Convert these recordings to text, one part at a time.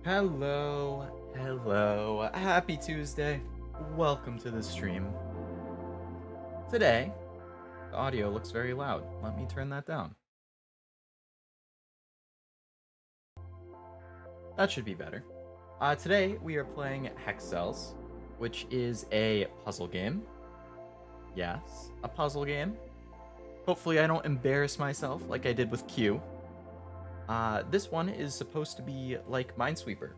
Hello, happy Tuesday. Welcome to the stream. Today, the audio looks very loud. Let me turn that down. That should be better. Today, we are playing Hexcells, which is a puzzle game. Yes, a puzzle game. Hopefully I don't embarrass myself like I did with Q. This one is supposed to be like Minesweeper,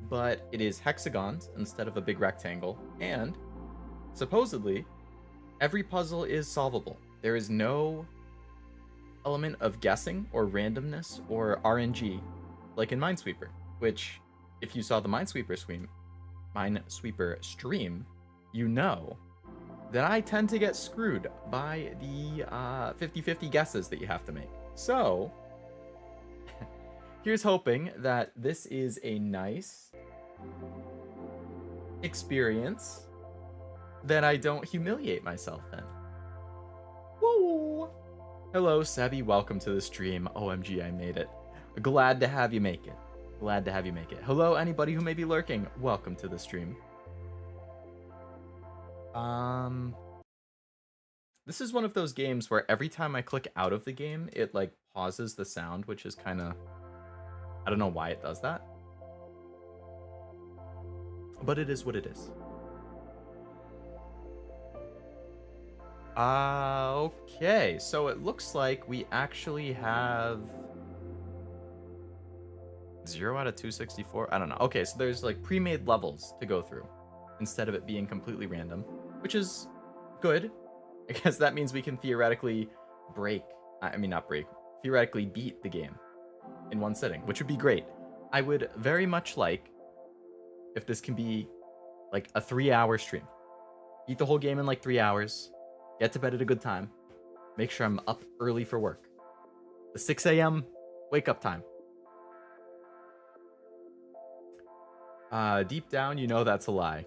but it is hexagons instead of a big rectangle, and supposedly every puzzle is solvable. There is no element of guessing or randomness or RNG like in Minesweeper, which if you saw the Minesweeper stream, you know that I tend to get screwed by the 50-50 guesses that you have to make. So here's hoping that this is a nice experience that I don't humiliate myself in. Woo! Hello, Sebi. Welcome to the stream. OMG, I made it. Glad to have you make it. Glad to have you make it. Hello, anybody who may be lurking. Welcome to the stream. This is one of those games where every time I click out of the game, it like pauses the sound, which is kind of... I don't know why it does that. But it is what it is. Okay, so it looks like we actually have 0 out of 264. I don't know. Okay, so there's like pre-made levels to go through instead of it being completely random, which is good. I guess that means we can theoretically theoretically beat the game in one sitting, which would be great. I would very much like if this can be like a 3-hour stream. Beat the whole game in like 3 hours. Get to bed at a good time. Make sure I'm up early for work. The 6 a.m. wake up time. Deep down, you know that's a lie.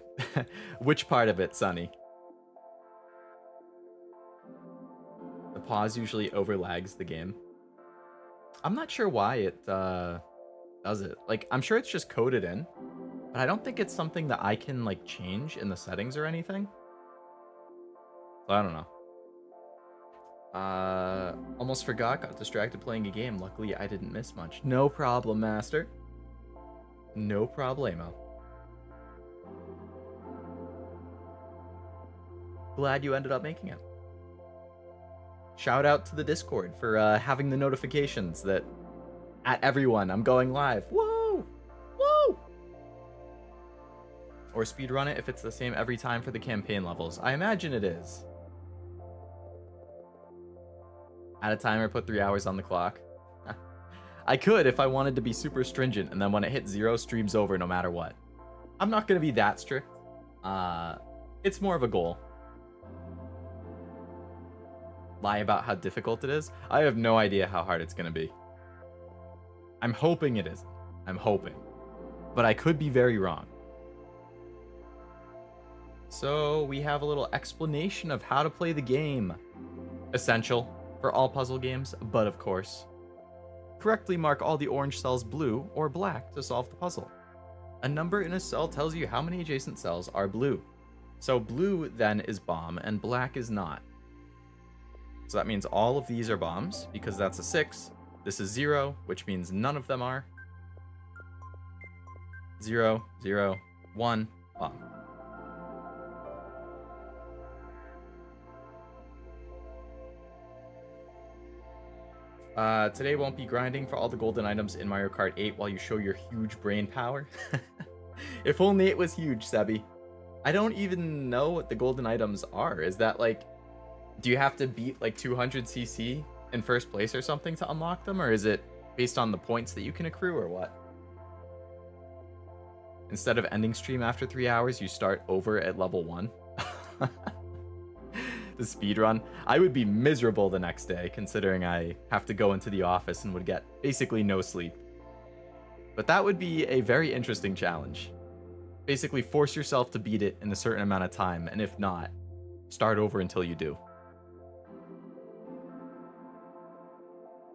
Which part of it, Sonny? The pause usually overlags the game. I'm not sure why it does it. Like, I'm sure it's just coded in, but I don't think it's something that I can like change in the settings or anything. So I don't know. Almost forgot, got distracted playing a game. Luckily, I didn't miss much. No problem, master. No problemo. Glad you ended up making it. Shout out to the Discord for having the notifications that at everyone, I'm going live. Whoa! Whoa! Or speedrun it if it's the same every time for the campaign levels. I imagine it is. Add a timer, put 3 hours on the clock. I could if I wanted to be super stringent, and then when it hits 0, stream's over no matter what. I'm not going to be that strict. It's more of a goal. Lie about how difficult it is? I have no idea how hard it's going to be. I'm hoping it isn't. I'm hoping. But I could be very wrong. So we have a little explanation of how to play the game. Essential for all puzzle games, but of course. Correctly mark all the orange cells blue or black to solve the puzzle. A number in a cell tells you how many adjacent cells are blue. So blue then is bomb and black is not. So that means all of these are bombs because that's a 6. This is 0, which means none of them are. 0, 0, 1, bomb. Today won't be grinding for all the golden items in Mario Kart 8 while you show your huge brain power. If only it was huge, Sebi. I don't even know what the golden items are. Is that like, do you have to beat like 200cc in first place or something to unlock them? Or is it based on the points that you can accrue or what? Instead of ending stream after 3 hours, you start over at level 1? The speedrun. I would be miserable the next day, considering I have to go into the office and would get basically no sleep. But that would be a very interesting challenge. Basically, force yourself to beat it in a certain amount of time, and if not, start over until you do.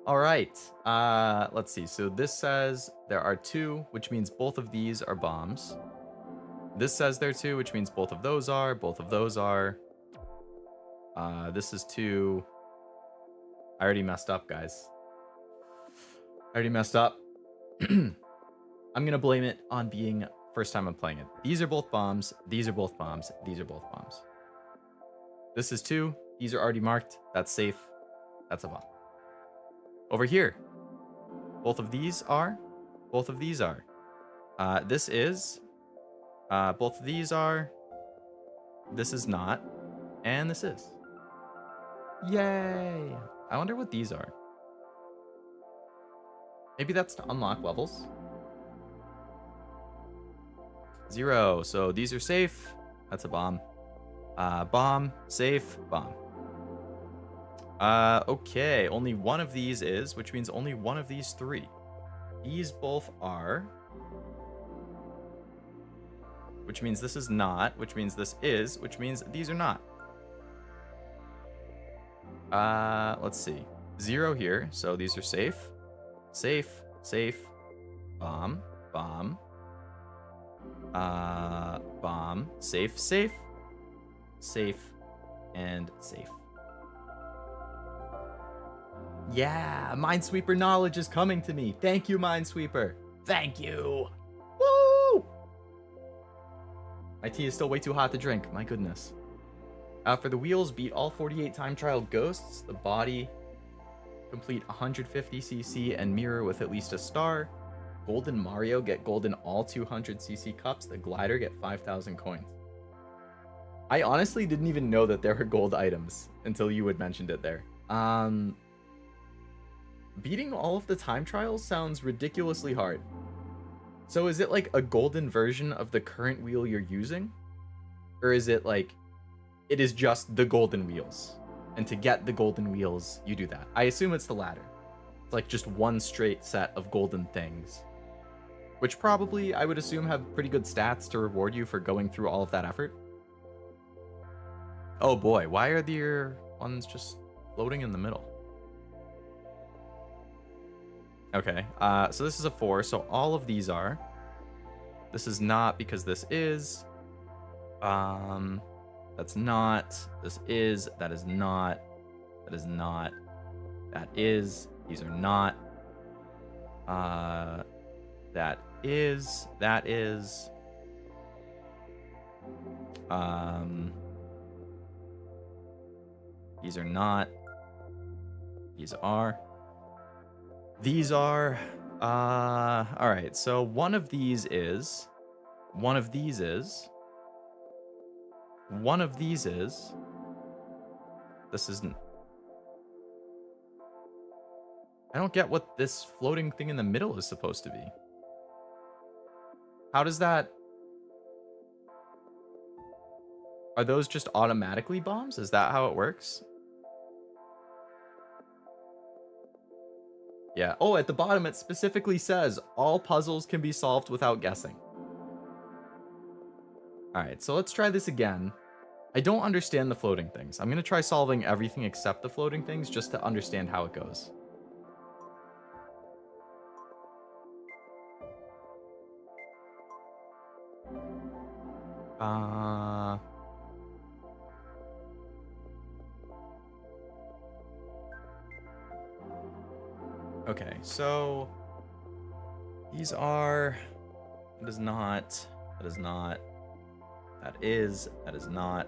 All right. Let's see. So this says there are 2, which means both of these are bombs. This says there are 2, which means both of those are. Both of those are. This is 2. I already messed up, guys. I already messed up. I'm gonna blame it on being first time I'm playing it. These are both bombs. These are both bombs. These are both bombs. This is 2. These are already marked. That's safe. That's a bomb. Over here, both of these are. Both of these are. This is. Both of these are. This is not. And this is. Yay! I wonder what these are. Maybe that's to unlock levels. 0. So these are safe. That's a bomb. Bomb, safe, bomb. Okay. Only one of these is, which means only one of these 3. These both are. Which means this is not, which means this is, which means these are not. Let's see. 0 here, so these are safe. Safe, safe, bomb, bomb. Bomb, safe, safe, safe, and safe. Yeah, Minesweeper knowledge is coming to me. Thank you, Minesweeper. Thank you. Woo! My tea is still way too hot to drink. My goodness. For the wheels, beat all 48 time trial ghosts. The body, complete 150cc and mirror with at least a star. Golden Mario, get gold in all 200cc cups. The glider, get 5,000 coins. I honestly didn't even know that there were gold items until you had mentioned it there. Beating all of the time trials sounds ridiculously hard. So is it like a golden version of the current wheel you're using? Or is it like, it is just the golden wheels? And to get the golden wheels, you do that. I assume it's the latter. It's like just one straight set of golden things. Which probably, I would assume, have pretty good stats to reward you for going through all of that effort. Oh boy, why are there ones just floating in the middle? Okay, so this is a 4, so all of these are. This is not because this is. That's not. This is. That is not. That is not. That is. These are not. That is. That is. These are not. These are. These are. All right. So one of these is. One of these is. One of these is. This isn't. I don't get what this floating thing in the middle is supposed to be. How does that... Are those just automatically bombs? Is that how it works? Yeah. Oh, at the bottom it specifically says all puzzles can be solved without guessing. Alright, so let's try this again. I don't understand the floating things. I'm going to try solving everything except the floating things just to understand how it goes. Okay, so these are, that is not, that is not, that is not,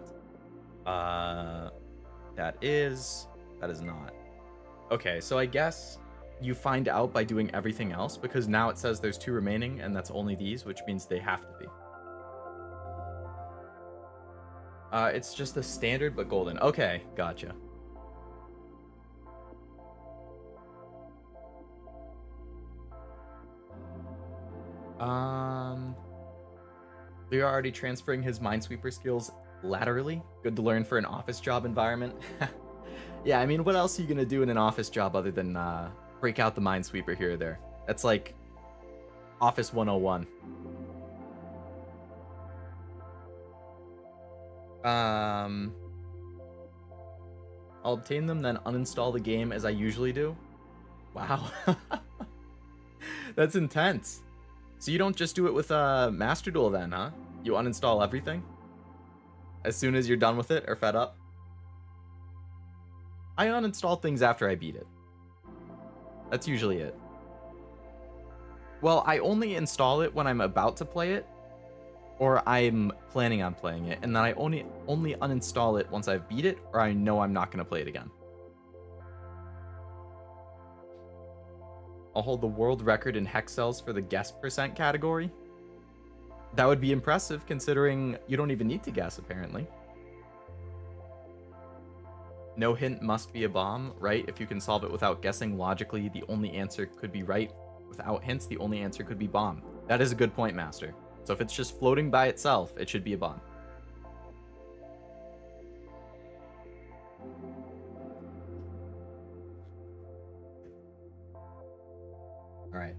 that is not. Okay, so I guess you find out by doing everything else, because now it says there's 2 remaining and that's only these, which means they have to be. It's just a standard but golden. Okay, gotcha. Leo already transferring his Minesweeper skills laterally. Good to learn for an office job environment. Yeah, I mean, what else are you gonna do in an office job other than break out the Minesweeper here or there? That's like Office 101. I'll obtain them, then uninstall the game as I usually do. Wow. That's intense. So you don't just do it with Master Duel then, huh? You uninstall everything as soon as you're done with it or fed up? I uninstall things after I beat it. That's usually it. Well, I only install it when I'm about to play it, or I'm planning on playing it, and then I only uninstall it once I've beat it, or I know I'm not going to play it again. I'll hold the world record in Hexcells for the guess percent category. That would be impressive, considering you don't even need to guess, apparently. No hint must be a bomb, right? If you can solve it without guessing logically, the only answer could be right. Without hints, the only answer could be bomb. That is a good point, Master. So if it's just floating by itself, it should be a bomb. All right.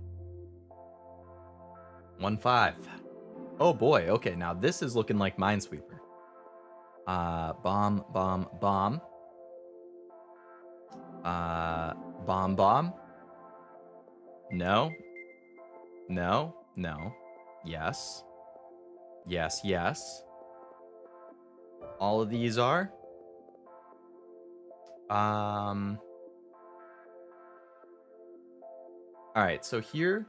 1-5. Oh boy, okay, now this is looking like Minesweeper. Bomb, bomb, bomb. Bomb, bomb. No. No, no. Yes. Yes, yes. All of these are. Alright, so here,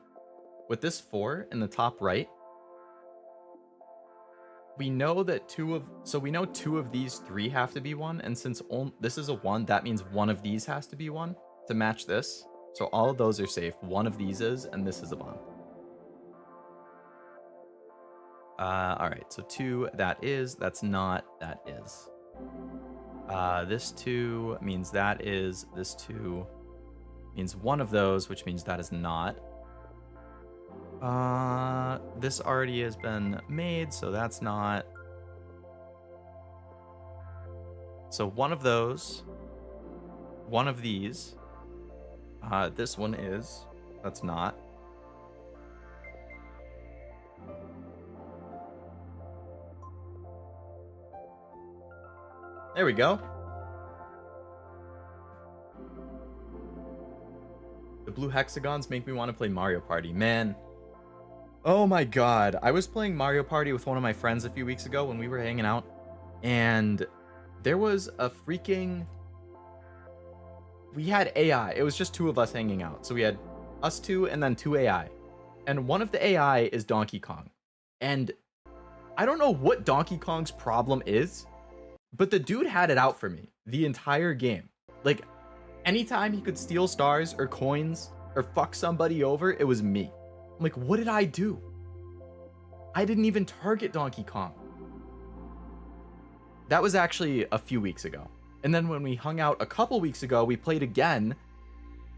with this 4 in the top right, we know that two of these 3 have to be 1, and since this is a 1, that means one of these has to be 1 to match this. So all of those are safe. One of these is, and this is a bomb. Alright, so 2, that is, that's not, that is. This 2 means that is, this 2 means one of those, which means that is not. This already has been made, so that's not. So one of those, one of these, this one is, that's not. There we go. The blue hexagons make me want to play Mario Party. Man. Oh my god. I was playing Mario Party with one of my friends a few weeks ago when we were hanging out. And there was a freaking... We had AI. It was just 2 of us hanging out. So we had us 2 and then 2 AI. And one of the AI is Donkey Kong. And I don't know what Donkey Kong's problem is, but the dude had it out for me the entire game. Like, anytime he could steal stars or coins or fuck somebody over, it was me. I'm like, what did I do? I didn't even target Donkey Kong. That was actually a few weeks ago. And then when we hung out a couple weeks ago, we played again.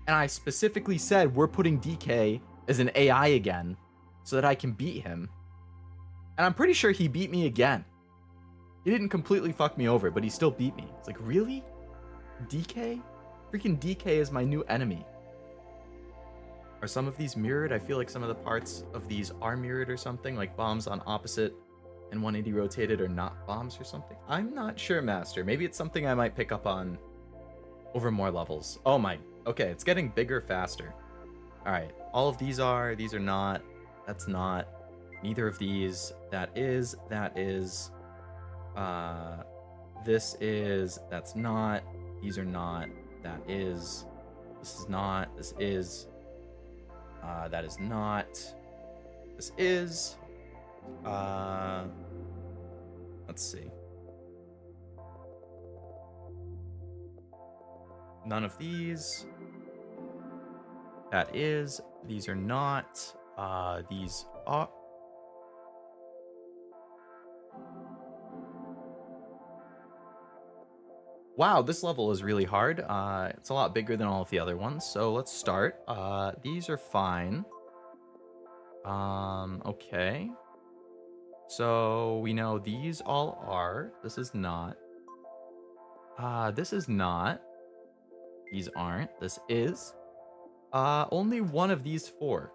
And I specifically said, we're putting DK as an AI again so that I can beat him. And I'm pretty sure he beat me again. He didn't completely fuck me over, but he still beat me. It's like, really? DK? Freaking DK is my new enemy. Are some of these mirrored? I feel like some of the parts of these are mirrored or something, like bombs on opposite and 180 rotated are not bombs or something. I'm not sure, Master. Maybe it's something I might pick up on over more levels. Oh my, okay, it's getting bigger faster. All right, all of these are not, that's not, neither of these, that is, this is, that's not, these are not, that is, this is not, this is, that is not, this is, let's see. None of these. That is, these are not, these are. Wow, this level is really hard. It's a lot bigger than all of the other ones. So let's start. These are fine. Okay. So we know these all are. This is not. This is not. These aren't. This is. Only one of these 4.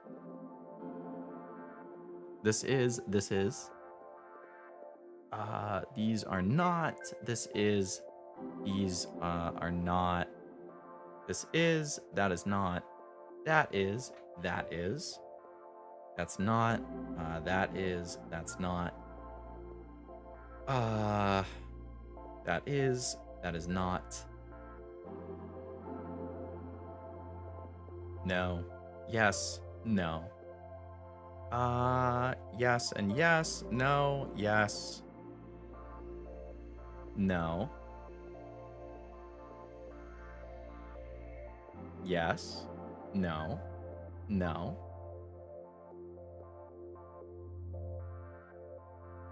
This is. This is. These are not. This is. These are not. This is. That is not. That is. That's not. That is. That's not. That is. That is not. No. Yes. No. Yes and yes. No. Yes. No. Yes. No. No.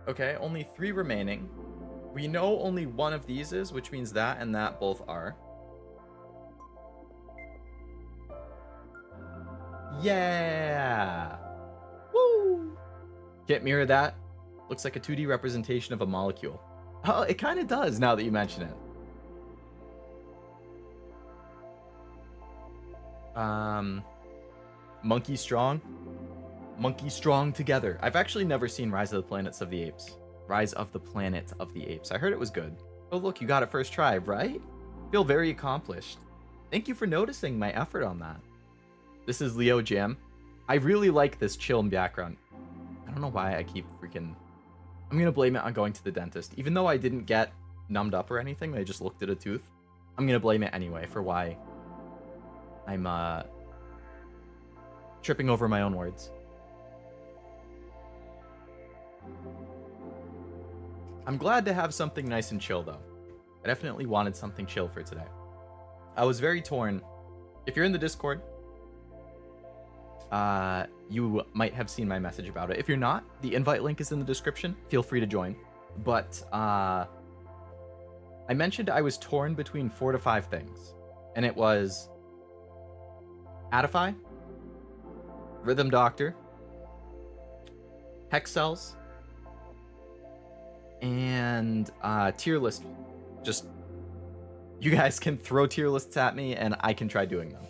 Okay, only 3 remaining. We know only one of these is, which means that and that both are. Yeah! Woo! Can't mirror that. Looks like a 2D representation of a molecule. Oh, it kind of does now that you mention it. Monkey strong. Monkey strong together. I've actually never seen Rise of the Planets of the Apes. Rise of the Planet of the Apes. I heard it was good. Oh, look, you got it first try, right? Feel very accomplished. Thank you for noticing my effort on that. This is Leo Jam. I really like this chill background. I don't know why I keep freaking... I'm gonna blame it on going to the dentist. Even though I didn't get numbed up or anything, I just looked at a tooth. I'm gonna blame it anyway for why I'm tripping over my own words. I'm glad to have something nice and chill, though. I definitely wanted something chill for today. I was very torn. If you're in the Discord, you might have seen my message about it. If you're not, the invite link is in the description. Feel free to join. But I mentioned I was torn between 4 to 5 things. And it was Adify, Rhythm Doctor, Hexcells, and tier list. Just, you guys can throw tier lists at me and I can try doing them.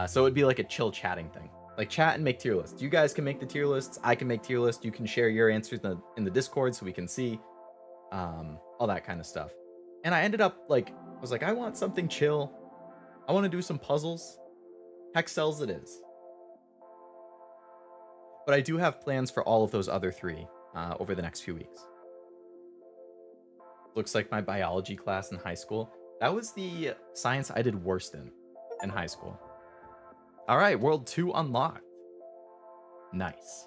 So it'd be like a chill chatting thing. Like chat and make tier lists. You guys can make the tier lists. I can make tier lists. You can share your answers in the Discord so we can see all that kind of stuff. And I ended up I was like, I want something chill. I want to do some puzzles. Hexcells it is. But I do have plans for all of those other 3 over the next few weeks. Looks like my biology class in high school. That was the science I did worst in high school. All right, World 2 unlocked. Nice.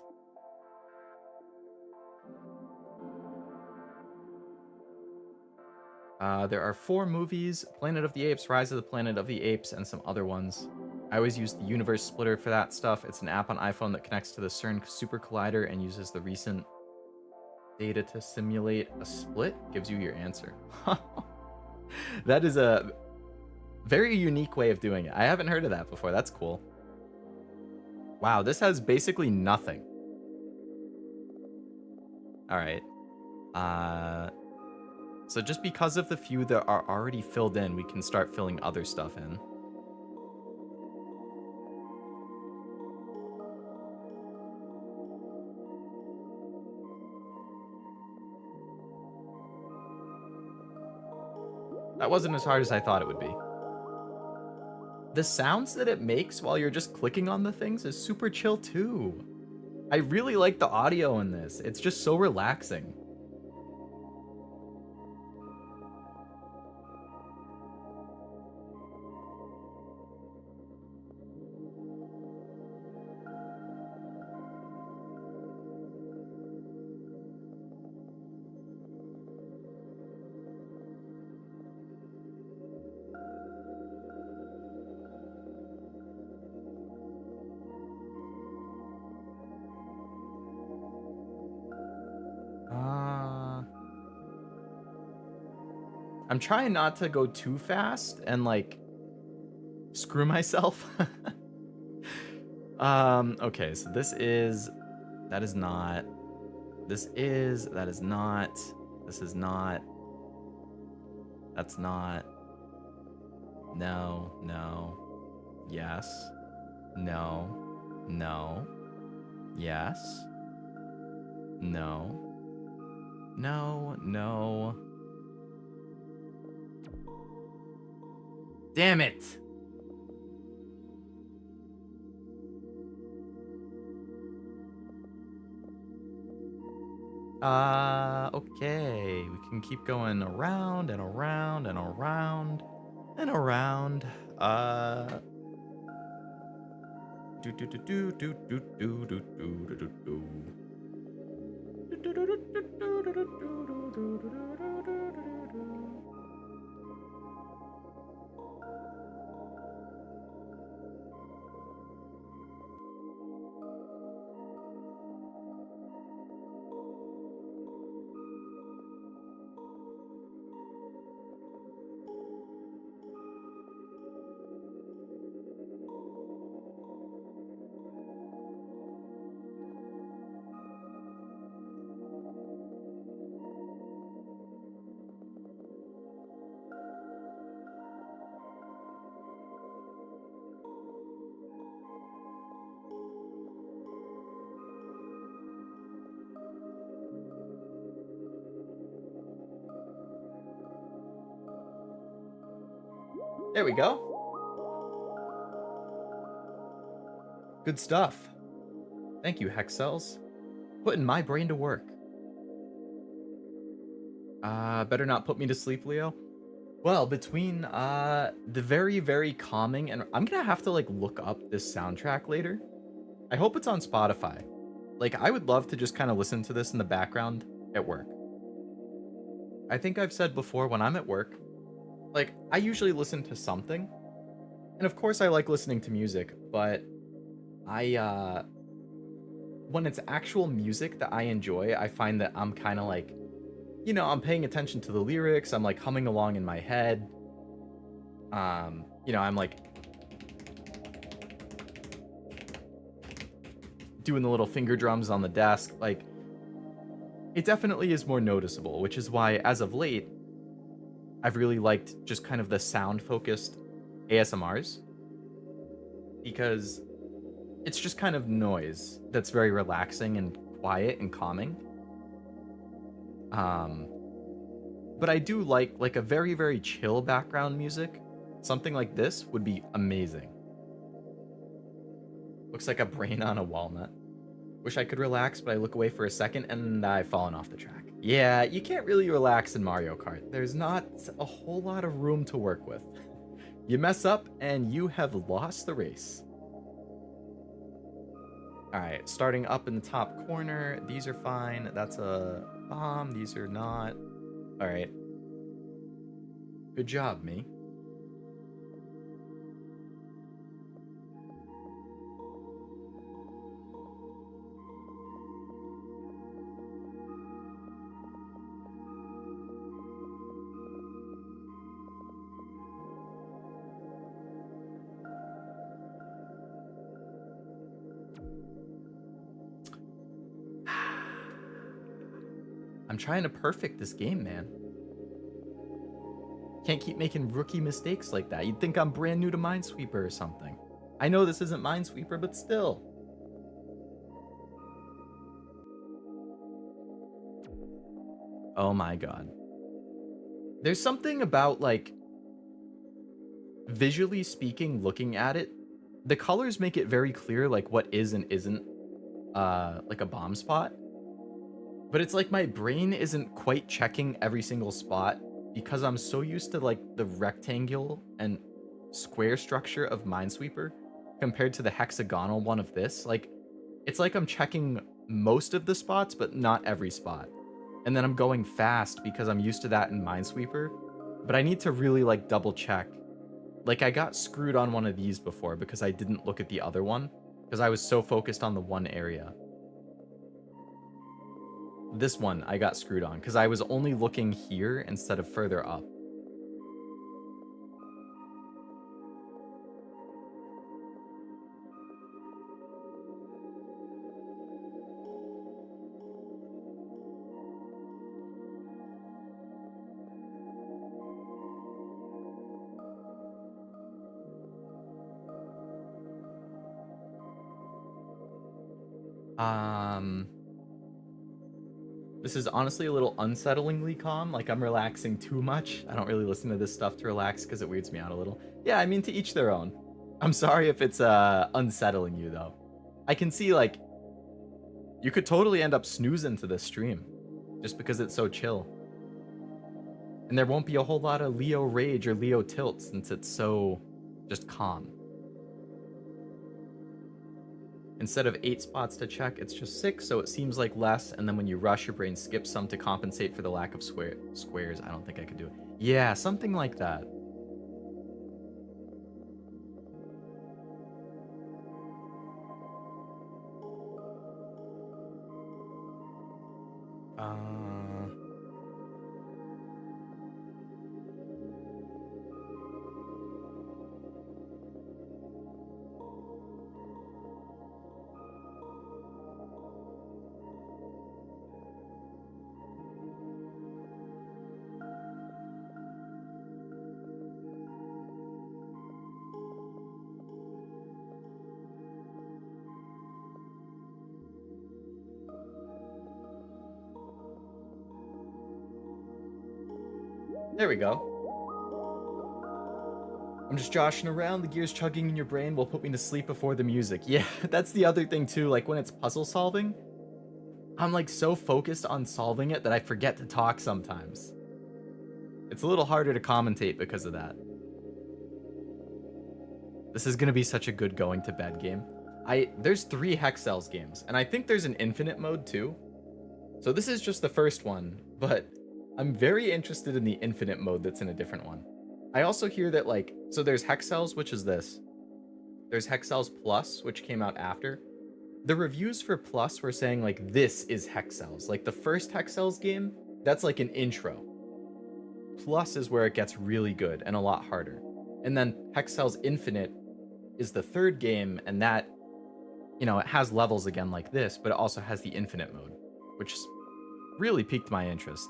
There are 4 movies: Planet of the Apes, Rise of the Planet of the Apes, and some other ones. I always use the Universe Splitter for that stuff. It's an app on iPhone that connects to the CERN Super Collider and uses the recent data to simulate a split. Gives you your answer. That is a very unique way of doing it. I haven't heard of that before. That's cool. Wow, this has basically nothing. All right. So just because of the few that are already filled in, we can start filling other stuff in. That wasn't as hard as I thought it would be. The sounds that it makes while you're just clicking on the things is super chill too. I really like the audio in this. It's just so relaxing. I'm trying not to go too fast and screw myself. Okay, so that is not, this is not, that's not, no, yes, no, yes, no. Damn it. Okay. We can keep going around and around and around and around. Do do do do do do do do do do do. There we go. Good stuff. Thank you, Hexcells. Putting my brain to work. Better not put me to sleep, Leo. Well, between the very, very calming, and I'm gonna have to like look up this soundtrack later. I hope it's on Spotify. Like, I would love to just kind of listen to this in the background at work. I think I've said before, when I'm at work, like, I usually listen to something. And of course I like listening to music, but when it's actual music that I enjoy, I find that I'm kind of like, you know, I'm paying attention to the lyrics, I'm like humming along in my head. You know, I'm like doing the little finger drums on the desk. Like, it definitely is more noticeable, which is why as of late I've really liked just kind of the sound focused ASMRs, because it's just kind of noise that's very relaxing and quiet and calming. But I do like a very, very chill background music. Something like this would be amazing. Looks like a brain on a walnut. Wish I could relax, but I look away for a second and I've fallen off the track. Yeah, you can't really relax in Mario Kart. There's not a whole lot of room to work with. You mess up and you have lost the race. Alright, starting up in the top corner. These are fine. That's a bomb. These are not. Alright. Good job, me. I'm trying to perfect this game, man. Can't keep making rookie mistakes like that. You'd think I'm brand new to Minesweeper or something. I know this isn't Minesweeper, but still. Oh my god. There's something about, like, visually speaking, looking at it, the colors make it very clear, like, what is and isn't, like a bomb spot. But it's like my brain isn't quite checking every single spot because I'm so used to like the rectangle and square structure of Minesweeper compared to the hexagonal one of this. Like, it's like I'm checking most of the spots, but not every spot. And then I'm going fast because I'm used to that in Minesweeper. But I need to really like double check. Like, I got screwed on one of these before because I didn't look at the other one because I was so focused on the one area. This one I got screwed on because I was only looking here instead of further up. This is honestly a little unsettlingly calm. Like, I'm relaxing too much. I don't really listen to this stuff to relax because it weirds me out a little. Yeah, I mean, to each their own. I'm sorry if it's unsettling you, though. I can see, like, you could totally end up snoozing to this stream. just because it's so chill. And there won't be a whole lot of Leo rage or Leo tilt since it's so just calm. Instead of 8 spots to check, it's just 6, so it seems like less, and then when you rush, your brain skips some to compensate for the lack of squares. I don't think I could do it. Yeah, something like that. There we go. I'm just joshing around, the gears chugging in your brain will put me to sleep before the music. Yeah, that's the other thing too, like when it's puzzle solving, I'm like so focused on solving it that I forget to talk sometimes. It's a little harder to commentate because of that. This is gonna be such a good going to bed game. There's 3 Hexcells games, and I think there's an infinite mode too. So this is just the first one, but I'm very interested in the infinite mode that's in a different one. I also hear that, like, so there's Hexcells, which is this. There's Hexcells Plus, which came out after. The reviews for Plus were saying, like, this is Hexcells. Like, the first Hexcells game, that's like an intro. Plus is where it gets really good and a lot harder. And then Hexcells Infinite is the 3rd game, and that, you know, it has levels again like this, but it also has the infinite mode, which really piqued my interest.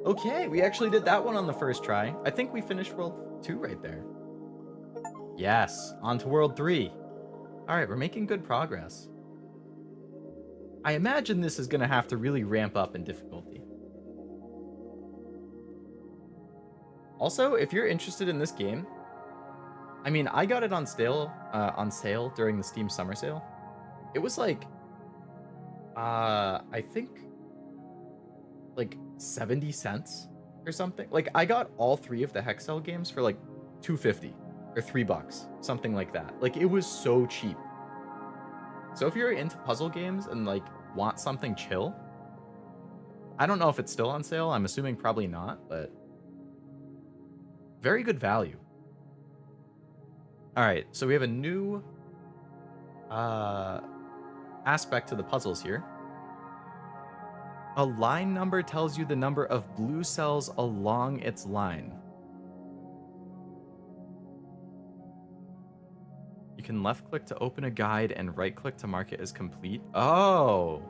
Okay, we actually did that one on the first try. I think we finished World 2 right there. Yes, on to World 3. Alright, we're making good progress. I imagine this is going to have to really ramp up in difficulty. Also, if you're interested in this game, I mean, I got it on sale during the Steam Summer Sale. It was like, I think, like 70 cents or something. Like, I got all 3 of the Hexcell games for like $2.50 or $3, something like that. Like, it was so cheap. So if you're into puzzle games and like want something chill, I don't know if it's still on sale. I'm assuming probably not, but very good value. All right, so we have a new aspect to the puzzles here. A line number tells you the number of blue cells along its line. You can left click to open a guide and right click to mark it as complete. Oh,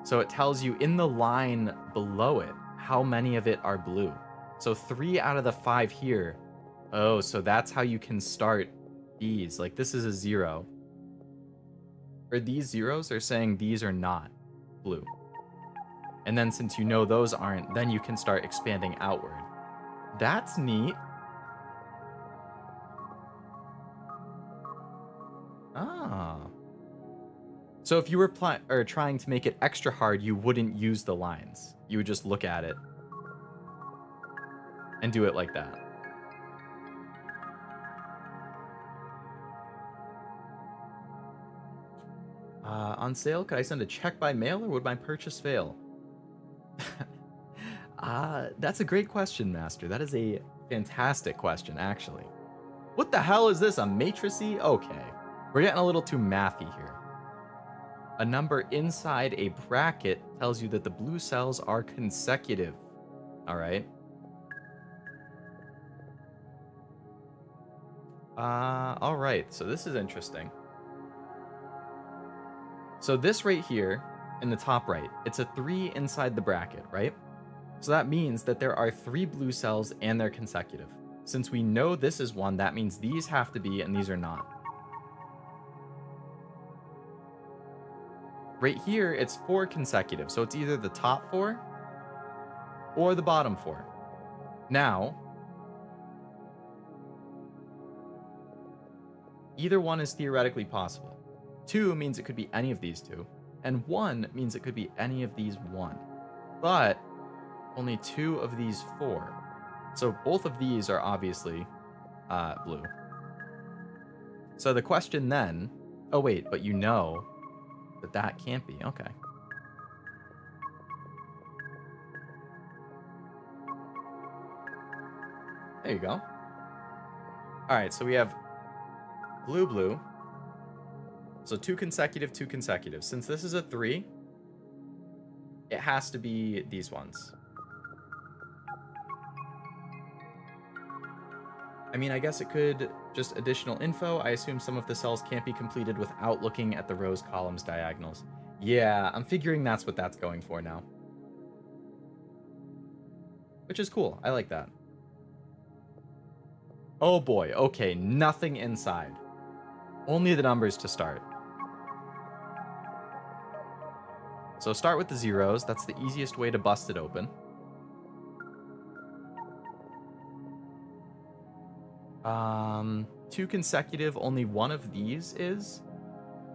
so it tells you in the line below it how many of it are blue. So 3 out of the 5 here. Oh, so that's how you can start these. Like, this is a 0. Or these zeros are saying these are not blue. And then since you know those aren't, then you can start expanding outward. That's neat. Ah. So if you were trying to make it extra hard, you wouldn't use the lines. You would just look at it and do it like that. On sale, could I send a check by mail or would my purchase fail? That's a great question, Master. That is a fantastic question, actually. What the hell is this, a matricy? Okay, we're getting a little too mathy here. A number inside a bracket tells you that the blue cells are consecutive. All right. All right, so this is interesting. So this right here, in the top right, it's a 3 inside the bracket, right? So that means that there are 3 blue cells and they're consecutive. Since we know this is 1, that means these have to be and these are not. Right here, it's 4 consecutive, so it's either the top 4 or the bottom 4. Now, either one is theoretically possible. 2 means it could be any of these 2, and 1 means it could be any of these 1. But only 2 of these 4. So both of these are obviously blue. So the question then, oh wait, but you know that that can't be. Okay. There you go. All right, so we have blue, blue. So 2 consecutive, 2 consecutive. Since this is a 3, it has to be these ones. I mean, I guess it could just additional info. I assume some of the cells can't be completed without looking at the rows, columns, diagonals. Yeah, I'm figuring that's what that's going for now. Which is cool. I like that. Oh boy. Okay, nothing inside. Only the numbers to start. So start with the zeros. That's the easiest way to bust it open. Two consecutive, only one of these is,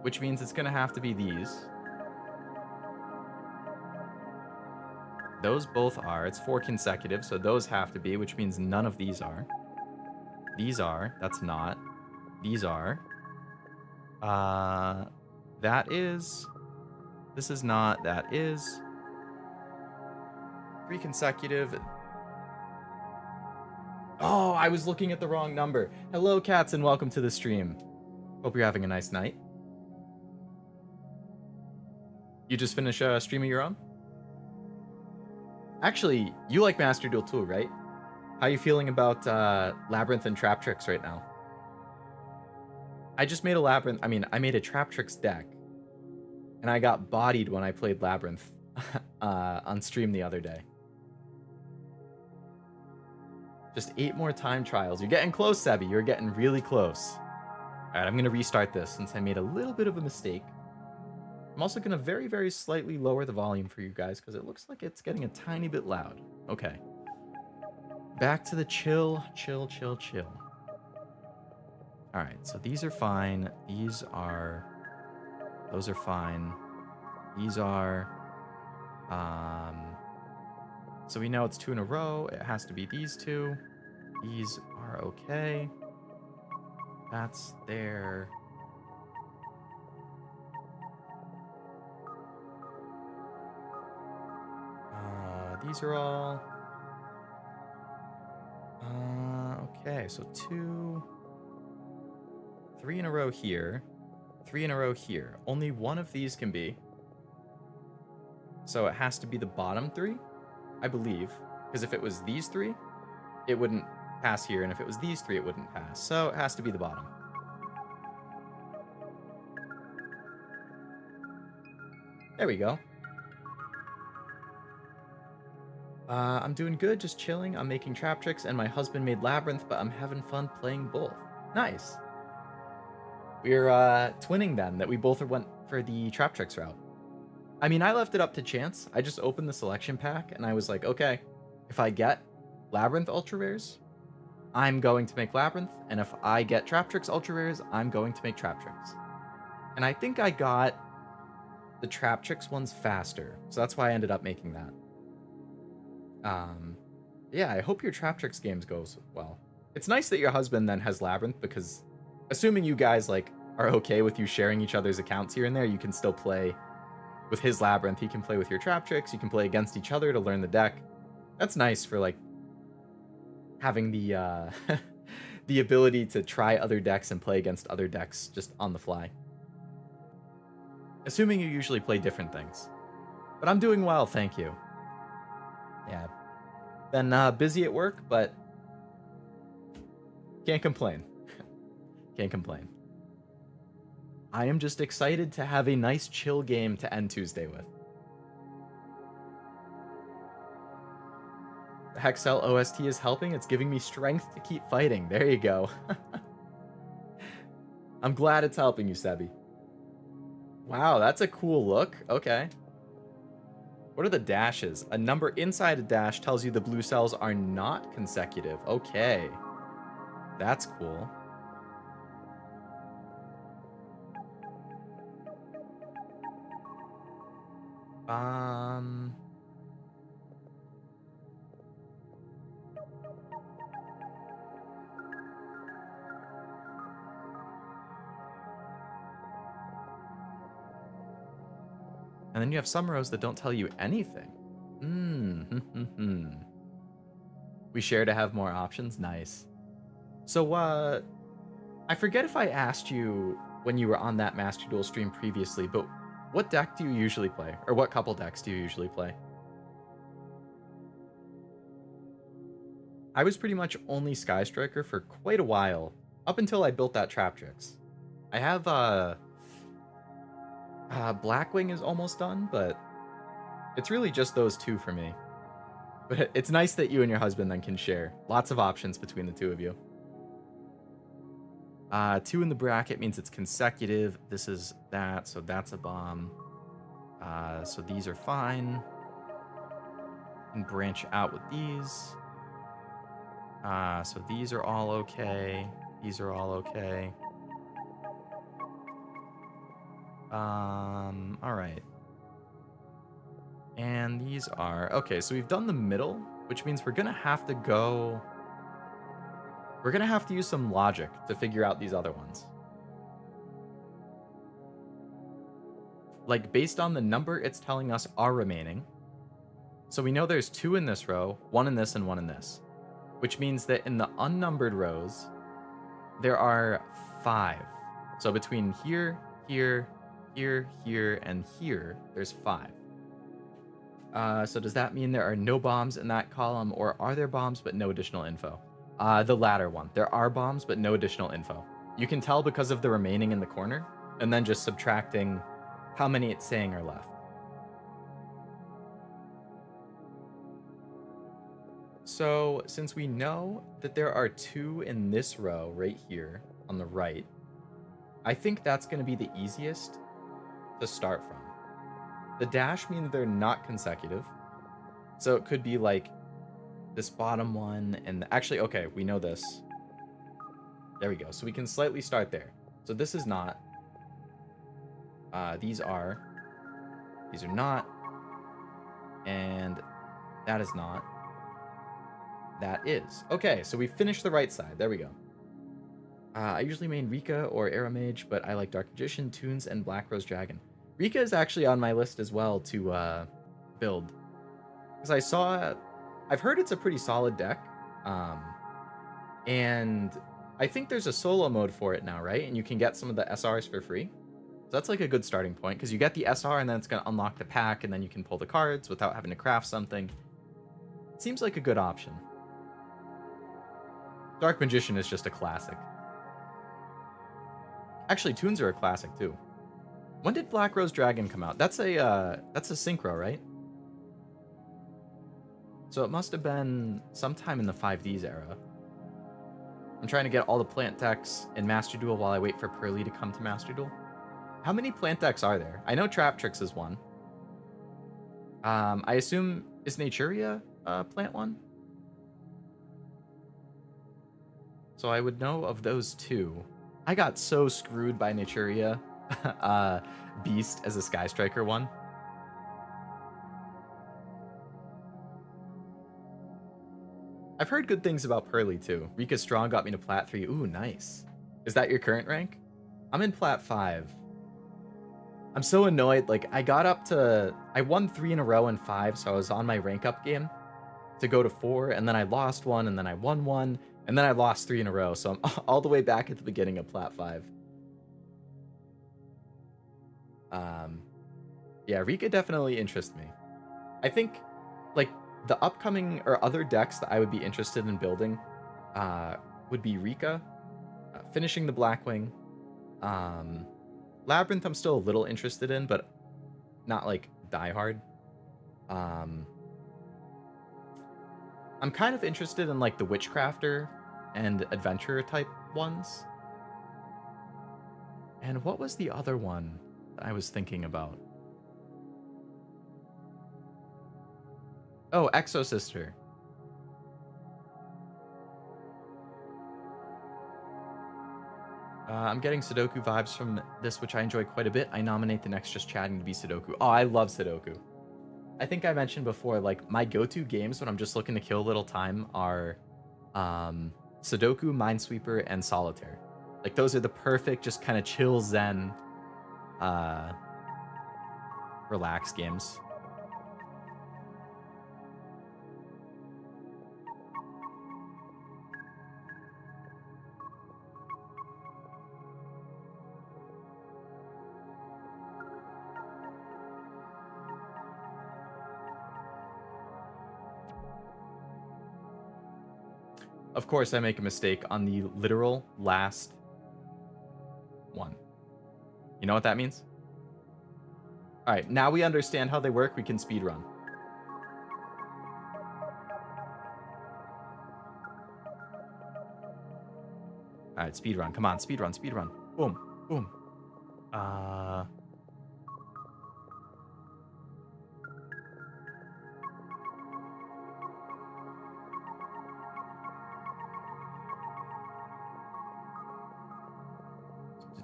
which means it's gonna have to be these. Those both are. It's 4 consecutive, so those have to be, which means none of these are. These are. That's not. These are. That is. This is not. That is. 3 consecutive. Oh, I was looking at the wrong number. Hello, cats, and welcome to the stream. Hope you're having a nice night. You just finished a stream of your own? Actually, you like Master Duel too, right? How you feeling about Labyrinth and Trap Tricks right now? I just made a Labyrinth. I mean, I made a Trap Tricks deck. And I got bodied when I played Labyrinth on stream the other day. Just 8 more time trials. You're getting close, Sebi. You're getting really close. All right, I'm going to restart this since I made a little bit of a mistake. I'm also going to very, very slightly lower the volume for you guys because it looks like it's getting a tiny bit loud. Okay. Back to the chill, chill, chill, chill. All right, so these are fine. These are... Those are fine. These are... So we know it's 2 in a row. It has to be these 2. These are okay. That's there. These are all... okay, so 2... 3 in a row here. 3 in a row here. Only one of these can be. So it has to be the bottom 3, I believe. Because if it was these 3, it wouldn't pass here. And if it was these 3, it wouldn't pass. So it has to be the bottom. There we go. I'm doing good, just chilling. I'm making Trap Tricks, and my husband made Labyrinth, but I'm having fun playing both. Nice. We're twinning then, that we both went for the Trap Tricks route. I mean, I left it up to chance. I just opened the selection pack, and I was like, okay, if I get Labyrinth Ultra Rares, I'm going to make Labyrinth, and if I get Trap Tricks Ultra Rares, I'm going to make Trap Tricks. And I think I got the Trap Tricks ones faster, so that's why I ended up making that. Yeah, I hope your Trap Tricks games goes well. It's nice that your husband then has Labyrinth, because assuming you guys like are okay with you sharing each other's accounts here and there, you can still play with his Labyrinth. He can play with your Trap Tricks. You can play against each other to learn the deck. That's nice for, like, having the the ability to try other decks and play against other decks just on the fly. Assuming you usually play different things. But I'm doing well, thank you. Yeah. Been busy at work, but can't complain. Can't complain. I am just excited to have a nice chill game to end Tuesday with. The Hexcell OST is helping. It's giving me strength to keep fighting. There you go. I'm glad it's helping you, Sebi. Wow, that's a cool look. Okay. What are the dashes? A number inside a dash tells you the blue cells are not consecutive. Okay. That's cool. And then you have some rows that don't tell you anything. We share to have more options. Nice. So, I forget if I asked you when you were on that Master Duel stream previously, but what deck do you usually play? Or what couple decks do you usually play? I was pretty much only Sky Striker for quite a while, up until I built that Trap Tricks. I have, Blackwing is almost done, but it's really just those two for me. But it's nice that you and your husband then can share. Lots of options between the two of you. 2 in the bracket means it's consecutive. This is that, so that's a bomb. So these are fine. And branch out with these. So these are all okay. These are all okay. Alright. And these are... Okay, so we've done the middle, which means we're gonna have to go... We're gonna have to use some logic to figure out these other ones. Like, based on the number it's telling us are remaining. So we know there's 2 in this row, 1 in this, and 1 in this. Which means that in the unnumbered rows, there are 5. So between here, here, here, here, and here, there's 5. So does that mean there are no bombs in that column, or are there bombs but no additional info? The latter one. There are bombs but no additional info. You can tell because of the remaining in the corner, and then just subtracting how many it's saying are left. So since we know that there are 2 in this row right here on the right, I think that's going to be the easiest to start from. The dash means they're not consecutive. So it could be like this bottom one and actually, okay, we know this. There we go. So we can slightly start there. So this is not. These are not. And that is not. That is. Okay, so we finished the right side. There we go. I usually main Rika or Aramage, but I like Dark Magician, Toons, and Black Rose Dragon. Rika is actually on my list as well to build. Because I've heard it's a pretty solid deck. And I think there's a solo mode for it now, right? And you can get some of the SRs for free. So that's like a good starting point, because you get the SR and then it's going to unlock the pack, and then you can pull the cards without having to craft something. It seems like a good option. Dark Magician is just a classic. Actually, Toons are a classic too. When did Black Rose Dragon come out? That's a synchro, right? So it must have been sometime in the 5Ds era. I'm trying to get all the plant decks in Master Duel while I wait for Pearly to come to Master Duel. How many plant decks are there? I know Trap Tricks is one. I assume, is Naturia plant one? So I would know of those 2. I got so screwed by Naturia Beast as a Sky Striker one. I've heard good things about Pearly too. Rika Strong got me to Plat 3. Ooh, nice. Is that your current rank? I'm in plat 5. I'm so annoyed. Like, I won 3 in a row in 5, so I was on my rank up game to go to 4, and then I lost 1, and then I won 1, and then I lost 3 in a row, so I'm all the way back at the beginning of plat 5. Yeah, Rika definitely interests me. I think, like, the upcoming or other decks that I would be interested in building would be Rika, finishing the Blackwing, Labyrinth I'm still a little interested in, but not, like, diehard. I'm kind of interested in, like, the Witchcrafter and Adventurer type ones. And what was the other one that I was thinking about? Oh, Exosister. I'm getting Sudoku vibes from this, which I enjoy quite a bit. I nominate the next Just Chatting to be Sudoku. Oh, I love Sudoku. I think I mentioned before, like, my go-to games when I'm just looking to kill a little time are Sudoku, Minesweeper, and Solitaire. Like, those are the perfect, just kind of chill zen, relax games. Of course, I make a mistake on the literal last one. You know what that means? All right, now we understand how they work. We can speedrun. All right, speedrun. Come on, speedrun, speedrun. Boom, boom.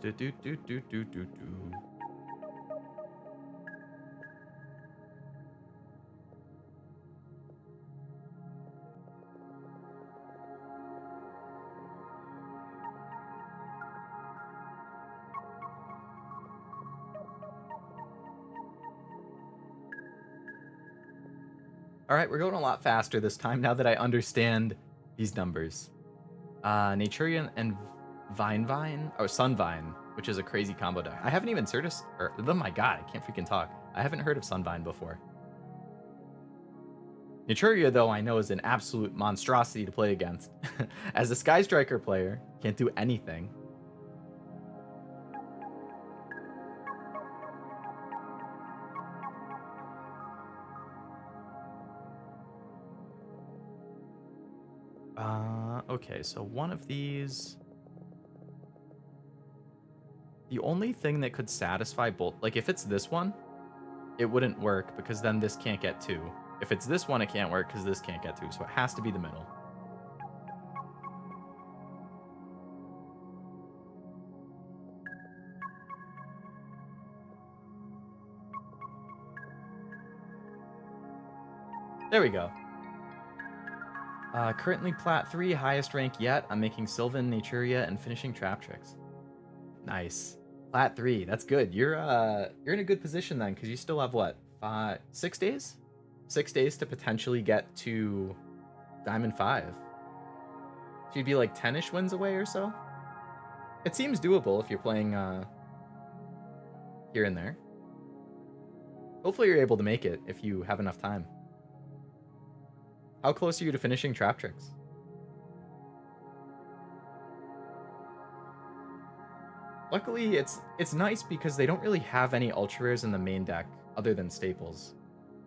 Do. All right, we're going a lot faster this time now that I understand these numbers. Naturian and Vine, or Sunvine, which is a crazy combo deck. I haven't even oh my god, I can't freaking talk. I haven't heard of Sunvine before. Naturia, though, I know is an absolute monstrosity to play against. As a Sky Striker player, can't do anything. Okay, so one of these... The only thing that could satisfy both... Like, if it's this one, it wouldn't work, because then this can't get 2. If it's this one, it can't work, because this can't get 2, so it has to be the middle. There we go. Currently plat 3, highest rank yet. I'm making Sylvan, Naturia, and finishing Trap Tricks. Nice. Plat 3, that's good. You're in a good position then, because you still have what? 6 days? 6 days to potentially get to Diamond 5. So you'd be like 10-ish wins away or so. It seems doable if you're playing here and there. Hopefully you're able to make it if you have enough time. How close are you to finishing Trap Tricks? Luckily, it's nice because they don't really have any ultra rares in the main deck other than staples.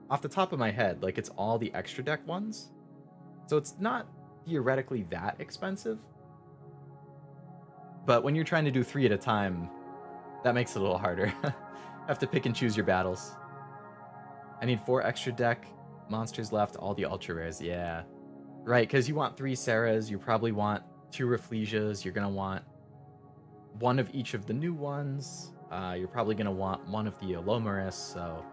Off the top of my head, like, it's all the extra deck ones. So it's not theoretically that expensive. But when you're trying to do 3 at a time, that makes it a little harder. Have to pick and choose your battles. I need 4 extra deck monsters left, all the ultra rares. Yeah. Right, because you want 3 Sarahs, you probably want 2 Rafflesias, you're going to want 1 of each of the new ones. You're probably going to want 1 of the Alomaris, so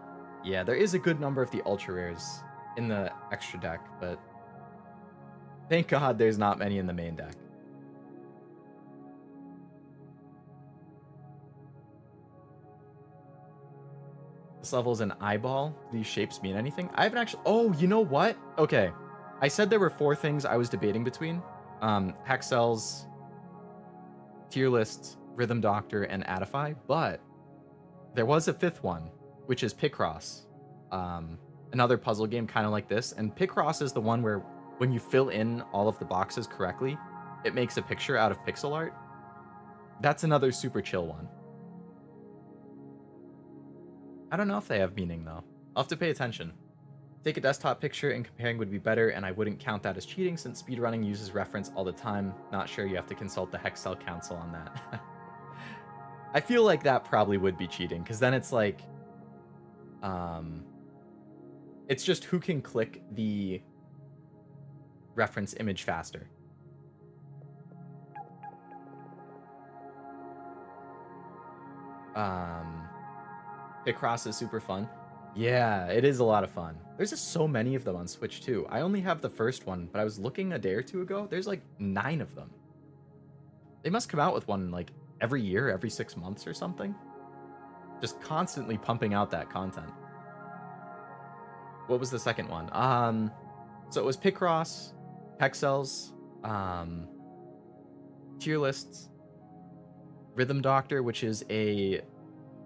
yeah, there is a good number of the ultra rares in the extra deck, but thank God there's not many in the main deck. This level is an eyeball. Do these shapes mean anything? I haven't actually... Oh, you know what? Okay. I said there were 4 things I was debating between. Hexcells, tier lists, Rhythm Doctor, and Adify, but there was a 5th one, which is Picross. Another puzzle game kind of like this. And Picross is the one where when you fill in all of the boxes correctly, it makes a picture out of pixel art. That's another super chill one. I don't know if they have meaning, though. I'll have to pay attention. Take a desktop picture and comparing would be better, and I wouldn't count that as cheating since speedrunning uses reference all the time. Not sure, you have to consult the Hexcell Council on that. I feel like that probably would be cheating, because then it's like... it's just who can click the reference image faster. Picross is super fun. Yeah, it is a lot of fun. There's just so many of them on Switch too. I only have the first one, but I was looking a day or 2 ago. There's like 9 of them. They must come out with one like every year, every 6 months or something. Just constantly pumping out that content. What was the second one? So it was Picross, Hexcells, tier lists, Rhythm Doctor, which is a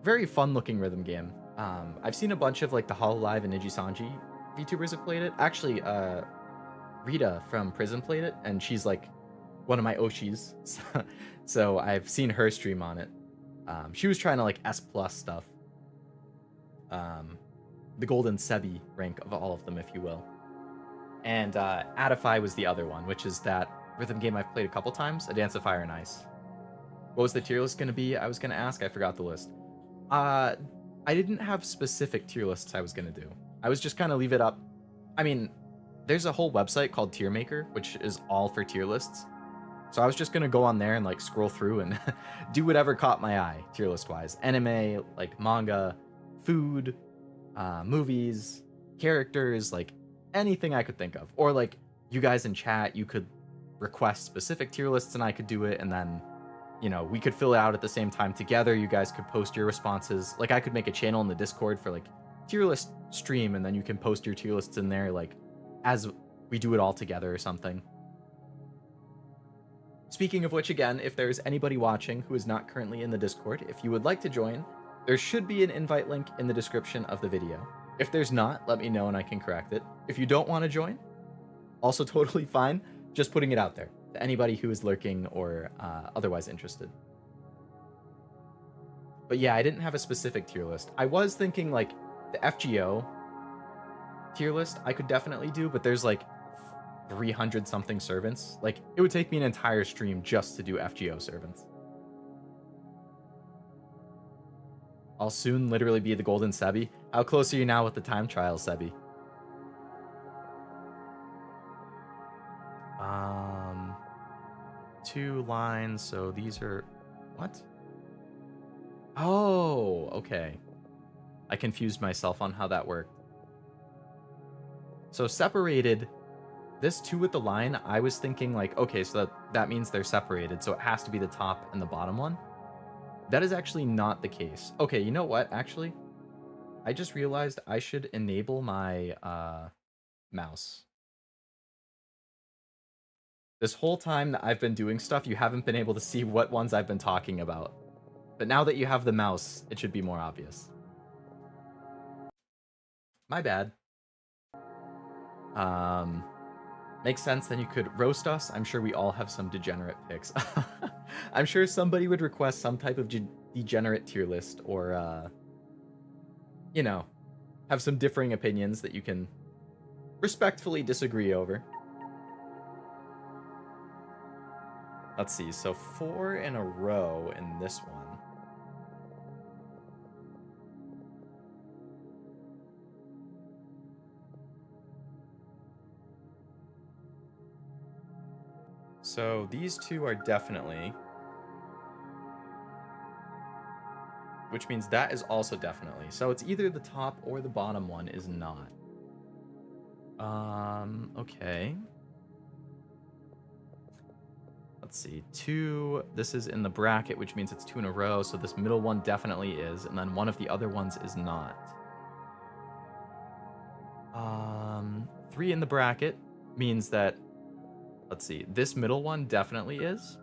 very fun-looking rhythm game. I've seen a bunch of like the Hololive and Nijisanji VTubers have played it. Actually, Rita from Prison played it, and she's like one of my Oshis. So I've seen her stream on it. She was trying to like S+ stuff. The Golden Sebi rank of all of them, if you will. And Adify was the other one, which is that rhythm game I've played a couple times, A Dance of Fire and Ice. What was the tier list going to be? I was going to ask. I forgot the list. I didn't have specific tier lists I was going to do. I was just kind of leave it up. I mean, there's a whole website called Tier Maker, which is all for tier lists. So I was just going to go on there and like scroll through and do whatever caught my eye, tier list wise. Anime, like manga, food, movies, characters, like anything I could think of. Or like you guys in chat, you could request specific tier lists and I could do it, and then, you know, we could fill it out at the same time together. You guys could post your responses. Like I could make a channel in the Discord for like tier list stream, and then you can post your tier lists in there like as we do it all together or something. Speaking of which, again, if there's anybody watching who is not currently in the Discord, if you would like to join, there should be an invite link in the description of the video. If there's not, let me know and I can correct it. If you don't want to join, also totally fine. Just putting it out there to anybody who is lurking or otherwise interested. But yeah, I didn't have a specific tier list. I was thinking like the FGO tier list I could definitely do, but there's like 300 something servants. Like it would take me an entire stream just to do FGO servants. I'll soon literally be the Golden Sebi. How close are you now with the time trial, Sebi? 2 lines, so these are... What? Oh, okay. I confused myself on how that worked. So separated, this 2 with the line, I was thinking like, okay, so that means they're separated, so it has to be the top and the bottom one. That is actually not the case. Okay, you know what, actually? I just realized I should enable my mouse. This whole time that I've been doing stuff, you haven't been able to see what ones I've been talking about. But now that you have the mouse, it should be more obvious. My bad. Makes sense, then you could roast us. I'm sure we all have some degenerate picks. I'm sure somebody would request some type of degenerate tier list, or, you know, have some differing opinions that you can respectfully disagree over. Let's see, so 4 in a row in this one. So these 2 are definitely, which means that is also definitely. So it's either the top or the bottom one is not. Okay. Let's see, 2, this is in the bracket, which means it's 2 in a row, so this middle one definitely is, and then one of the other ones is not. 3 in the bracket means that, let's see, this middle one definitely is.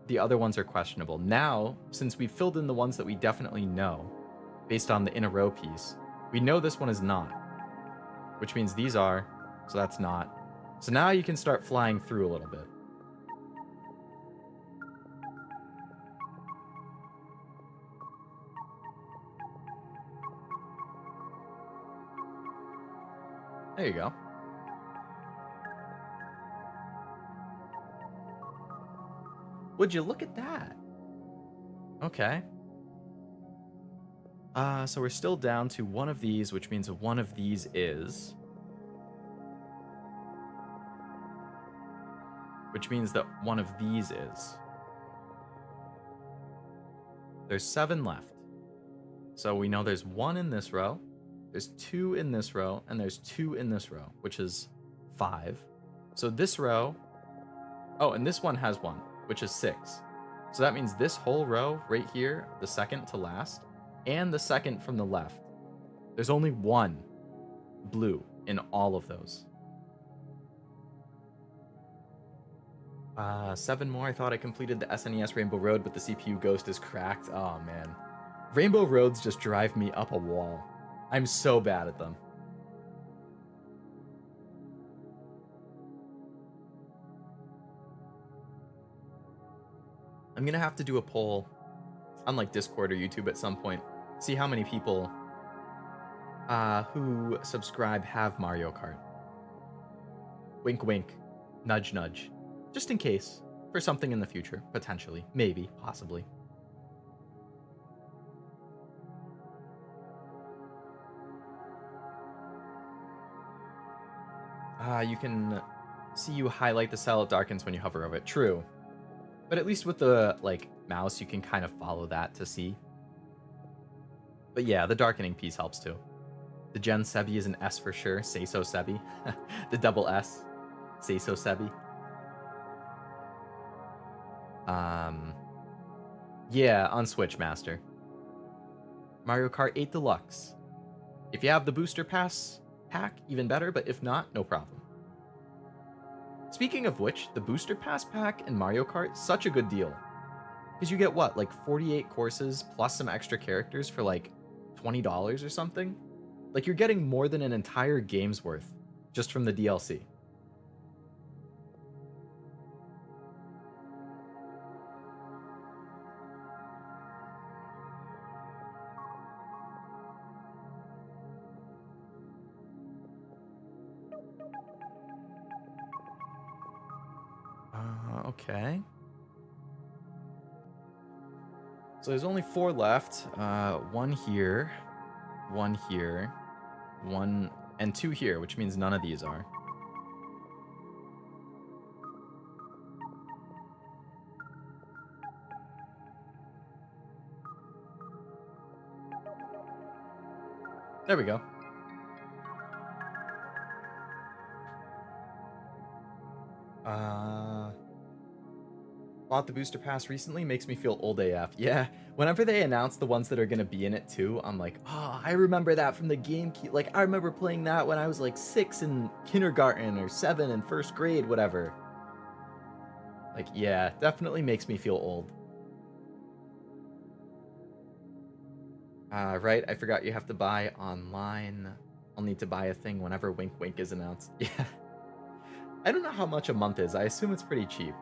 The other ones are questionable. Now, since we've filled in the ones that we definitely know, based on the in a row piece, we know this one is not, which means these are, so that's not. So now you can start flying through a little bit. There you go. Would you look at that? Okay. So we're still down to one of these, which means one of these is. Which means that one of these is. There's 7 left. So we know there's 1 in this row, there's 2 in this row, and there's 2 in this row, which is 5. So this row, oh, and this one has 1, which is 6. So that means this whole row right here, the second to last, and the second from the left, there's only 1 blue in all of those. 7 more. I thought I completed the SNES Rainbow Road, but the CPU ghost is cracked. Oh, man. Rainbow Roads just drive me up a wall. I'm so bad at them. I'm gonna have to do a poll on like Discord or YouTube at some point. See how many people who subscribe have Mario Kart. Wink, wink. Nudge, nudge. Just in case. For something in the future. Potentially. Maybe. Possibly. You can see you highlight the cell, it darkens when you hover over it. True. But at least with the, like, mouse, you can kind of follow that to see. But yeah, the darkening piece helps too. The Gen Sebi is an S for sure. Say so Sebi. The double S. Say so Sebi. Yeah, on Switch, Master. Mario Kart 8 Deluxe. If you have the Booster Pass pack, even better, but if not, no problem. Speaking of which, the Booster Pass pack in Mario Kart, such a good deal. Because you get what, like 48 courses plus some extra characters for like $20 or something? Like you're getting more than an entire game's worth just from the DLC. Okay. So there's only 4 left. 1 here, 1 here, 1 and 2 here, which means none of these are. There we go. Bought the booster pass recently, makes me feel old AF. Yeah, whenever they announce the ones that are gonna be in it too, I'm like, oh, I remember that from the GameCube. Like, I remember playing that when I was like 6 in kindergarten or 7 in first grade, whatever. Like, yeah, definitely makes me feel old. Right, I forgot you have to buy online. I'll need to buy a thing whenever Wink Wink is announced. Yeah. I don't know how much a month is. I assume it's pretty cheap.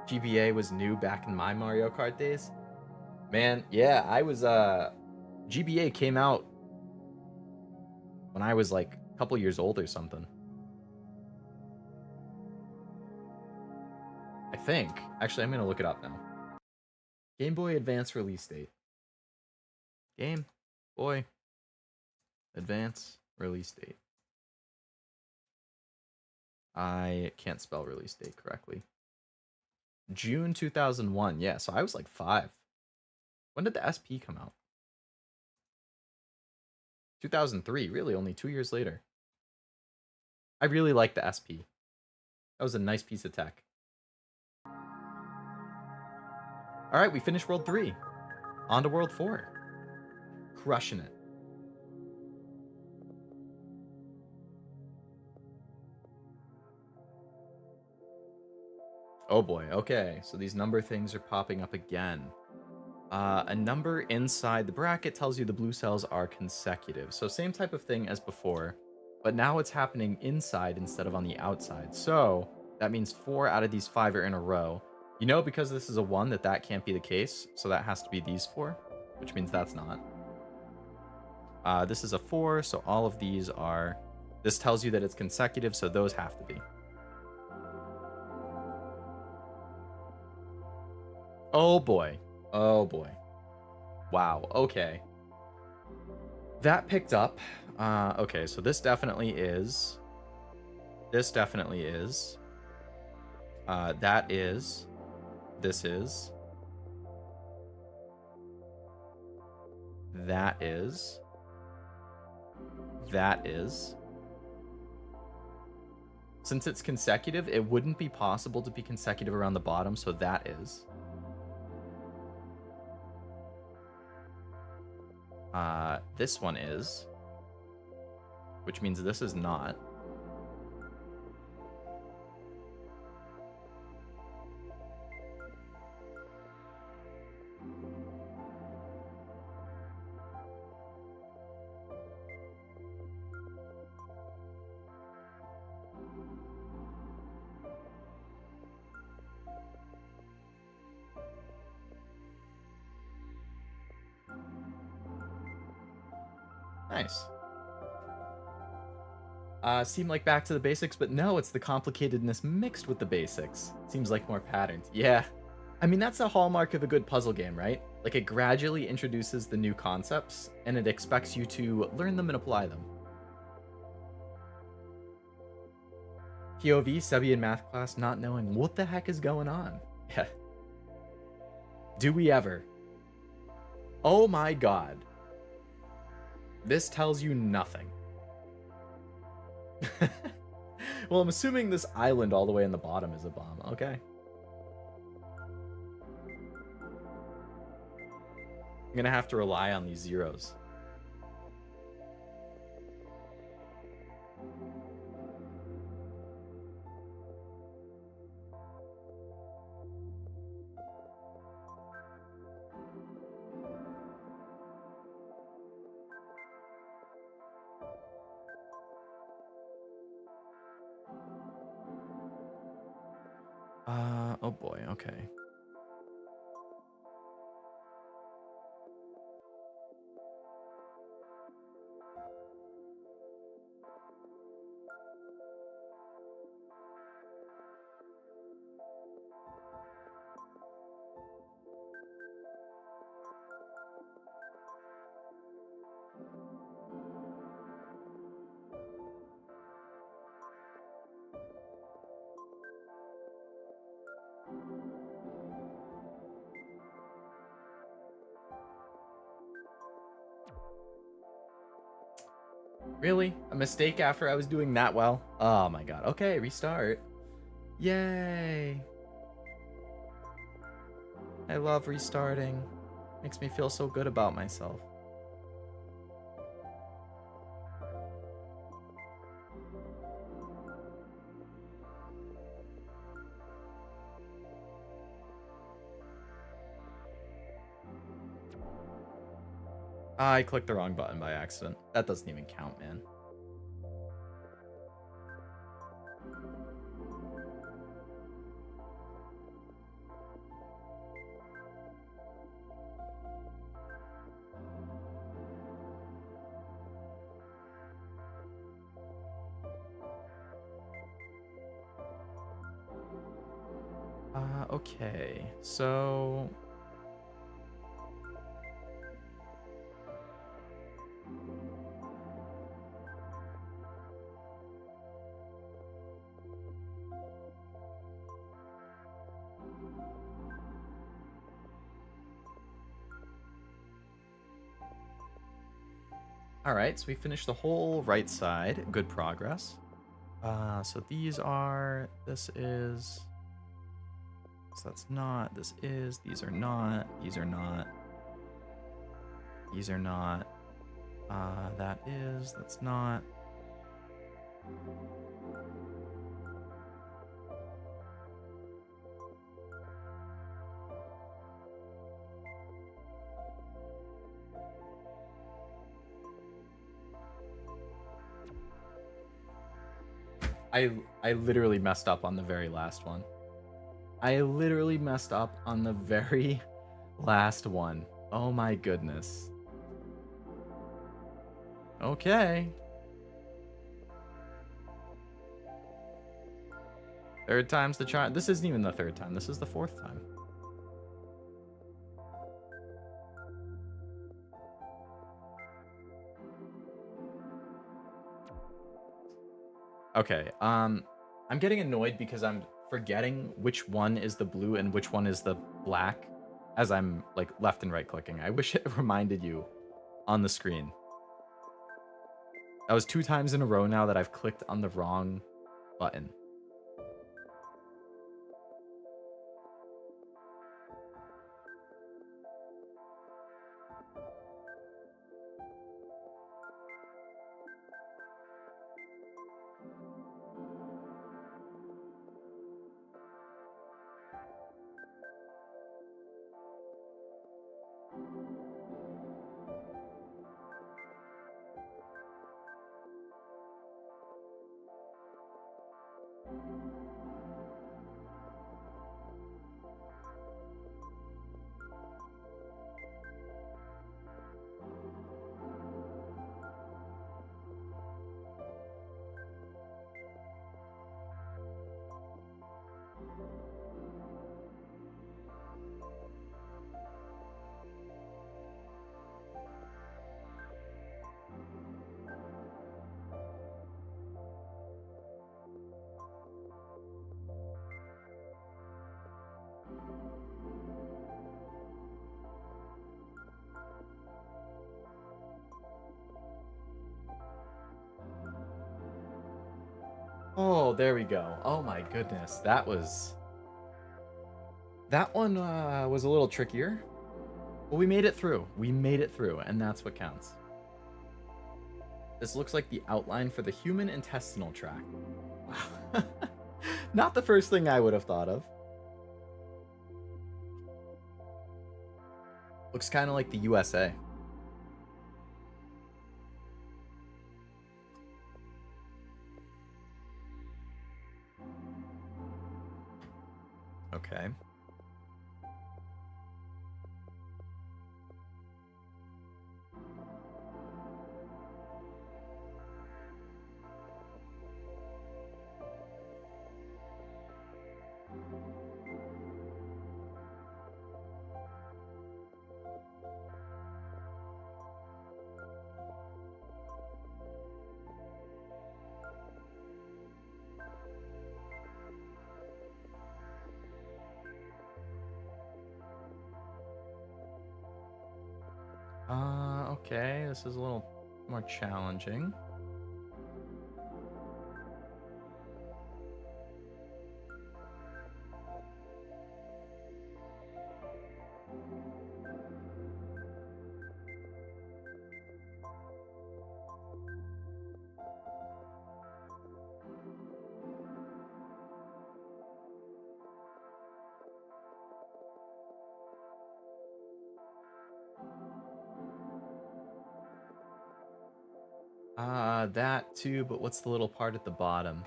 GBA was new back in my Mario Kart days. Man, yeah, I was, GBA came out when I was like a couple years old or something. I think. Actually, I'm gonna look it up now. Game Boy Advance release date. Game Boy Advance release date. I can't spell release date correctly. June 2001. Yeah, so I was like 5. When did the SP come out? 2003. Really, only 2 years later. I really like the SP. That was a nice piece of tech. Alright, we finished World 3. On to World 4. Crushing it. Oh boy, okay. So these number things are popping up again. A number inside the bracket tells you the blue cells are consecutive. So same type of thing as before, but now it's happening inside instead of on the outside. So that means 4 out of these 5 are in a row. You know, because this is a 1, that can't be the case. So that has to be these 4, which means that's not. This is a 4, so all of these are... This tells you that it's consecutive, so those have to be. Oh boy. Oh boy. Wow, okay. That picked up. Okay, so this definitely is. This definitely is. That is. This is. That is. That is. Since it's consecutive, it wouldn't be possible to be consecutive around the bottom, so that is. This one is. Which means this is not. Nice. Seem like back to the basics, but no, it's the complicatedness mixed with the basics. Seems like more patterns. Yeah. I mean, that's a hallmark of a good puzzle game, right? Like, it gradually introduces the new concepts, and it expects you to learn them and apply them. POV, Sebby in math class not knowing what the heck is going on. Yeah. Do we ever? Oh my god. This tells you nothing. Well, I'm assuming this island all the way in the bottom is a bomb. Okay. I'm gonna have to rely on these zeros. Oh boy, okay. Really? A mistake after I was doing that well? Oh my god. Okay, restart. Yay. I love restarting. Makes me feel so good about myself. I clicked the wrong button by accident. That doesn't even count, man. Okay. So... Alright, so we finished the whole right side. Good progress. So these are... This is... So that's not... This is... These are not... These are not... These are not... That is... That's not... I literally messed up on the very last one. I literally messed up on the very last one. Oh my goodness. Okay. Third time's the charm. This isn't even the third time. This is the fourth time. Okay. I'm getting annoyed because I'm forgetting which one is the blue and which one is the black as I'm like left and right clicking. I wish it reminded you on the screen. That was 2 times in a row now that I've clicked on the wrong button. Oh, there we go. Oh my goodness. That one was a little trickier. But we made it through. We made it through, and that's what counts. This looks like the outline for the human intestinal tract. Wow. Not the first thing I would have thought of. Looks kind of like the USA. Okay. Okay, this is a little more challenging. That too, but what's the little part at the bottom?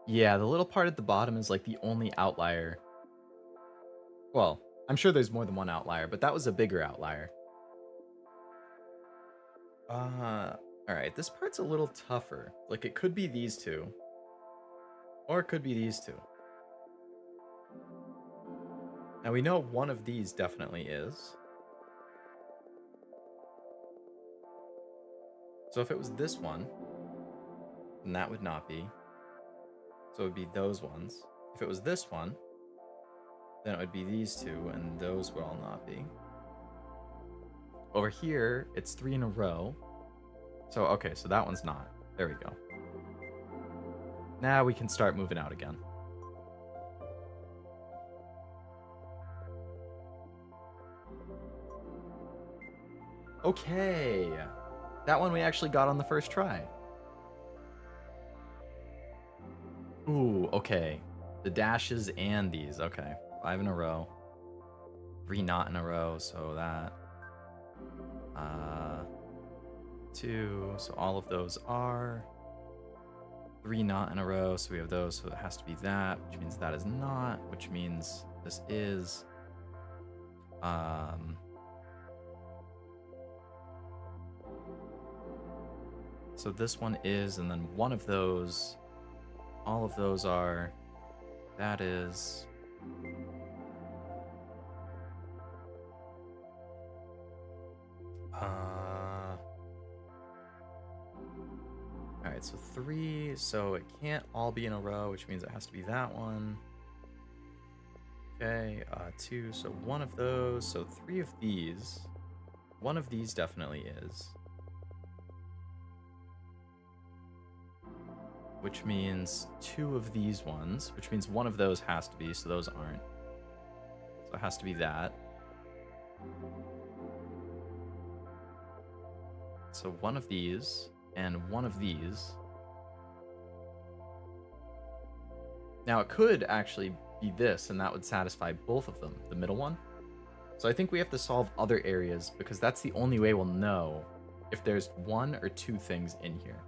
Yeah, the little part at the bottom is like the only outlier. Well, I'm sure there's more than one outlier, but that was a bigger outlier. Alright, this part's a little tougher. Like, it could be these two. Or it could be these two. Now, we know one of these definitely is. So if it was this one, then that would not be. So it would be those ones. If it was this one, then it would be these two, and those would all not be. Over here, it's 3 in a row. So, okay, so that one's not. There we go. Now we can start moving out again. Okay. That one we actually got on the first try. Ooh, okay. The dashes and these. Okay. 5 in a row. 3 not in a row, so that. 2. So all of those are. 3 not in a row, so we have those, so it has to be that, which means that is not, which means this is. So this one is, and then one of those, all of those are, that is. Alright, so 3, so it can't all be in a row, which means it has to be that one. Okay, 2, so one of those, so 3 of these. One of these definitely is. Which means 2 of these ones, which means one of those has to be, so those aren't. So it has to be that. So one of these, and one of these. Now it could actually be this, and that would satisfy both of them, the middle one. So I think we have to solve other areas, because that's the only way we'll know if there's 1 or 2 things in here.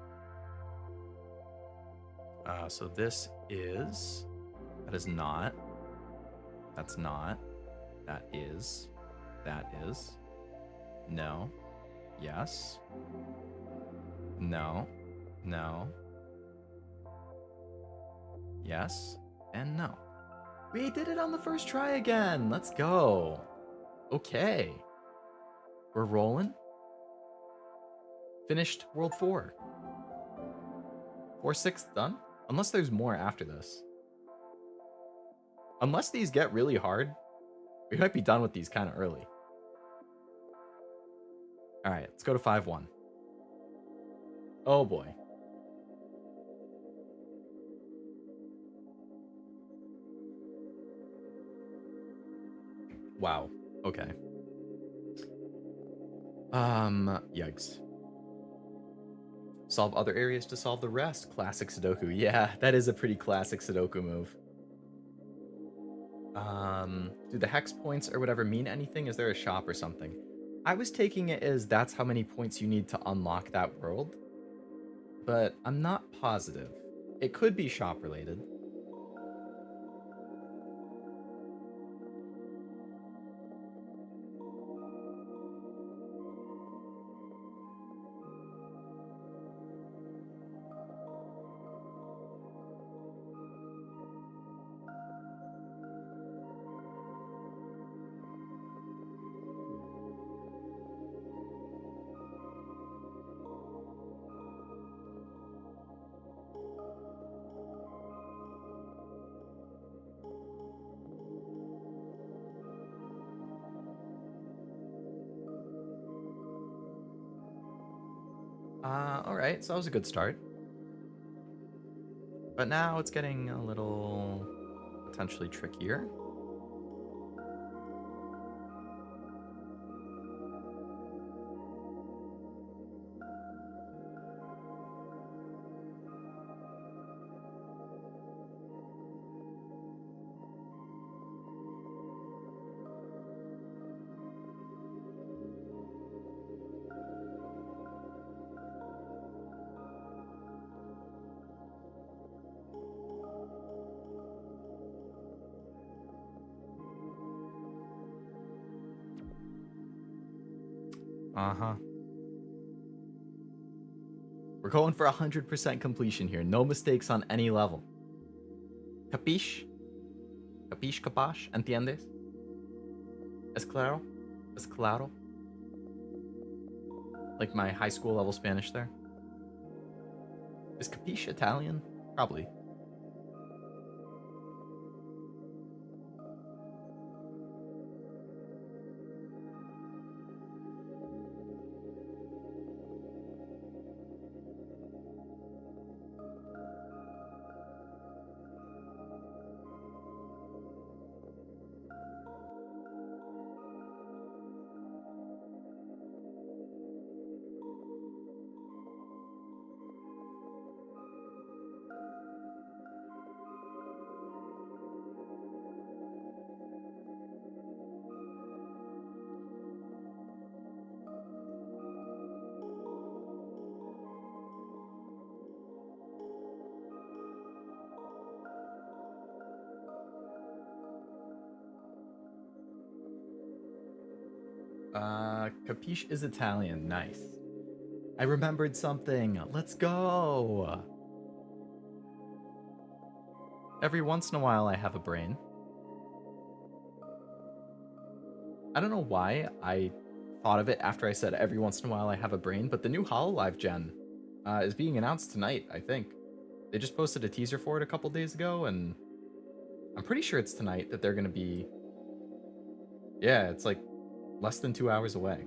So this is, that is not, that's not, that is, no, yes, no, no, yes, and no. We did it on the first try again. Let's go. Okay. We're rolling. Finished World 4. 4/6 done? Unless there's more after this. Unless these get really hard, we might be done with these kind of early. Alright, let's go to 5-1. Oh boy. Wow. Okay. Yikes. Solve other areas to solve the rest. Classic Sudoku. Yeah, that is a pretty classic Sudoku move. Do the hex points or whatever mean anything? Is there a shop or something? I was taking it as that's how many points you need to unlock that world, but I'm not positive. It could be shop related. Alright, so that was a good start. But now it's getting a little potentially trickier. Uh-huh. We're going for 100% completion here. No mistakes on any level. Capiche? Capiche, capash? ¿Entiendes? ¿Es claro? ¿Es claro? Like my high school level Spanish there. Is capiche Italian? Probably. Capiche is Italian. Nice. I remembered something. Let's go. Every once in a while, I have a brain. I don't know why I thought of it after I said every once in a while I have a brain, but the new HoloLive gen is being announced tonight, I think. They just posted a teaser for it a couple days ago, and I'm pretty sure it's tonight that they're going to be... Yeah, it's like less than 2 hours away.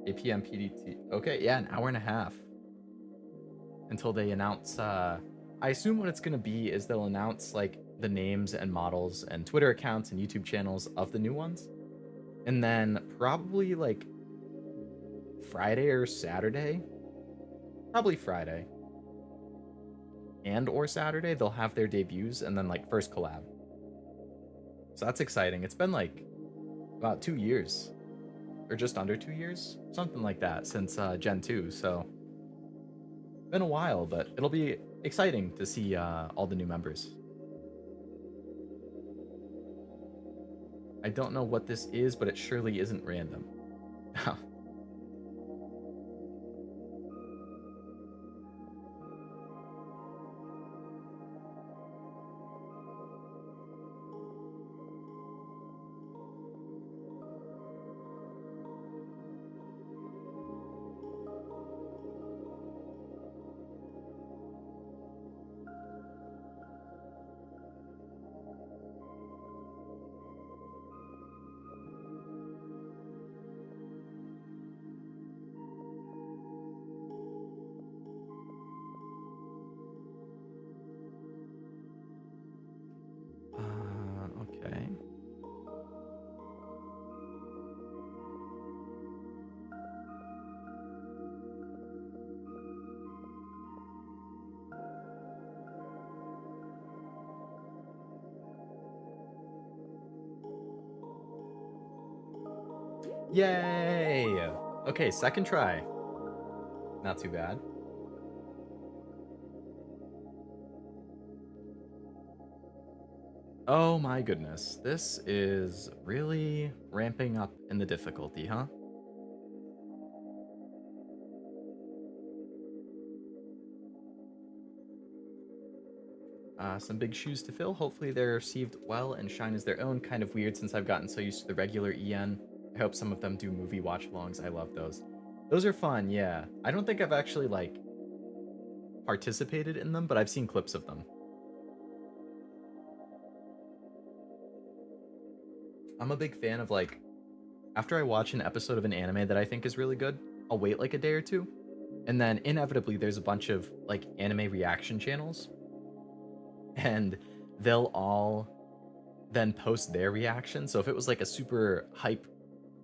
8 p.m. PDT. Okay, yeah, an hour and a half until they announce... I assume what it's going to be is they'll announce like the names and models and Twitter accounts and YouTube channels of the new ones. And then probably like Friday or Saturday, probably Friday and or Saturday, they'll have their debuts and then like first collab. So that's exciting. It's been like about 2 years or just under 2 years, something like that, since Gen 2. So been a while, but it'll be exciting to see all the new members. I don't know what this is, but it surely isn't random. Okay. Yay! Okay, second try. Not too bad. Oh my goodness. This is really ramping up in the difficulty, huh? Some big shoes to fill. Hopefully they're received well and shine as their own. Kind of weird since I've gotten so used to the regular EN. I hope some of them do movie watch-alongs. I love those. Those are fun, yeah. I don't think I've actually, like, participated in them, but I've seen clips of them. I'm a big fan of, like, after I watch an episode of an anime that I think is really good, I'll wait like a day or two, and then inevitably there's a bunch of, like, anime reaction channels, and they'll all then post their reaction. So if it was like a super hype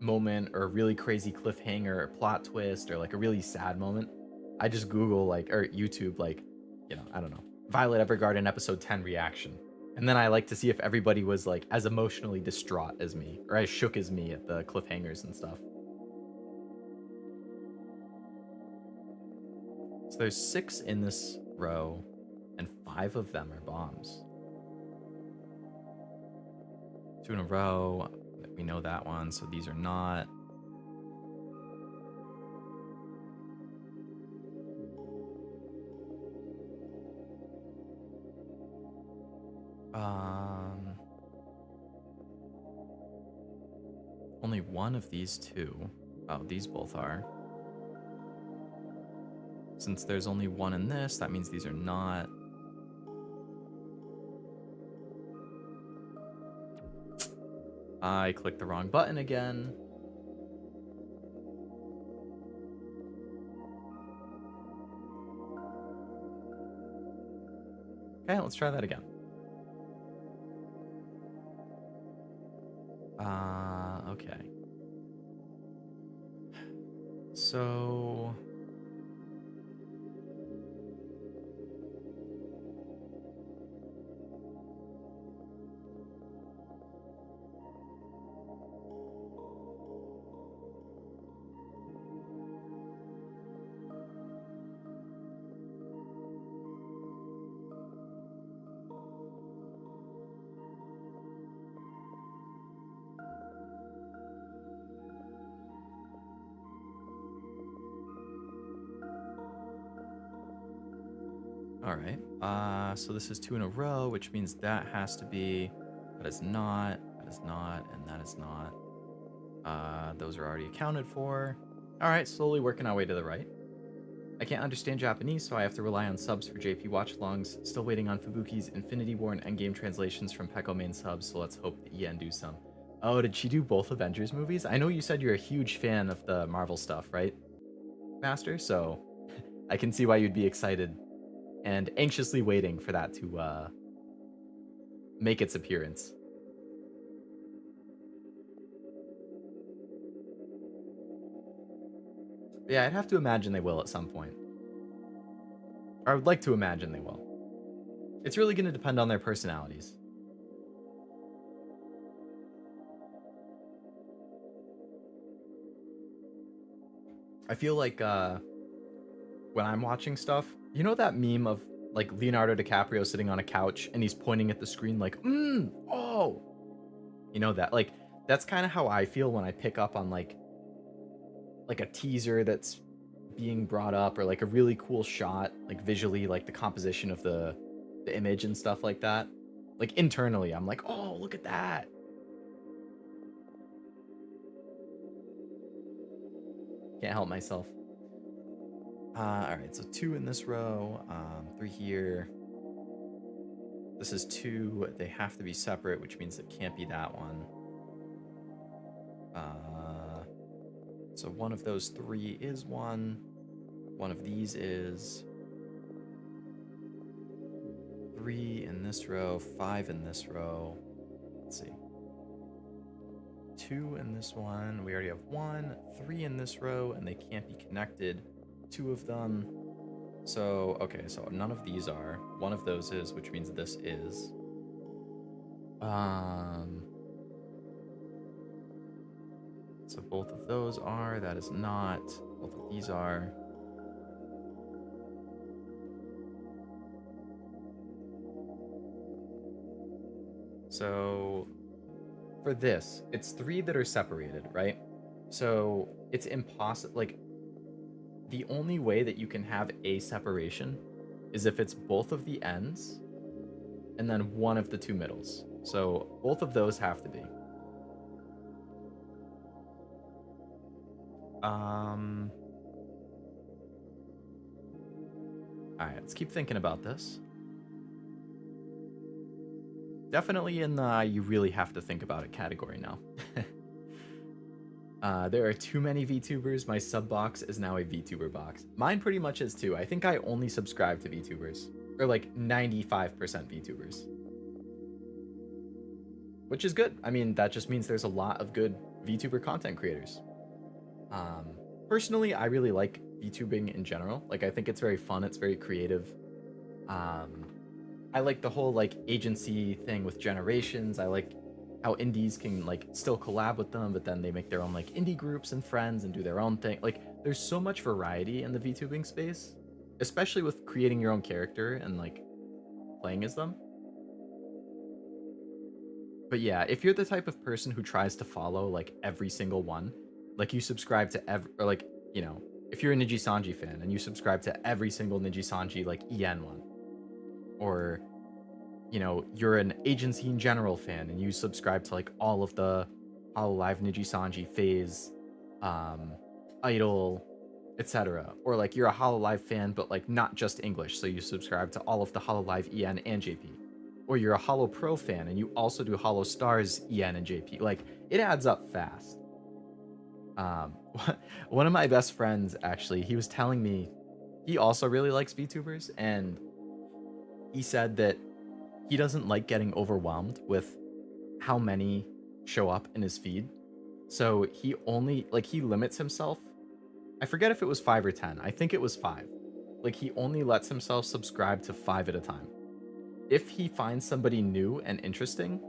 moment or a really crazy cliffhanger or plot twist or like a really sad moment, I just Google like, or YouTube, like, you know, I don't know, Violet Evergarden episode 10 reaction. And then I like to see if everybody was like as emotionally distraught as me or as shook as me at the cliffhangers and stuff. So there's 6 in this row and 5 of them are bombs. 2 in a row. We know that one, so these are not. Only one of these 2. Oh, these both are. Since there's only one in this, that means these are not. I clicked the wrong button again. Okay, let's try that again. Okay. So... All right. So this is 2 in a row, which means that has to be. That is not. That is not. And that is not. Those are already accounted for. All right. Slowly working our way to the right. I can't understand Japanese, so I have to rely on subs for JP watch-alongs. Still waiting on Fubuki's Infinity War and Endgame translations from Peko main subs, so let's hope that Yen do some. Oh, did she do both Avengers movies? I know you said you're a huge fan of the Marvel stuff, right, Master? So I can see why you'd be excited and anxiously waiting for that to make its appearance. Yeah, I'd have to imagine they will at some point. Or I would like to imagine they will. It's really going to depend on their personalities. I feel like when I'm watching stuff, you know that meme of like Leonardo DiCaprio sitting on a couch and he's pointing at the screen like, oh, you know that, like, that's kind of how I feel when I pick up on like a teaser that's being brought up, or like a really cool shot, like visually, like the composition of the image and stuff like that. Like internally, I'm like, oh, look at that. Can't help myself. All right, so 2 in this row, 3 here. This is 2. They have to be separate, which means it can't be that one. So one of those 3 is 1. One of these is 3 in this row, 5 in this row. Let's see. 2 in this one. We already have 1, 3 in this row, and they can't be connected. 2 of them. So, okay, so none of these are. One of those is, which means this is. So both of those are. That is not. Both of these are. So for this, it's 3 that are separated, right? So it's impossible. Like, the only way that you can have a separation is if it's both of the ends and then one of the 2 middles. So both of those have to be. All right, let's keep thinking about this. Definitely in the you really have to think about it category now. There are too many VTubers. My sub box is now a VTuber box. Mine pretty much is too. I think I only subscribe to VTubers, or like 95% VTubers, which is good. I mean, that just means there's a lot of good VTuber content creators. Personally, I really like VTubing in general. Like, I think it's very fun. It's very creative. I like the whole like agency thing with generations. I like how indies can like still collab with them, but then they make their own like indie groups and friends and do their own thing. Like, there's so much variety in the VTubing space, especially with creating your own character and like playing as them. But yeah, if you're the type of person who tries to follow like every single one, like you subscribe to every, or like, you know, if you're a Nijisanji fan and you subscribe to every single Nijisanji like EN one, or, you know, you're an agency in general fan and you subscribe to like all of the Hololive Nijisanji phase, Idol, etc. Or like you're a Hololive fan but like not just English, so you subscribe to all of the Hololive EN and JP. Or you're a Holo Pro fan and you also do Holo Stars EN and JP. Like, it adds up fast. One of my best friends, actually, he was telling me he also really likes VTubers, and he said that he doesn't like getting overwhelmed with how many show up in his feed. So he only, like, he limits himself. I forget if it was 5 or 10. I think it was 5. Like, he only lets himself subscribe to 5 at a time. If he finds somebody new and interesting,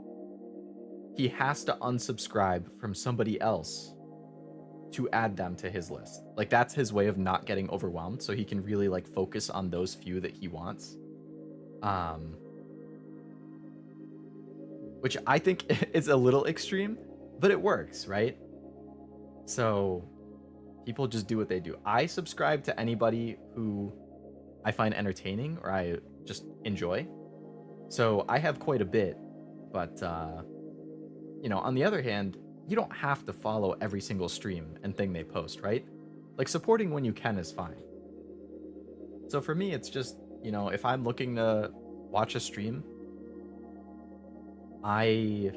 he has to unsubscribe from somebody else to add them to his list. Like, that's his way of not getting overwhelmed, so he can really like focus on those few that he wants. Which I think is a little extreme, but it works, right? So people just do what they do. I subscribe to anybody who I find entertaining or I just enjoy. So I have quite a bit, but you know, on the other hand, you don't have to follow every single stream and thing they post, right? Like supporting when you can is fine. So for me, it's just, you know, if I'm looking to watch a stream, I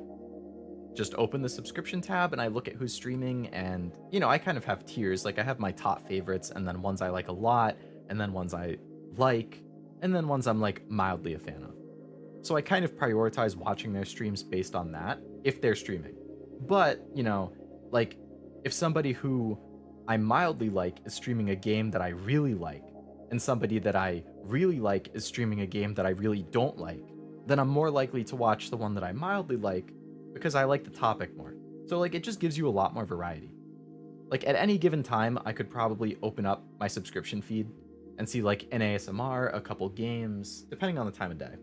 just open the subscription tab and I look at who's streaming, and you know, I kind of have tiers. Like I have my top favorites and then ones I like a lot, and then ones I like, and then ones I'm like mildly a fan of. So I kind of prioritize watching their streams based on that if they're streaming. But, you know, like if somebody who I mildly like is streaming a game that I really like, and somebody that I really like is streaming a game that I really don't like, then I'm more likely to watch the one that I mildly like because I like the topic more. So like it just gives you a lot more variety. Like at any given time, I could probably open up my subscription feed and see like an ASMR, a couple games, depending on the time of day.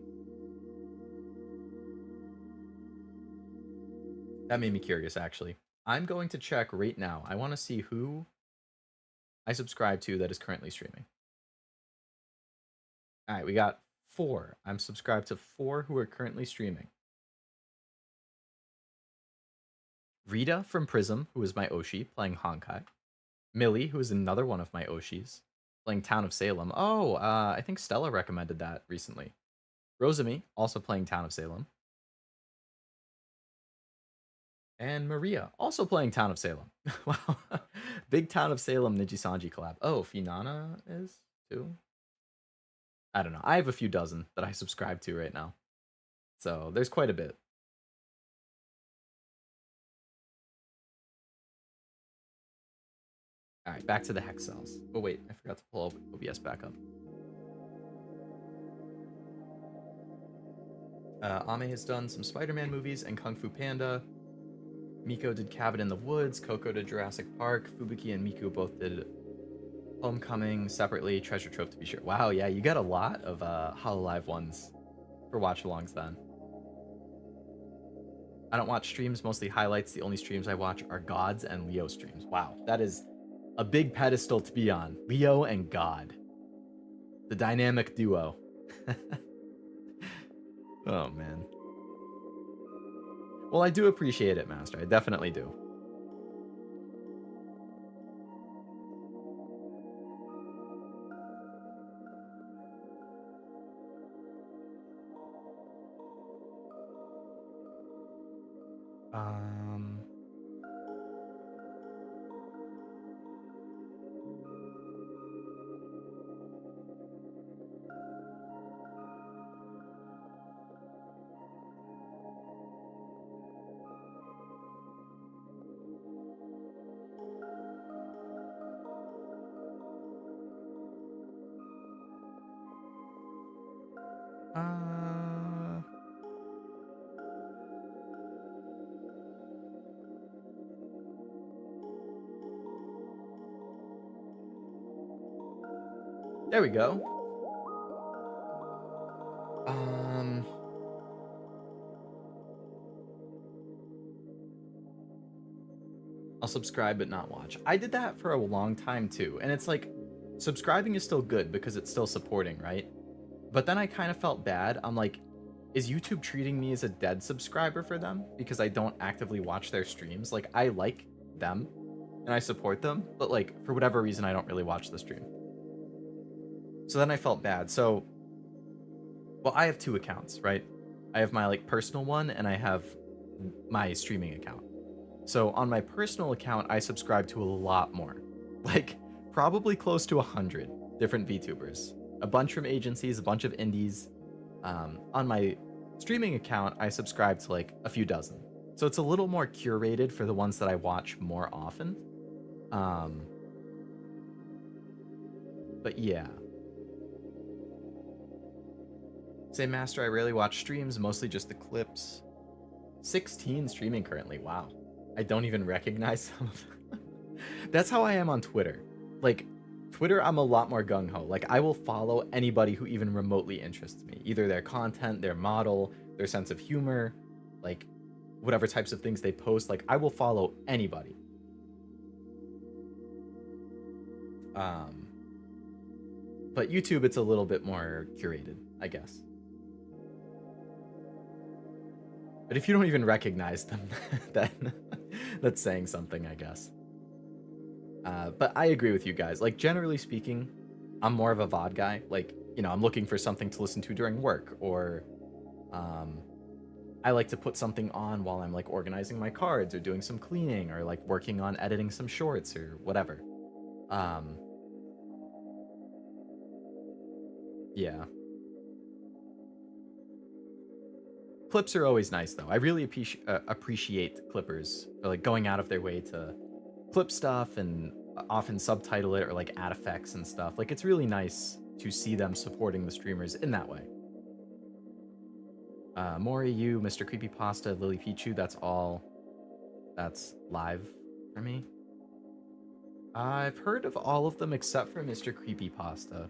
That made me curious, actually. I'm going to check right now. I want to see who I subscribe to that is currently streaming. All right, we got 4. I'm subscribed to 4 who are currently streaming. Rita from Prism, who is my Oshi, playing Honkai. Millie, who is another one of my Oshis, playing Town of Salem. Oh, I think Stella recommended that recently. Rosami, also playing Town of Salem. And Maria, also playing Town of Salem. Wow. Big Town of Salem Nijisanji collab. Oh, Finana is too? I don't know. I have a few dozen that I subscribe to right now. So there's quite a bit. Alright, back to the Hexcells. Oh wait, I forgot to pull OBS back up. Ame has done some Spider-Man movies and Kung Fu Panda. Miko did Cabin in the Woods, Coco did Jurassic Park, Fubuki and Miku both did Homecoming separately, Treasure Trove to be sure. Wow, yeah, you got a lot of Hololive ones for watch-alongs then. I don't watch streams, mostly highlights. The only streams I watch are God's and Leo streams. Wow, that is a big pedestal to be on. Leo and God. The dynamic duo. Oh, man. Well, I do appreciate it, Master. I definitely do. There we go. I'll subscribe but not watch. I did that for a long time too, and it's like, subscribing is still good because it's still supporting, right? But then I kind of felt bad. I'm like, is YouTube treating me as a dead subscriber for them because I don't actively watch their streams? Like, I like them and I support them, but like, for whatever reason, I don't really watch the stream. So then I felt bad. So, well, I have 2 accounts, right? I have my like personal one and I have my streaming account. So on my personal account, I subscribe to a lot more, like probably close to 100 different VTubers, a bunch from agencies, a bunch of indies. On my streaming account, I subscribe to like a few dozen. So it's a little more curated for the ones that I watch more often. But yeah. Say, Master, I rarely watch streams, mostly just the clips. 16 streaming currently, wow. I don't even recognize some of them. That's how I am on Twitter. Like, Twitter, I'm a lot more gung-ho. Like, I will follow anybody who even remotely interests me. Either their content, their model, their sense of humor, like, whatever types of things they post. Like, I will follow anybody. But YouTube, it's a little bit more curated, I guess. But if you don't even recognize them, then that's saying something, I guess. But I agree with you guys. Like, generally speaking, I'm more of a VOD guy. Like, you know, I'm looking for something to listen to during work, or I like to put something on while I'm like organizing my cards or doing some cleaning or like working on editing some shorts or whatever. Yeah. Clips are always nice though. I really appreciate clippers for like going out of their way to clip stuff and often subtitle it or like add effects and stuff. Like it's really nice to see them supporting the streamers in that way. Mori, you, Mr. Creepypasta, Lily Pichu, that's all. That's live for me. I've heard of all of them except for Mr. Creepypasta.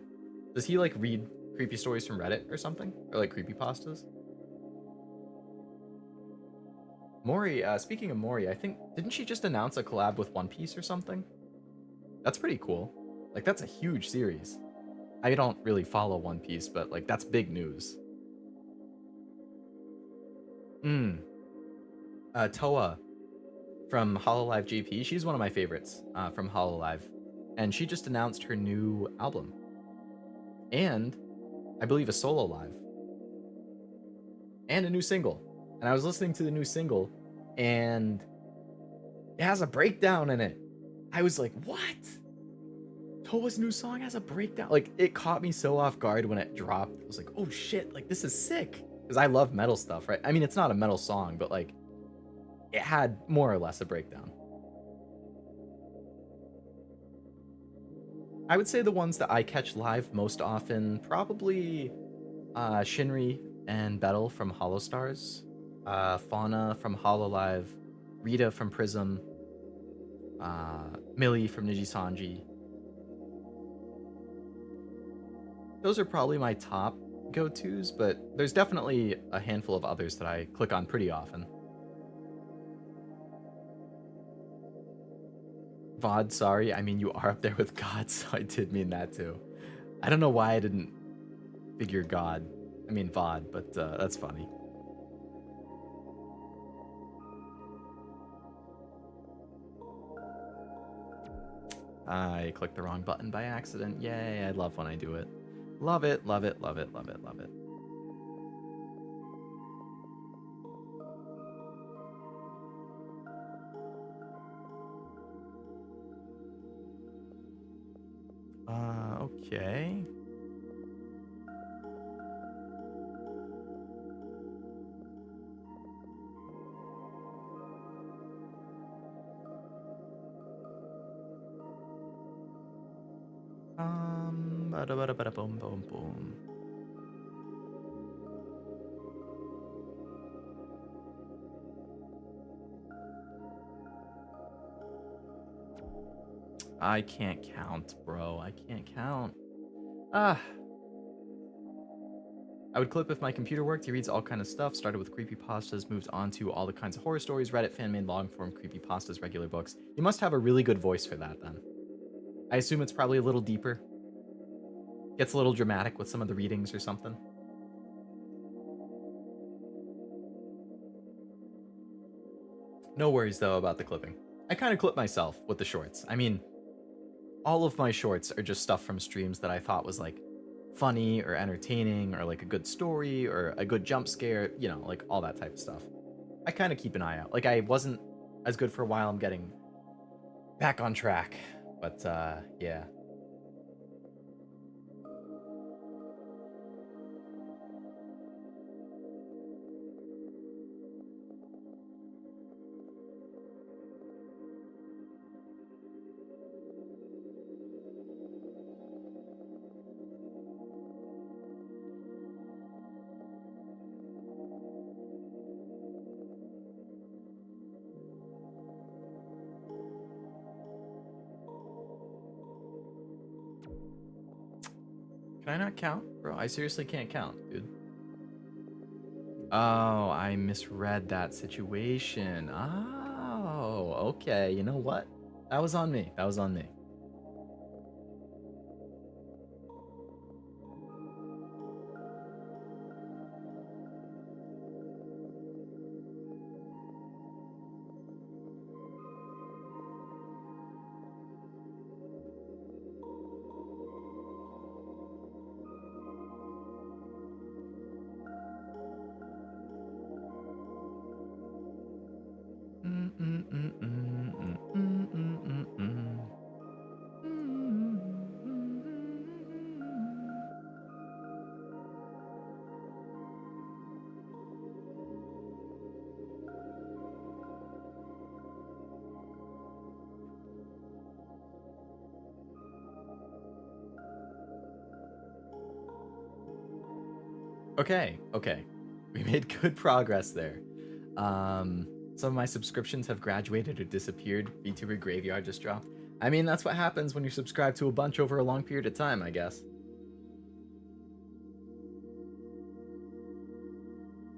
Does he like read creepy stories from Reddit or something? Or like creepypastas? Mori, speaking of Mori, I think, didn't she just announce a collab with One Piece or something? That's pretty cool. Like, that's a huge series. I don't really follow One Piece, but like, that's big news. Toa from Hololive GP, she's one of my favorites from Hololive. And she just announced her new album. And I believe a solo live. And a new single. And I was listening to the new single, and it has a breakdown in it. I was like, what? Toa's new song has a breakdown? Like, it caught me so off guard when it dropped. I was like, oh shit, like, this is sick. Because I love metal stuff, right? I mean, it's not a metal song, but like, it had more or less a breakdown. I would say the ones that I catch live most often, probably Shinri and Bettel from Holostars, Fauna from Hololive, Rita from Prism, Millie from Nijisanji. Those are probably my top go-tos, but there's definitely a handful of others that I click on pretty often. VOD, sorry. I mean, you are up there with God, so I did mean that too. I don't know why I didn't figure God. I mean VOD, but that's funny. I clicked the wrong button by accident. Yay, I love when I do it. Love it, love it, love it, love it, love it. Okay. Bada bada bada boom boom boom. I can't count, bro. I can't count. I would clip if my computer worked. He reads all kind of stuff. Started with creepypastas, moved on to all the kinds of horror stories, Reddit fan-made long-form creepypastas, regular books. You must have a really good voice for that, then. I assume it's probably a little deeper. Gets a little dramatic with some of the readings or something. No worries, though, about the clipping. I kind of clip myself with the shorts. I mean, all of my shorts are just stuff from streams that I thought was, like, funny or entertaining or, like, a good story or a good jump scare, you know, like, all that type of stuff. I kind of keep an eye out. Like, I wasn't as good for a while. I'm getting back on track. But, yeah. Can I not count? Bro, I seriously can't count, dude. Oh, I misread that situation. Oh, okay. You know what? That was on me. That was on me. Okay, okay. We made good progress there. Some of my subscriptions have graduated or disappeared. VTuber Graveyard just dropped. I mean, that's what happens when you subscribe to a bunch over a long period of time, I guess.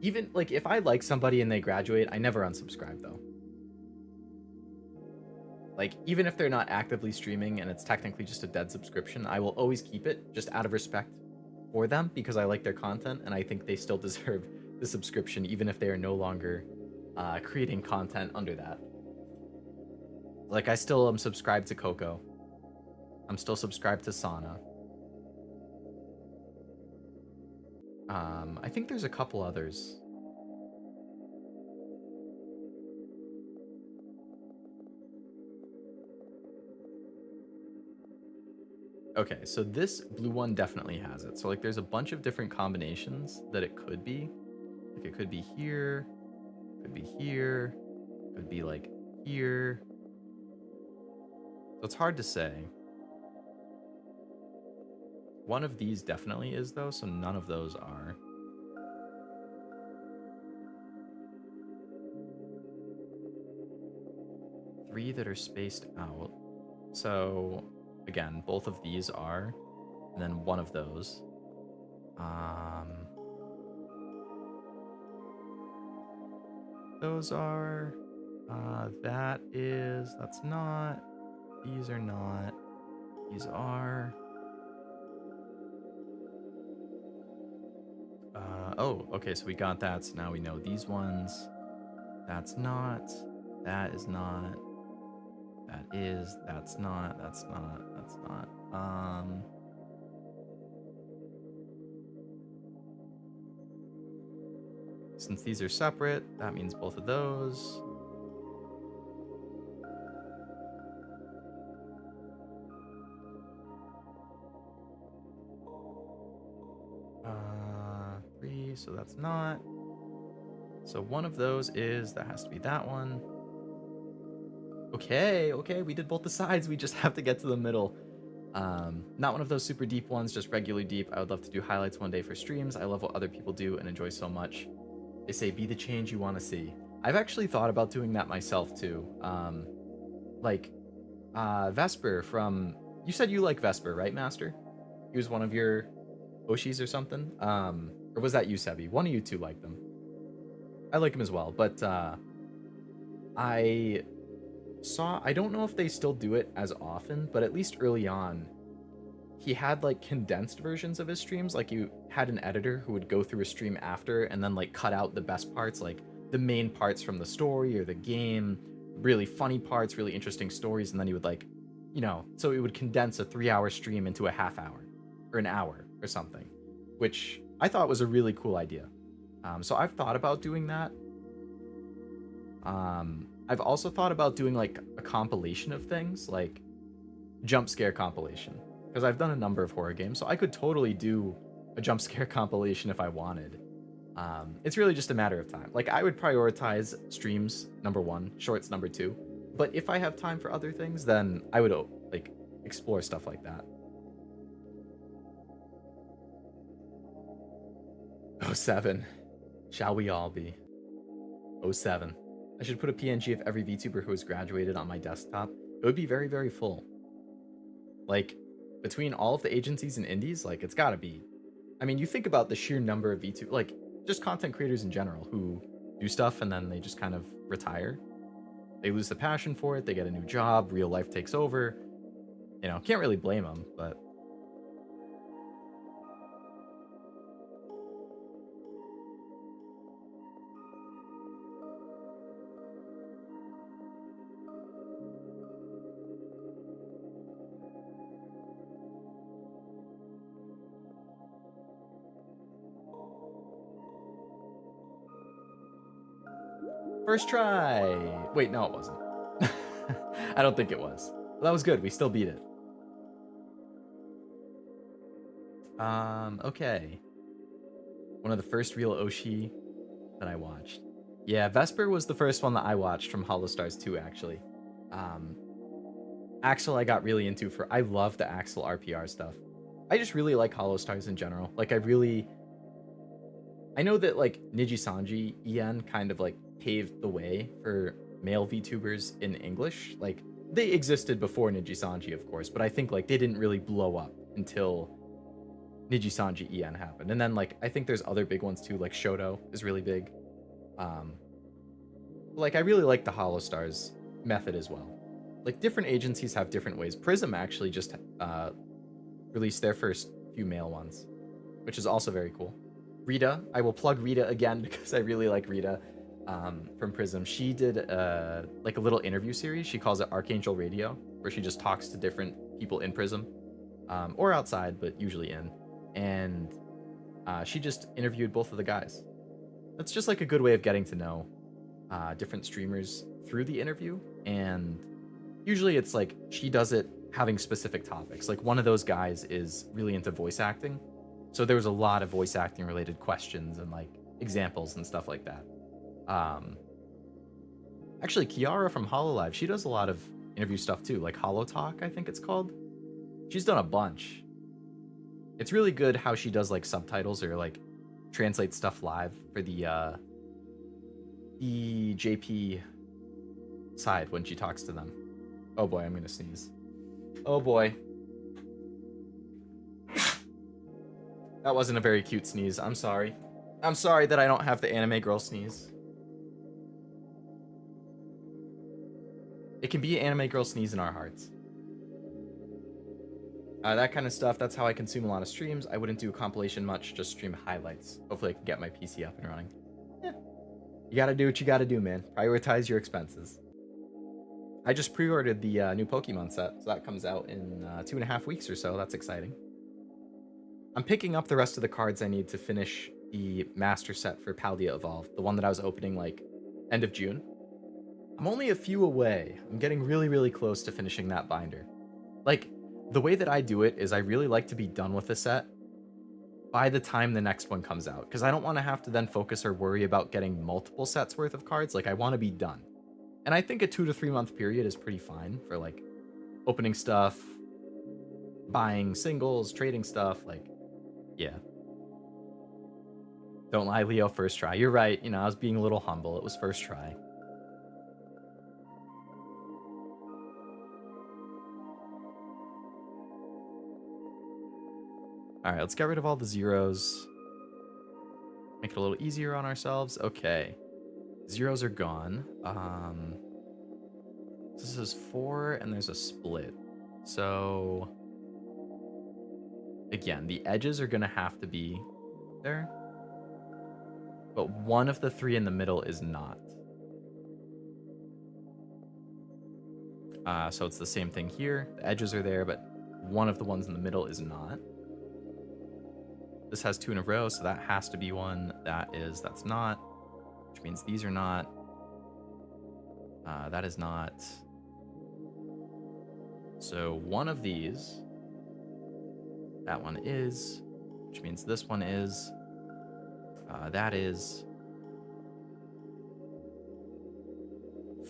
Even, like, if I like somebody and they graduate, I never unsubscribe, though. Like, even if they're not actively streaming and it's technically just a dead subscription, I will always keep it, just out of respect for them, because I like their content, and I think they still deserve the subscription, even if they are no longer creating content under that. Like, I still am subscribed to Coco. I'm still subscribed to Sana. I think there's a couple others. Okay, so this blue one definitely has it. So, like, there's a bunch of different combinations that it could be. Like, it could be here, could be here, could be, like, here. So it's hard to say. One of these definitely is, though, so none of those are. Three that are spaced out. So, again, both of these are, and then one of those. Those are, that's not, these are not, these are. Oh, okay, so we got that, so now we know these ones. That's not, that is not, that is, that's not, that's not, that's not. Since these are separate, that means both of those. Three, so that's not. So one of those is, that has to be that one. Okay, okay, we did both the sides. We just have to get to the middle. Not one of those super deep ones, just regularly deep. I would love to do highlights one day for streams. I love what other people do and enjoy so much. They say, be the change you want to see. I've actually thought about doing that myself too. Like, Vesper from, you said you like Vesper, right, Master? He was one of your Oshis or something? Or was that you, Sebi? One of you two like them. I like him as well, but I don't know if they still do it as often, but at least early on, he had like condensed versions of his streams. Like, you had an editor who would go through a stream after and then like cut out the best parts, like the main parts from the story or the game, really funny parts, really interesting stories, and then he would, like, you know, so it would condense a 3-hour stream into a half hour or an hour or something, which I thought was a really cool idea. So I've thought about doing that. I've also thought about doing like a compilation of things, like jump scare compilation, because I've done a number of horror games, so I could totally do a jump scare compilation if I wanted. It's really just a matter of time. Like, I would prioritize streams number 1, shorts number 2, but if I have time for other things, then I would like explore stuff like that. Oh, 07. Shall we all be? 07. I should put a PNG of every VTuber who has graduated on my desktop. It would be very, very full. Like, between all of the agencies and indies, like, it's gotta be. I mean, you think about the sheer number of VTuber, like, just content creators in general who do stuff and then they just kind of retire. They lose the passion for it, they get a new job, real life takes over. You know, can't really blame them, but First try. Wait, no, it wasn't. I don't think it was. That was good. We still beat it. Okay. One of the first real Oshi that I watched. Yeah, Vesper was the first one that I watched from Hollow Stars 2, actually. Axel I got really into for... I love the Axel RPR stuff. I just really like Hollow Stars in general. Like, I know that, like, Nijisanji EN kind of, like, paved the way for male VTubers in English. Like, they existed before Nijisanji, of course, but I think, like, they didn't really blow up until Nijisanji EN happened. And then, like, I think there's other big ones, too, like Shoto is really big. Like, I really like the Hollow Stars method as well. Like, different agencies have different ways. Prism actually just released their first few male ones, which is also very cool. Rita, I will plug Rita again because I really like Rita from Prism. She did like a little interview series. She calls it Archangel Radio, where she just talks to different people in Prism or outside, but usually in. And she just interviewed both of the guys. That's just like a good way of getting to know different streamers through the interview. And usually it's like she does it having specific topics. Like one of those guys is really into voice acting. So there was a lot of voice acting related questions and like examples and stuff like that. Actually, Kiara from HoloLive, she does a lot of interview stuff too, like Holo Talk, I think it's called. She's done a bunch. It's really good how she does like subtitles or like translate stuff live for the JP side when she talks to them. Oh boy, I'm gonna sneeze. Oh boy. That wasn't a very cute sneeze. I'm sorry. I'm sorry that I don't have the anime girl sneeze. It can be an anime girl sneeze in our hearts. That kind of stuff, that's how I consume a lot of streams. I wouldn't do a compilation much, just stream highlights. Hopefully I can get my PC up and running. Yeah. You gotta do what you gotta do, man. Prioritize your expenses. I just pre-ordered the new Pokemon set, so that comes out in 2.5 weeks or so. That's exciting. I'm picking up the rest of the cards I need to finish the master set for Paldea Evolved, the one that I was opening like end of June. I'm only a few away. I'm getting really, really close to finishing that binder. Like, the way that I do it is I really like to be done with the set by the time the next one comes out, because I don't want to have to then focus or worry about getting multiple sets worth of cards. Like, I want to be done. And I think a 2 to 3 month period is pretty fine for like opening stuff, buying singles, trading stuff. Like, yeah. Don't lie, Leo, first try. You're right. You know, I was being a little humble. It was first try. All right, let's get rid of all the zeros. Make it a little easier on ourselves. Okay. Zeros are gone. This is 4 and there's a split. So again, the edges are gonna have to be there, but one of the 3 in the middle is not. So it's the same thing here. The edges are there, but one of the ones in the middle is not. This has 2 in a row, so that has to be one. That's not, which means these are not. That is not. So one of these, that one is, which means this one is, that is.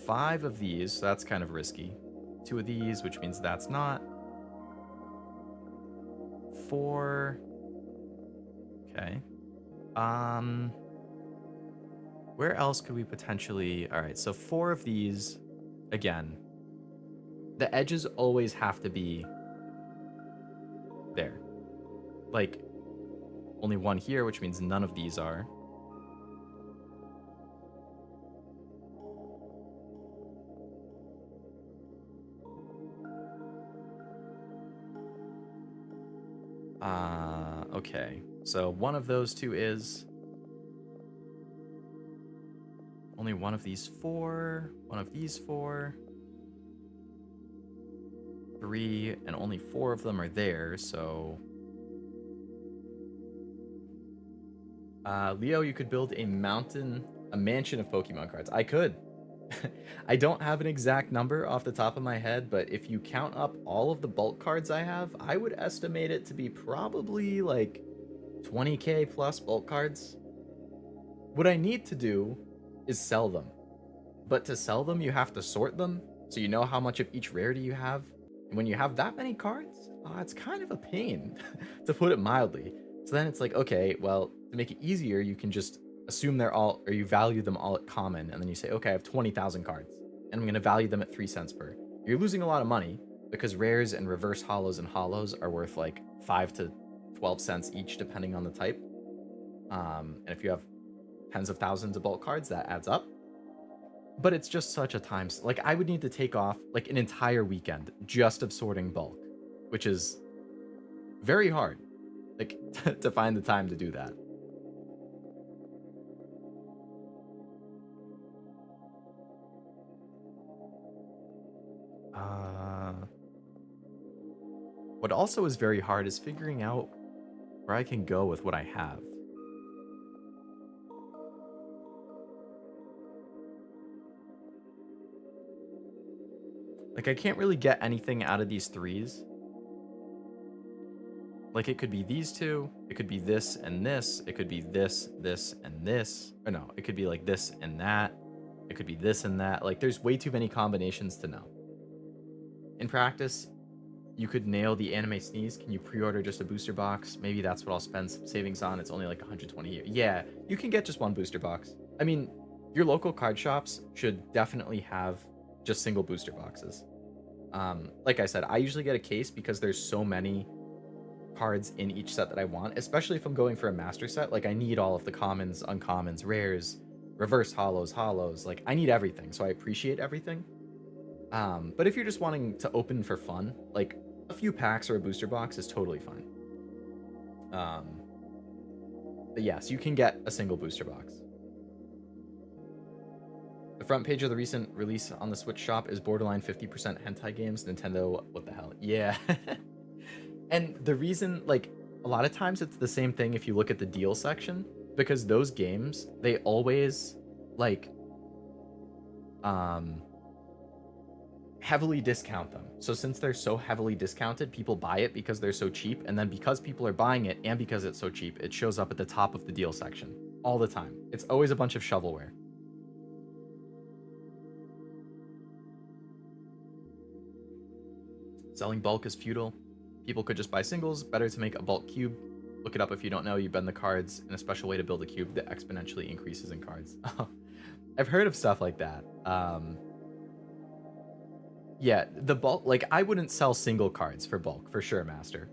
5 of these, so that's kind of risky. 2 of these, which means that's not. 4. Okay. Where else could we potentially... All right, so 4 of these, again, the edges always have to be there. Like, only 1 here, which means none of these are. Okay. So one of those 2 is. Only one of these 4. One of these 4. 3, and only 4 of them are there, so. Leo, you could build a mountain a mansion of Pokemon cards. I could. I don't have an exact number off the top of my head, but if you count up all of the bulk cards I have, I would estimate it to be probably like 20k plus bulk cards. What I need to do is sell them. But to sell them, you have to sort them, so you know how much of each rarity you have. And when you have that many cards, it's kind of a pain, to put it mildly. So then it's like, okay, well, to make it easier, you can just assume they're all, or you value them all at common, and then you say, okay, I have 20,000 cards, and I'm going to value them at 3 cents per. You're losing a lot of money, because rares and reverse holos and holos are worth like 5 to 12 cents each, depending on the type. And if you have tens of thousands of bulk cards, that adds up. But it's just such a time, like I would need to take off like an entire weekend just of sorting bulk, which is very hard, like to find the time to do that. What also is very hard is figuring out where I can go with what I have. Like, I can't really get anything out of these threes. Like, it could be these two, it could be this and this, it could be this, this, and this. Or no, it could be like this and that. It could be this and that. Like, there's way too many combinations to know. In practice, you could nail the anime sneeze. Can you pre-order just a booster box? Maybe that's what I'll spend some savings on. It's only like 120 here. Yeah, you can get just one booster box. I mean, your local card shops should definitely have just single booster boxes. Like I said, I usually get a case because there's so many cards in each set that I want, especially if I'm going for a master set. Like, I need all of the commons, uncommons, rares, reverse holos. Like, I need everything, so I appreciate everything. But if you're just wanting to open for fun, like, a few packs or a booster box is totally fine. But yes, you can get a single booster box. The front page of the recent release on the Switch shop is borderline 50% hentai games. Nintendo, what the hell? Yeah. And the reason, like, a lot of times it's the same thing if you look at the deal section, because those games, they always, like, heavily discount them. So since they're so heavily discounted, people buy it because they're so cheap, and then because people are buying it and because it's so cheap, it shows up at the top of the deal section all the time. It's always a bunch of shovelware. Selling bulk is futile. People could just buy singles. Better to make a bulk cube. Look it up if you don't know. You bend the cards in a special way to build a cube that exponentially increases in cards. I've heard of stuff like that. Yeah, the bulk, like, I wouldn't sell single cards for bulk, for sure, Master.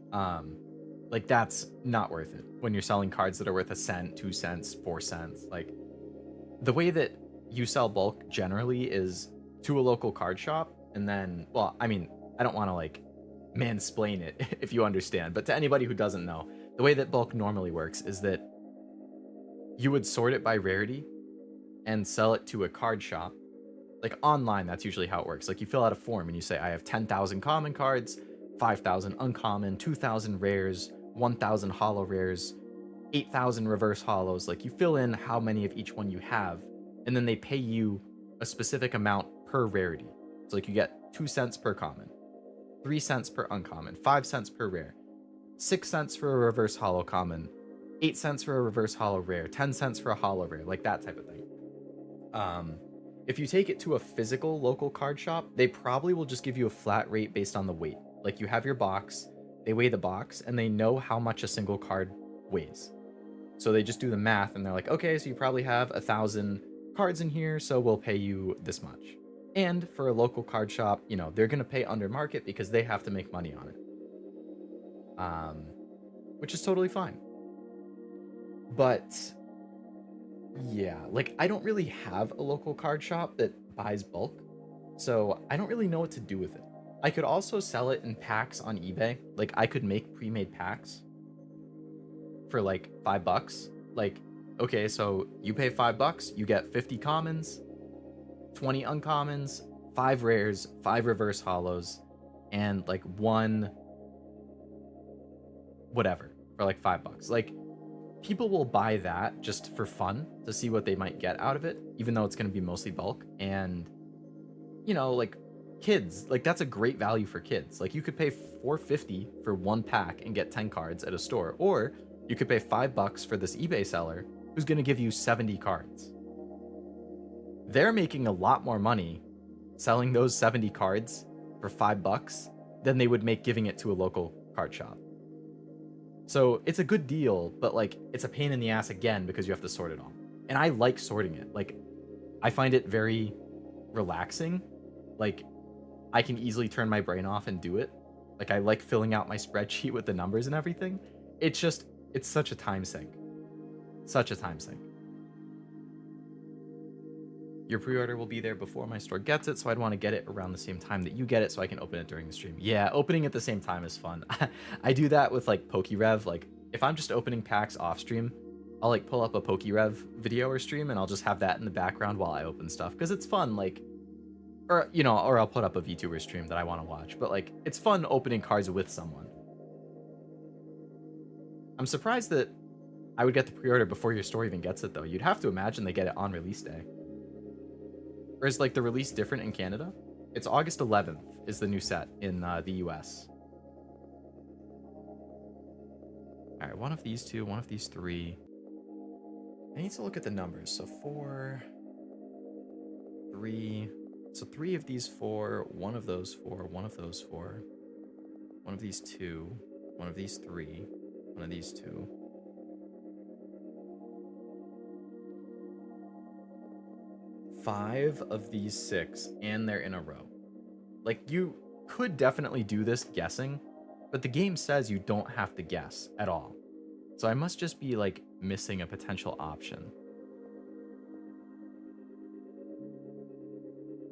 Like, that's not worth it when you're selling cards that are worth 1 cent, 2 cents, 4 cents. Like, the way that you sell bulk generally is to a local card shop, and then, well, I mean, I don't want to, like, mansplain it, if you understand, but to anybody who doesn't know, the way that bulk normally works is that you would sort it by rarity and sell it to a card shop. Like, online, that's usually how it works. Like, you fill out a form and you say, I have 10,000 common cards, 5,000 uncommon, 2,000 rares, 1,000 holo rares, 8,000 reverse holos. Like, you fill in how many of each one you have, and then they pay you a specific amount per rarity. So, like, you get 2 cents per common, 3 cents per uncommon, 5 cents per rare, 6 cents for a reverse holo common, 8 cents for a reverse holo rare, 10 cents for a holo rare, like that type of thing. If you take it to a physical local card shop, they probably will just give you a flat rate based on the weight. Like, you have your box, they weigh the box, and they know how much a single card weighs. So they just do the math, and they're like, okay, so you probably have 1,000 cards in here, so we'll pay you this much. And for a local card shop, you know, they're going to pay under market because they have to make money on it. Which is totally fine. But yeah, like, I don't really have a local card shop that buys bulk, so I don't really know what to do with it. I could also sell it in packs on eBay. Like, I could make pre-made packs for like $5. Like, okay, so you pay $5, you get 50 commons, 20 uncommons, 5 rares, 5 reverse holos, and like 1 whatever for like $5. Like, people will buy that just for fun to see what they might get out of it, even though it's going to be mostly bulk. And, you know, like kids, like that's a great value for kids. Like you could pay $4.50 for one pack and get 10 cards at a store, or you could pay $5 for this eBay seller who's going to give you 70 cards. They're making a lot more money selling those 70 cards for $5 than they would make giving it to a local card shop. So it's a good deal, but like it's a pain in the ass again because you have to sort it all. And I like sorting it. Like I find it very relaxing. Like I can easily turn my brain off and do it. Like I like filling out my spreadsheet with the numbers and everything. It's such a time sink. Such a time sink. Your pre-order will be there before my store gets it, so I'd want to get it around the same time that you get it so I can open it during the stream. Yeah, opening at the same time is fun. I do that with like PokeRev. Like if I'm just opening packs off stream, I'll like pull up a PokeRev video or stream and I'll just have that in the background while I open stuff because it's fun. Like, or you know, or I'll put up a VTuber stream that I want to watch. But like, it's fun opening cards with someone. I'm surprised that I would get the pre-order before your store even gets it though. You'd have to imagine they get it on release day. Or is like the release different in Canada? It's August 11th is the new set in the US. All right, one of these two, one of these three. I need to look at the numbers. So 4, 3. So 3 of these 4, one of those 4, one of those 4, one of these 2, one of these 3, one of these 2. 5 of these 6, and they're in a row. Like, you could definitely do this guessing, but the game says you don't have to guess at all. So I must just be, like, missing a potential option.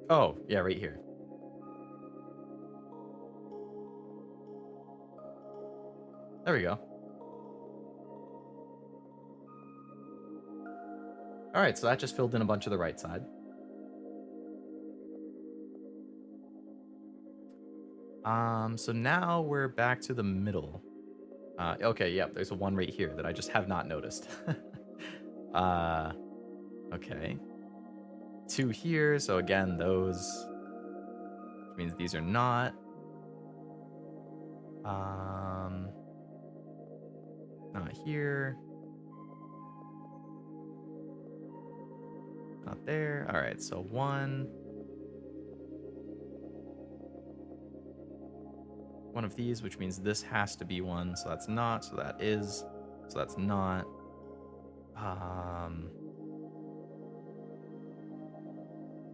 Oh, yeah, right here. There we go. All right, so that just filled in a bunch of the right side. So now we're back to the middle. Okay, yep, there's a one right here that I just have not noticed. Okay. 2 here, so again, those, which means these are not. Not here. Not there. All right, so 1. One of these, which means this has to be 1, so that's not, so that is, so that's not.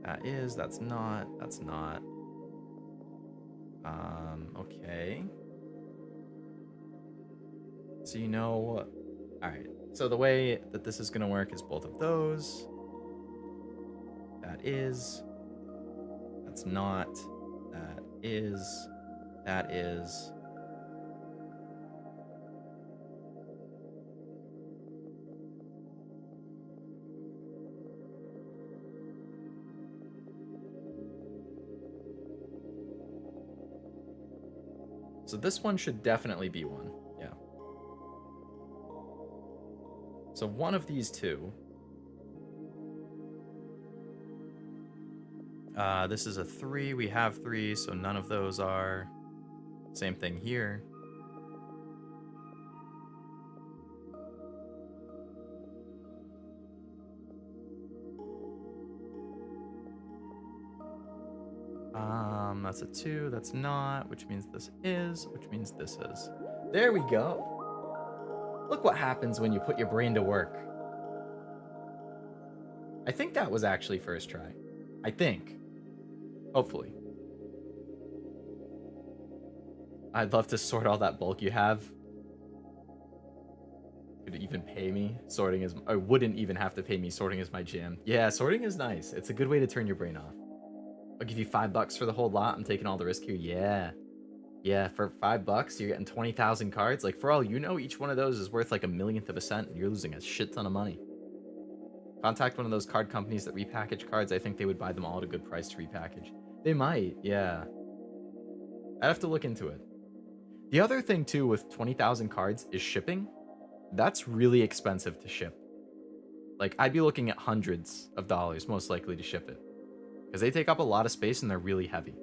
That is, that's not, that's not. Okay. So you know, all right, so the way that this is gonna work is both of those. That is, that's not, that is, that is. So this one should definitely be 1, yeah. So one of these 2. This is a 3, we have 3, so none of those are. Same thing here. That's a 2, that's not, which means this is, which means this is. There we go. Look what happens when you put your brain to work. I think that was actually first try. I think. Hopefully. I'd love to sort all that bulk you have. Could even pay me. Sorting is, I wouldn't even have to pay me. Sorting is my jam. Yeah, sorting is nice. It's a good way to turn your brain off. I'll give you $5 for the whole lot. I'm taking all the risk here. Yeah. Yeah, for $5, you're getting 20,000 cards. Like, for all you know, each one of those is worth like a millionth of a cent, and you're losing a shit ton of money. Contact one of those card companies that repackage cards. I think they would buy them all at a good price to repackage. They might, yeah. I'd have to look into it. The other thing, too, with 20,000 cards is shipping. That's really expensive to ship. Like, I'd be looking at hundreds of dollars, most likely, to ship it. Because they take up a lot of space and they're really heavy.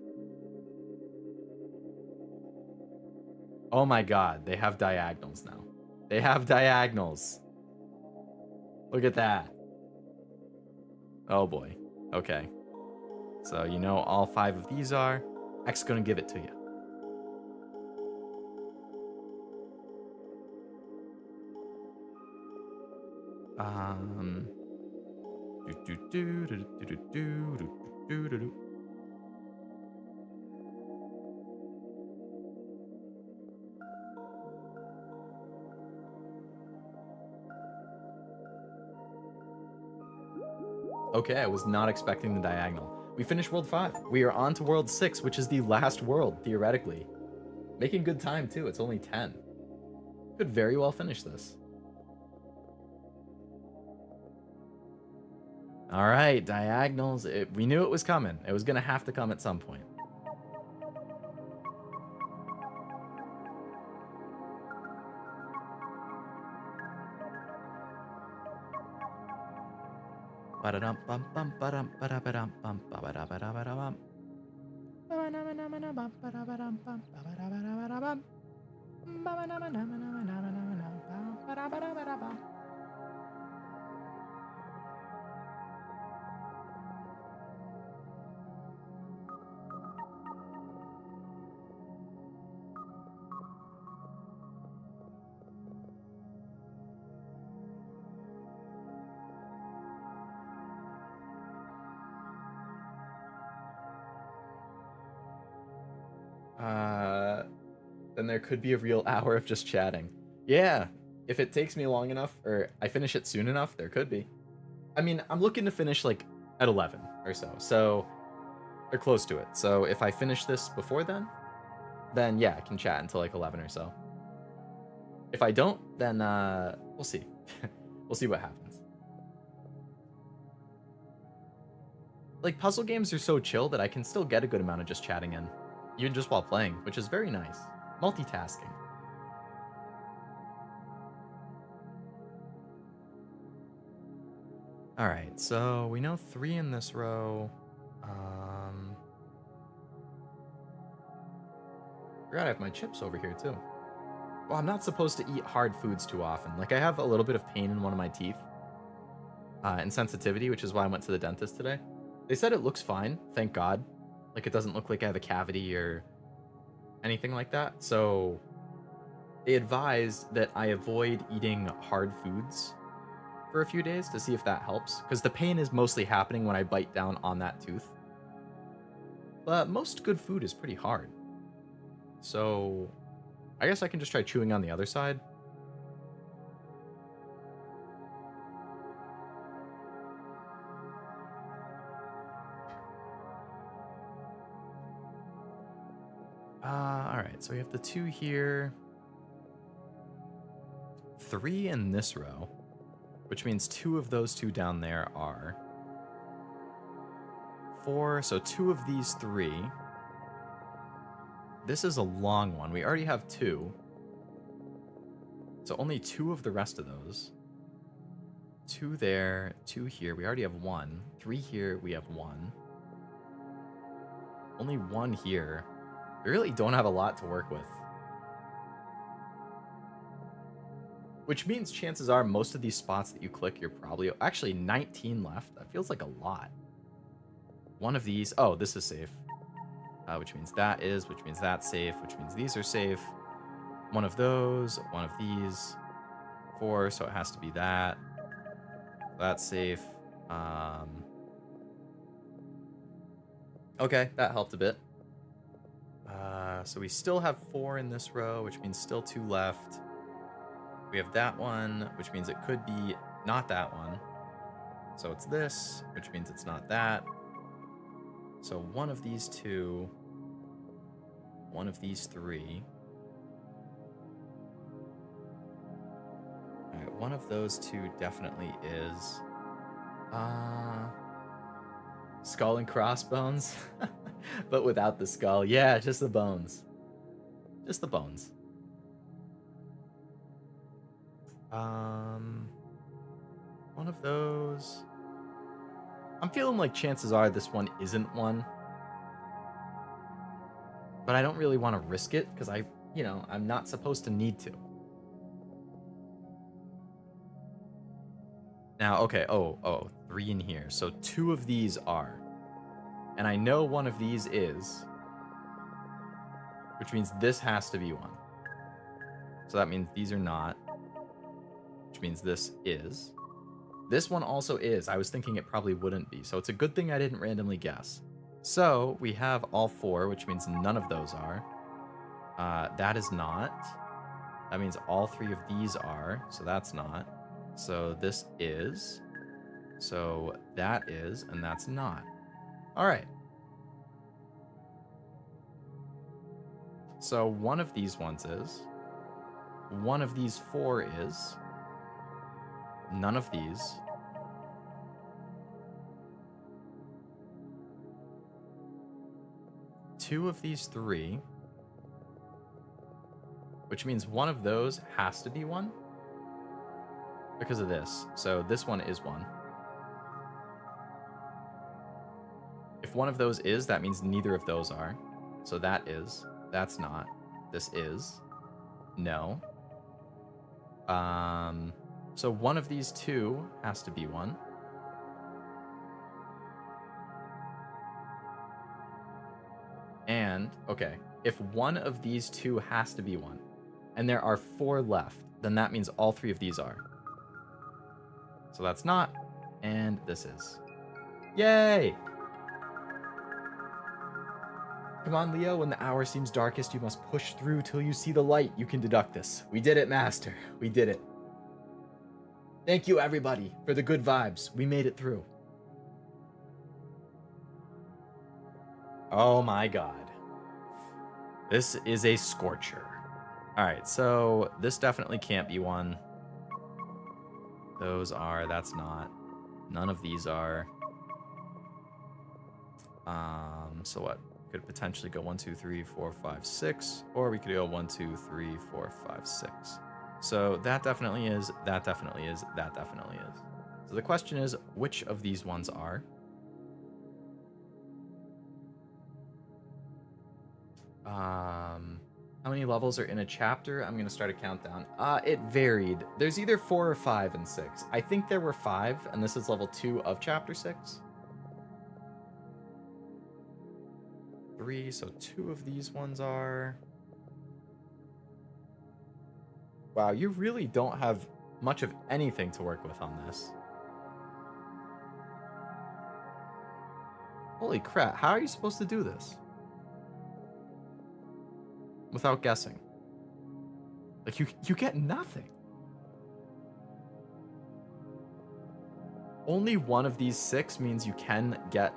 Oh my god, they have diagonals now. They have diagonals. Look at that. Oh boy. Okay. So you know all 5 of these are. X gonna give it to you. Okay, I was not expecting the diagonal. We finished World 5. We are on to World 6, which is the last world, theoretically. Making good time, too. It's only 10. Could very well finish this. Alright, diagonals. We knew it was coming. It was going to have to come at some point. Then there could be a real hour of just chatting. Yeah, if it takes me long enough, or I finish it soon enough, there could be. I mean, I'm looking to finish, like, at 11 or so they're close to it. So if I finish this before then yeah, I can chat until, like, 11 or so. If I don't, then, we'll see. We'll see what happens. Like, puzzle games are so chill that I can still get a good amount of just chatting in, even just while playing, which is very nice. Multitasking. Alright, so we know 3 in this row. Forgot I have my chips over here, too. Well, I'm not supposed to eat hard foods too often. Like, I have a little bit of pain in one of my teeth. And sensitivity, which is why I went to the dentist today. They said it looks fine, thank God. Like, it doesn't look like I have a cavity or anything like that. So they advised that I avoid eating hard foods for a few days to see if that helps, because the pain is mostly happening when I bite down on that tooth. But most good food is pretty hard. So I guess I can just try chewing on the other side. Alright, so we have the 2 here. 3 in this row, which means 2 of those 2 down there are 4, so 2 of these 3. This is a long one. We already have 2. So only 2 of the rest of those. 2 there, 2 here. We already have 1. 3 here, we have 1. Only 1 here. We really don't have a lot to work with. Which means chances are most of these spots that you click, you're probably... Actually, 19 left. That feels like a lot. One of these... Oh, this is safe. Which means that is, which means that's safe, which means these are safe. One of those, one of these. 4, so it has to be that. That's safe. Okay, that helped a bit. So we still have 4 in this row, which means still 2 left. We have that one, which means it could be not that one. So it's this, which means it's not that. So one of these 2, one of these 3. All right, one of those 2 definitely is skull and crossbones, but without the skull. Yeah, just the bones. Just the bones. One of those. I'm feeling like chances are this one isn't one. But I don't really want to risk it because I'm not supposed to need to. Now, okay, oh, 3 in here. So 2 of these are. And I know one of these is. Which means this has to be one. So that means these are not. Which means this is. This one also is. I was thinking it probably wouldn't be. So it's a good thing I didn't randomly guess. So we have all 4, which means none of those are. That is not. That means all 3 of these are. So that's not. So this is. So that is, and that's not. All right. So one of these ones is. One of these 4 is. None of these. Two of these 3. Which means one of those has to be one. Because of this. So this one is one. If one of those is, that means neither of those are. So that is. That's not. This is. No. So one of these 2 has to be one. And, okay, if one of these 2 has to be one, and there are 4 left, then that means all 3 of these are. So that's not, and this is. Yay! Come on, Leo, when the hour seems darkest, you must push through till you see the light. You can deduct this. We did it, Master. We did it. Thank you, everybody, for the good vibes. We made it through. Oh my god. This is a scorcher. Alright, so this definitely can't be one. Those are, that's not. None of these are. So what? Could potentially go 1, 2, 3, 4, 5, 6. Or we could go 1, 2, 3, 4, 5, 6. So that definitely is, that definitely is, that definitely is. So the question is, which of these ones are? How many levels are in a chapter? I'm going to start a countdown. It varied. There's either 4 or 5 and 6. I think there were 5, and this is level 2 of chapter 6. 3, so 2 of these ones are. Wow, you really don't have much of anything to work with on this. Holy crap, how are you supposed to do this? Without guessing. Like, you get nothing. Only one of these 6 means you can get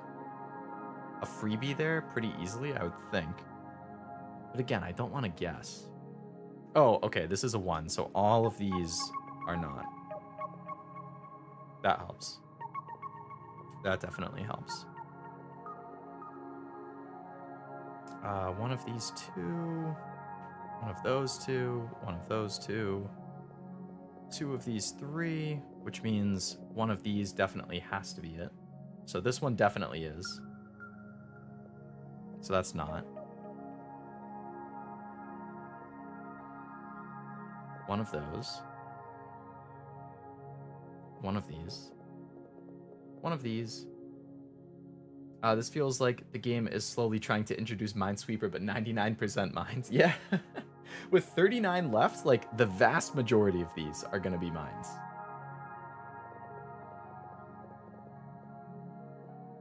a freebie there pretty easily, I would think. But again, I don't want to guess. Oh, okay, this is a 1, so all of these are not. That helps. That definitely helps. One of these 2, one of those 2, one of those 2, 2 of these 3, which means one of these definitely has to be it. So this one definitely is. So that's not. One of those. One of these. One of these. This feels like the game is slowly trying to introduce Minesweeper, but 99% mines. Yeah. With 39 left, like, the vast majority of these are going to be mines.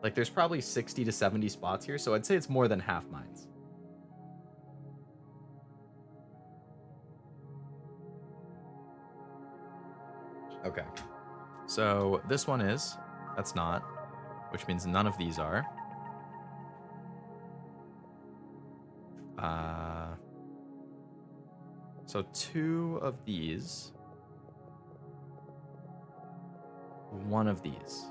Like, there's probably 60 to 70 spots here, so I'd say it's more than half mines. Okay. So this one is. That's not. Which means none of these are. So 2 of these. One of these.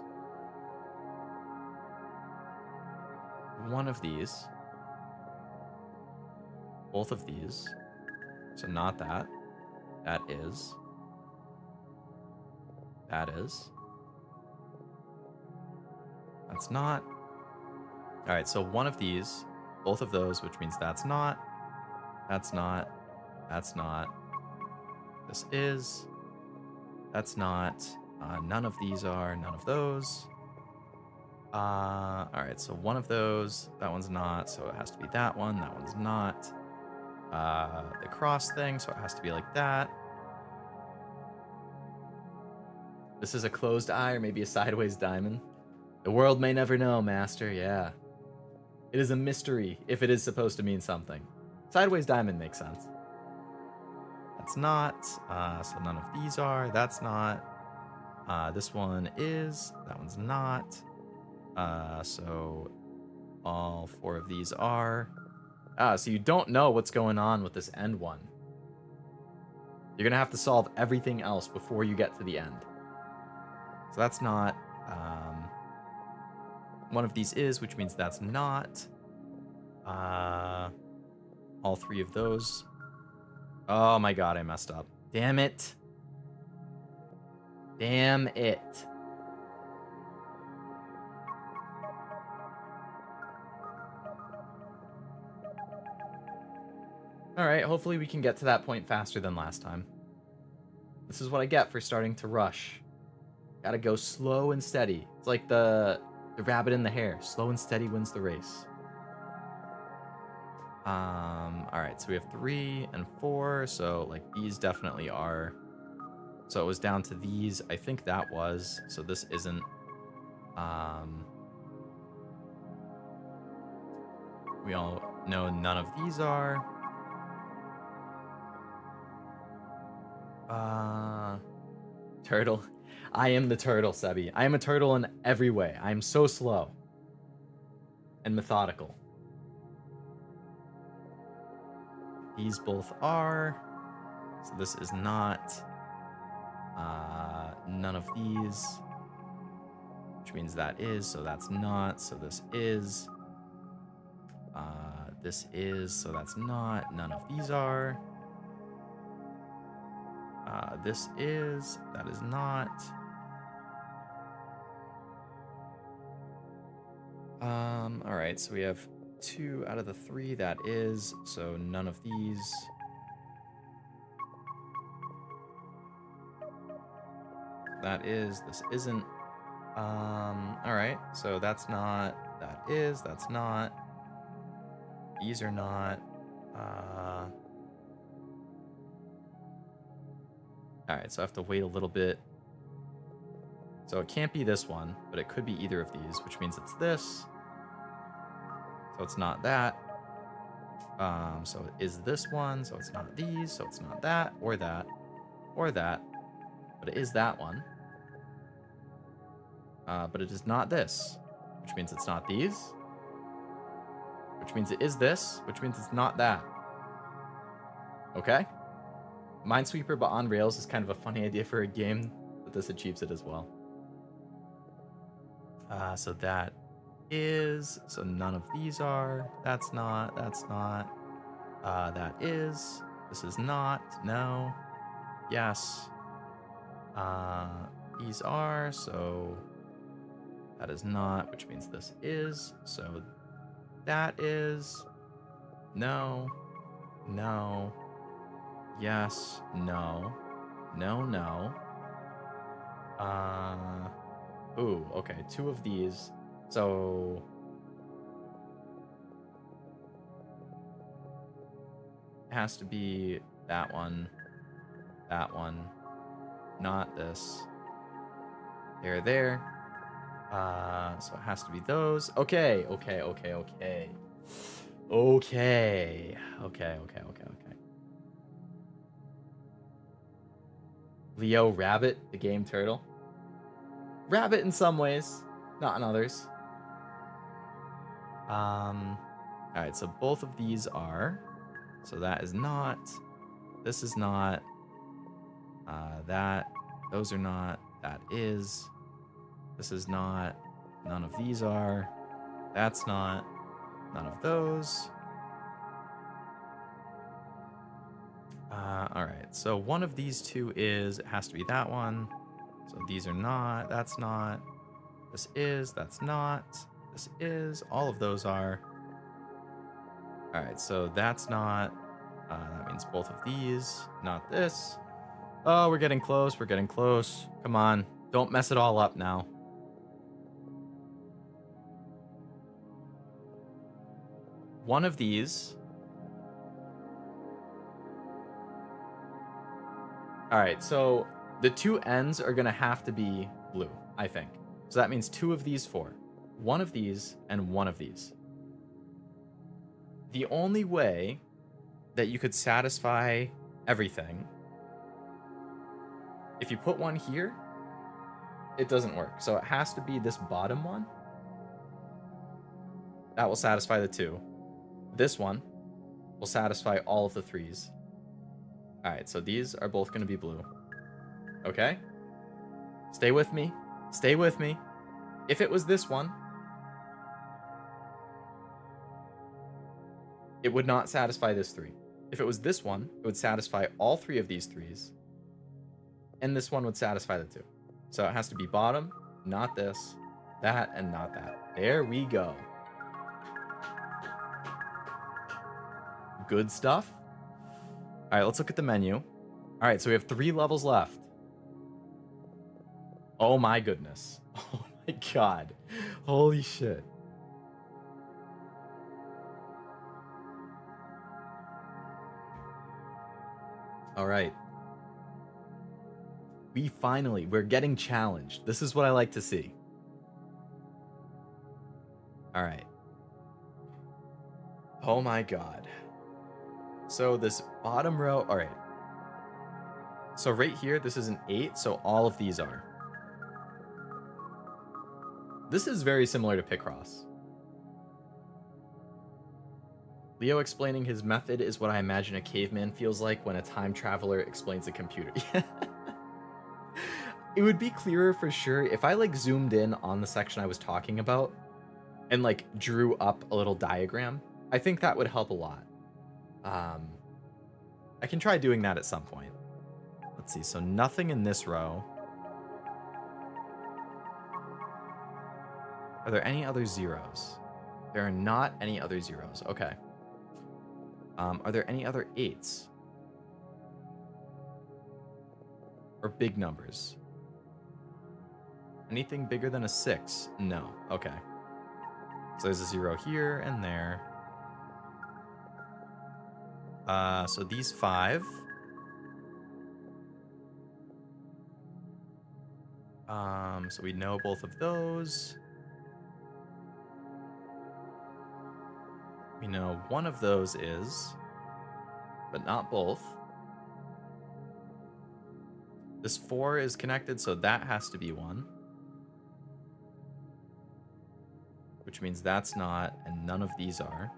One of these. Both of these. So not that. That is. That is. That's not. All right, so one of these, both of those, which means that's not. That's not. That's not. This is. That's not. None of these are. None of those. All right, so one of those. That one's not, so it has to be that one. That one's not. The cross thing, so it has to be like that. This is a closed eye or maybe a sideways diamond. The world may never know, master. Yeah. It is a mystery if it is supposed to mean something. Sideways diamond makes sense. That's not. So none of these are. That's not. This one is. That one's not. So all four of these are. So you don't know what's going on with this end one. You're going to have to solve everything else before you get to the end. So that's not. One of these is, which means that's not. All three of those. Oh my god, I messed up. Damn it. Damn it. Alright, hopefully we can get to that point faster than last time. This is what I get for starting to rush. Gotta go slow and steady. It's like the rabbit and the hare. Slow and steady wins the race. Alright, so we have 3 and 4, so like these definitely are. So it was down to these. I think that was. So this isn't. We all know none of these are. Turtle. I am the turtle, Sebi. I am a turtle in every way. I am so slow and methodical. These both are. So this is not. None of these. Which means that is. So that's not. So this is. This is. So that's not. None of these are. This is. That is not. All right, so we have 2 out of the 3 that is, so none of these. That is, this isn't. All right, so that's not, that is, that's not. These are not. All right, so I have to wait a little bit. So it can't be this one, but it could be either of these, which means it's this. So it's not that. So it is this one, so it's not these, so it's not that, or that, or that. But it is that one. But it is not this, which means it's not these. Which means it is this, which means it's not that. Okay? Minesweeper but on rails is kind of a funny idea for a game, but this achieves it as well. So that is, so none of these are, that's not, that is, this is not, no, yes, these are, so that is not, which means this is, so that is, no, no, yes, no, no, no, ooh, okay, 2 of these, so it has to be that one, not this. They're there. So it has to be those. Okay. Leo Rabbit, the game turtle. Rabbit in some ways, not in others. Alright, so both of these are. So that is not. This is not. That. Those are not. That is. This is not. None of these are. That's not. None of those. Alright, so one of these 2 is. It has to be that one. So these are not, that's not, this is, that's not, this is, all of those are. All right, so that's not, that means both of these, not this. Oh, we're getting close, we're getting close. Come on, don't mess it all up now. One of these. All right, so the two ends are gonna have to be blue, I think. So that means two of these four. One of these and one of these. The only way that you could satisfy everything, if you put one here, it doesn't work. So it has to be this bottom one. That will satisfy the two. This one will satisfy all of the threes. All right, so these are both going to be blue. Okay? Stay with me. Stay with me. If it was this one, it would not satisfy this three. If it was this one, it would satisfy all three of these threes. And this one would satisfy the two. So it has to be bottom, not this, that, and not that. There we go. Good stuff. All right, let's look at the menu. All right, so we have 3 levels left. Oh my goodness. Oh my god. Holy shit. All right. We're getting challenged. This is what I like to see. All right. Oh my god. So this bottom row, all right. So right here, this is an 8, so all of these are. This is very similar to Picross. Leo explaining his method is what I imagine a caveman feels like when a time traveler explains a computer. It would be clearer for sure if I like zoomed in on the section I was talking about and like drew up a little diagram. I think that would help a lot. I can try doing that at some point. Let's see. So nothing in this row. Are there any other zeros? There are not any other zeros. Okay. Are there any other 8s? Or big numbers? Anything bigger than a 6? No. Okay. So there's a 0 here and there. So these 5. So we know both of those. We know one of those is, but not both. This 4 is connected, so that has to be 1. Which means that's not, and none of these are.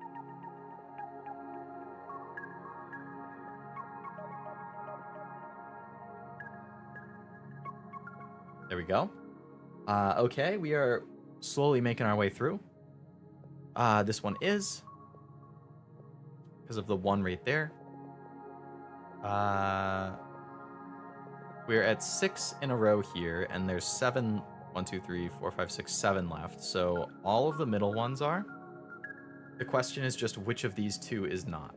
There we go. Okay, we are slowly making our way through. This one is, because of the 1 right there. We're at 6 in a row here, and there's 7, 1, 2, 3, 4, 5, 6, 7 left. So all of the middle ones are. The question is just which of these 2 is not.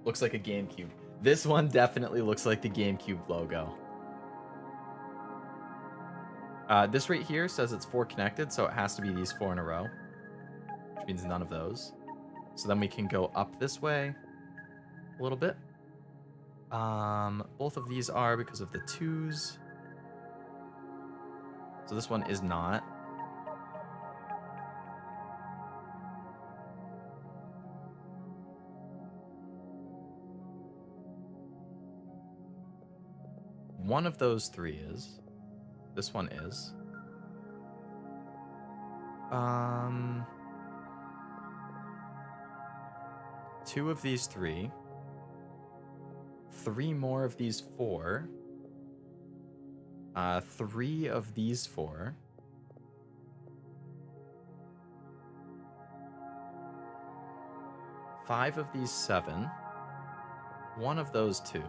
Looks like a GameCube. This one definitely looks like the GameCube logo. This right here says it's 4 connected, so it has to be these 4 in a row, which means none of those. So then we can go up this way a little bit. Both of these are because of the 2s. So this one is not. One of those 3 is. This one is. 2 of these 3. 3 more of these 4. 3 of these 4. 5 of these 7. 1 of those 2.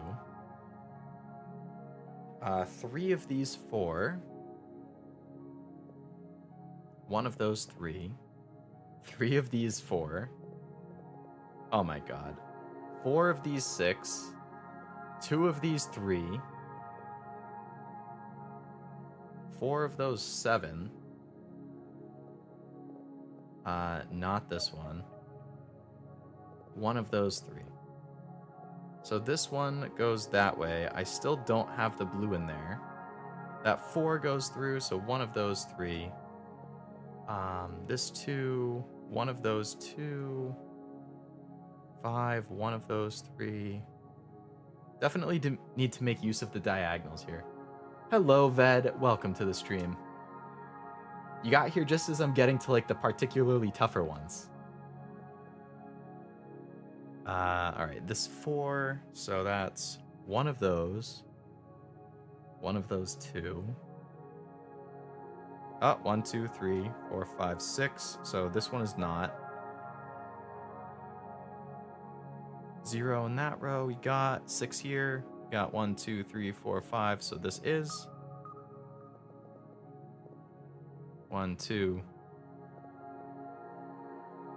3 of these 4. 1 of those 3. 3 of these 4. Oh my god. 4 of these 6. 2 of these 3. 4 of those 7. Not this one. 1 of those 3. So this one goes that way. I still don't have the blue in there. That 4 goes through, so 1 of those 3. This 2, 1 of those 2. 5, 1 of those 3. Definitely need to make use of the diagonals here. Hello, Ved. Welcome to the stream. You got here just as I'm getting to like the particularly tougher ones. Alright, this 4, so that's 1 of those. 1 of those 2. Oh, 1, 2, 3, 4, 5, 6. So this one is not. 0 in that row. We got 6 here. We got 1, 2, 3, 4, 5. So this is 1, 2.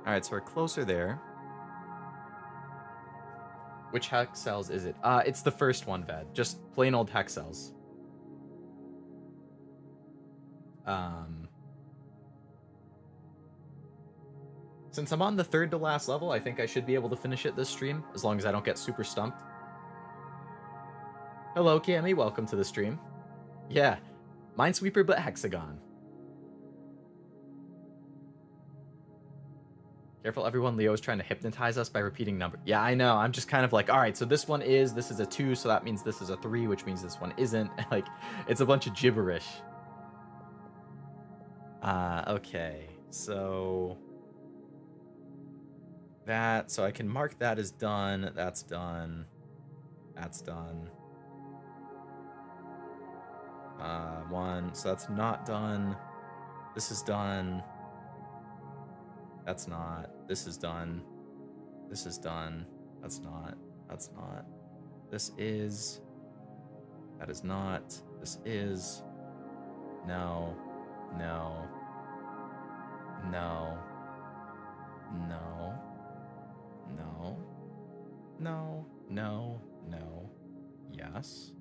Alright, so we're closer there. Which Hexcells is it? It's the first one, Ved. Just plain old Hexcells. Since I'm on the 3rd to last level, I think I should be able to finish it this stream, as long as I don't get super stumped. Hello, Cammy. Welcome to the stream. Yeah, Minesweeper, but hexagon. Careful, everyone. Leo is trying to hypnotize us by repeating numbers. Yeah, I know. I'm just kind of like, all right, so this is a 2, so that means this is a 3, which means this one isn't. Like, it's a bunch of gibberish. Okay, so that, so I can mark that as done. That's done. That's done. 1, so that's not done. This is done. That's not. This is done. This is done. That's not. That's not. This is. That is not. This is. No. No. No. No. No. No. No. No. Yes.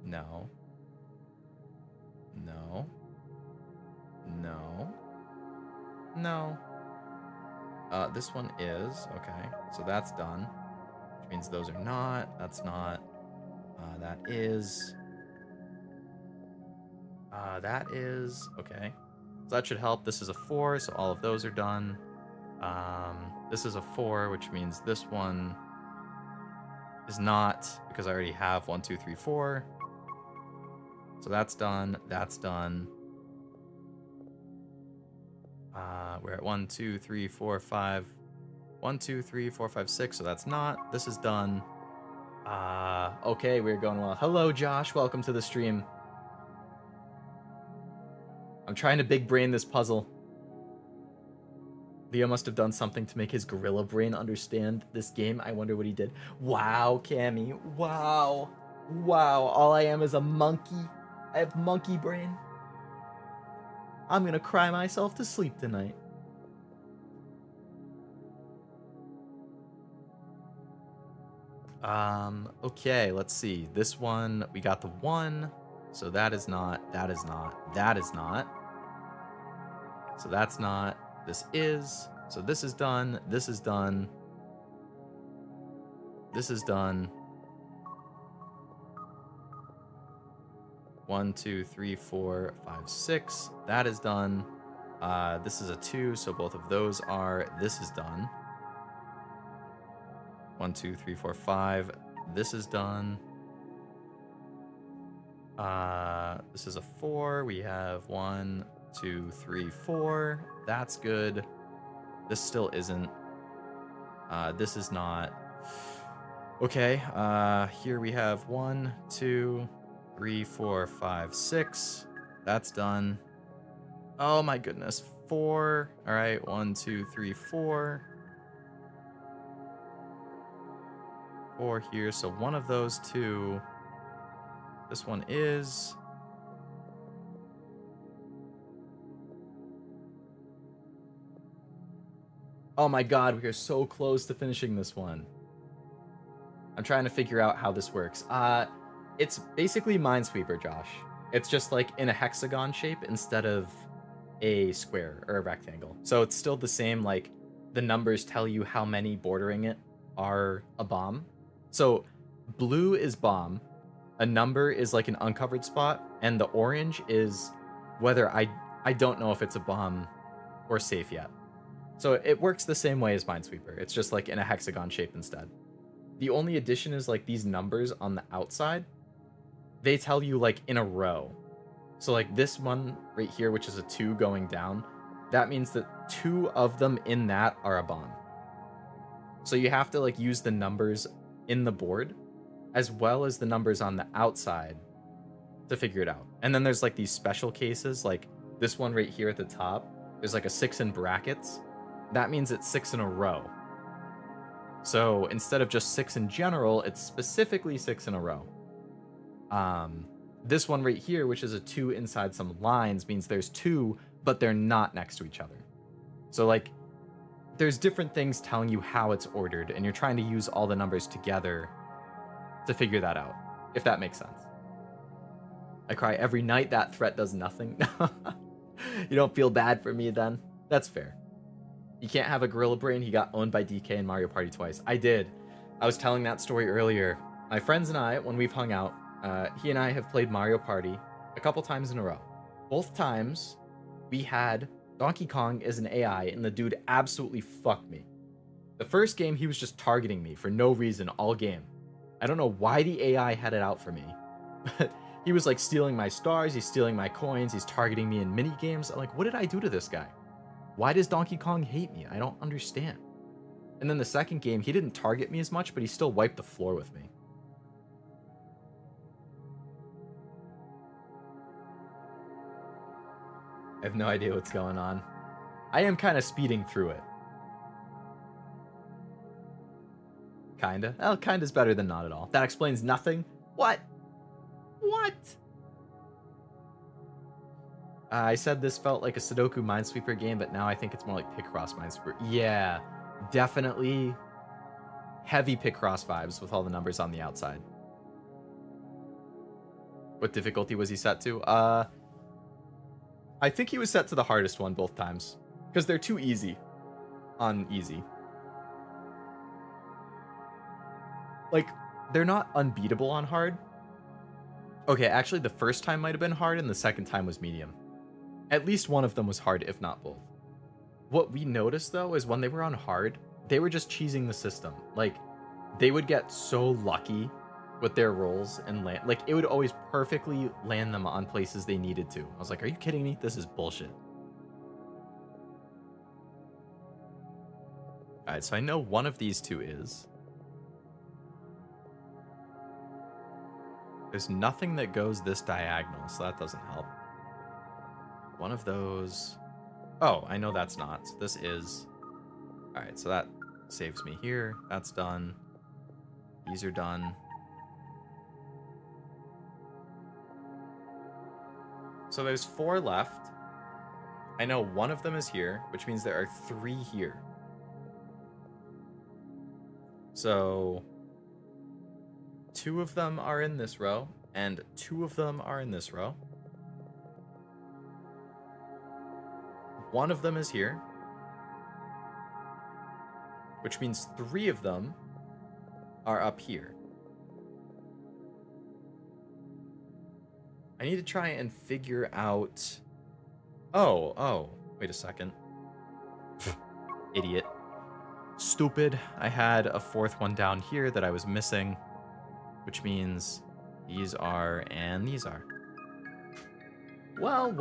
No. No. No. No. This one is. Okay. So that's done. Which means those are not. That's not. That is. That is. Okay. So that should help. This is a 4, so all of those are done. This is a 4, which means this one is not, because I already have 1, 2, 3, 4. So that's done. That's done. We're at 1, 2, 3, 4, 5. 1, 2, 3, 4, 5, 6. So that's not. This is done. Okay, we're going well. Hello, Josh. Welcome to the stream. I'm trying to big brain this puzzle. Leo must have done something to make his gorilla brain understand this game. I wonder what he did. Wow, Cammy. Wow. Wow. All I am is a monkey. I have monkey brain. I'm gonna cry myself to sleep tonight. Okay, let's see. This one, we got the 1. So that is not, that is not, that is not. So that's not, this is. So this is done, this is done. This is done. 1, 2, 3, 4, 5, 6. That is done. This is a 2, so both of those are. This is done. 1, 2, 3, 4, 5. This is done. This is a 4. We have 1, 2, 3, 4. That's good. This still isn't. This is not. Okay. Here we have 1, 2, 3, 4, 5, 6. That's done. Oh my goodness. 4. All right. 1, 2, 3, 4. 4 here. So one of those 2. This one is... Oh my god, we are so close to finishing this one. I'm trying to figure out how this works. It's basically Minesweeper, Josh. It's just like in a hexagon shape instead of a square or a rectangle. So it's still the same, like the numbers tell you how many bordering it are a bomb. So blue is bomb, a number is like an uncovered spot, and the orange is whether I don't know if it's a bomb or safe yet. So it works the same way as Minesweeper. It's just like in a hexagon shape instead. The only addition is like these numbers on the outside. They tell you like in a row. So like this one right here, which is a 2 going down, that means that 2 of them in that are a bomb. So you have to like use the numbers in the board as well as the numbers on the outside to figure it out. And then there's like these special cases, like this one right here at the top, there's like a 6 in brackets. That means it's 6 in a row. So instead of just 6 in general, it's specifically 6 in a row. This one right here, which is a 2 inside some lines, means there's 2, but they're not next to each other. So like, there's different things telling you how it's ordered, and you're trying to use all the numbers together to figure that out, if that makes sense. I cry every night, that threat does nothing. You don't feel bad for me then? That's fair. You can't have a gorilla brain, he got owned by DK in Mario Party twice. I did. I was telling that story earlier. My friends and I, when we've hung out, he and I have played Mario Party a couple times in a row. Both times, we had Donkey Kong as an AI, and the dude absolutely fucked me. The first game, he was just targeting me for no reason all game. I don't know why the AI had it out for me, but he was like stealing my stars, he's stealing my coins, he's targeting me in mini games. I'm like, what did I do to this guy? Why does Donkey Kong hate me? I don't understand. And then the second game, he didn't target me as much, but he still wiped the floor with me. I have no idea what's going on. I am kind of speeding through it. Kinda. Well, kinda's better than not at all. That explains nothing. What? What? I said this felt like a Sudoku Minesweeper game, but now I think it's more like Picross Minesweeper. Yeah, definitely heavy Picross vibes with all the numbers on the outside. What difficulty was he set to? I think he was set to the hardest one both times, because they're too easy on easy. Like, they're not unbeatable on hard. Okay, actually the first time might have been hard and the second time was medium. At least one of them was hard, if not both. What we noticed though is when they were on hard, they were just cheesing the system. Like, they would get so lucky with their rolls and land. Like, it would always perfectly land them on places they needed to. I was like, are you kidding me? This is bullshit. Alright, so I know one of these two is. There's nothing that goes this diagonal, so that doesn't help. One of those... Oh, I know that's not. So this is... Alright, so that saves me here. That's done. These are done. So there's 4 left. I know one of them is here, which means there are 3 here. So 2 of them are in this row, and 2 of them are in this row. 1 of them is here, which means 3 of them are up here. I need to try and figure out... Oh, wait a second. Idiot. Stupid. I had a 4th one down here that I was missing, which means these are and these are. Well.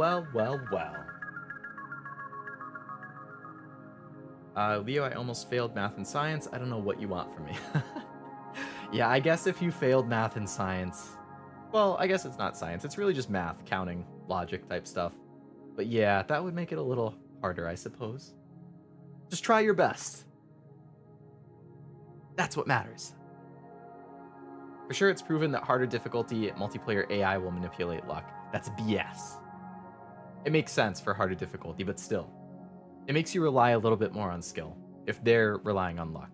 Leo, I almost failed math and science. I don't know what you want from me. Yeah, I guess if you failed math and science... Well, I guess it's not science. It's really just math, counting, logic type stuff. But yeah, that would make it a little harder, I suppose. Just try your best. That's what matters. For sure, it's proven that harder difficulty multiplayer AI will manipulate luck. That's BS. It makes sense for harder difficulty, but still. It makes you rely a little bit more on skill if they're relying on luck.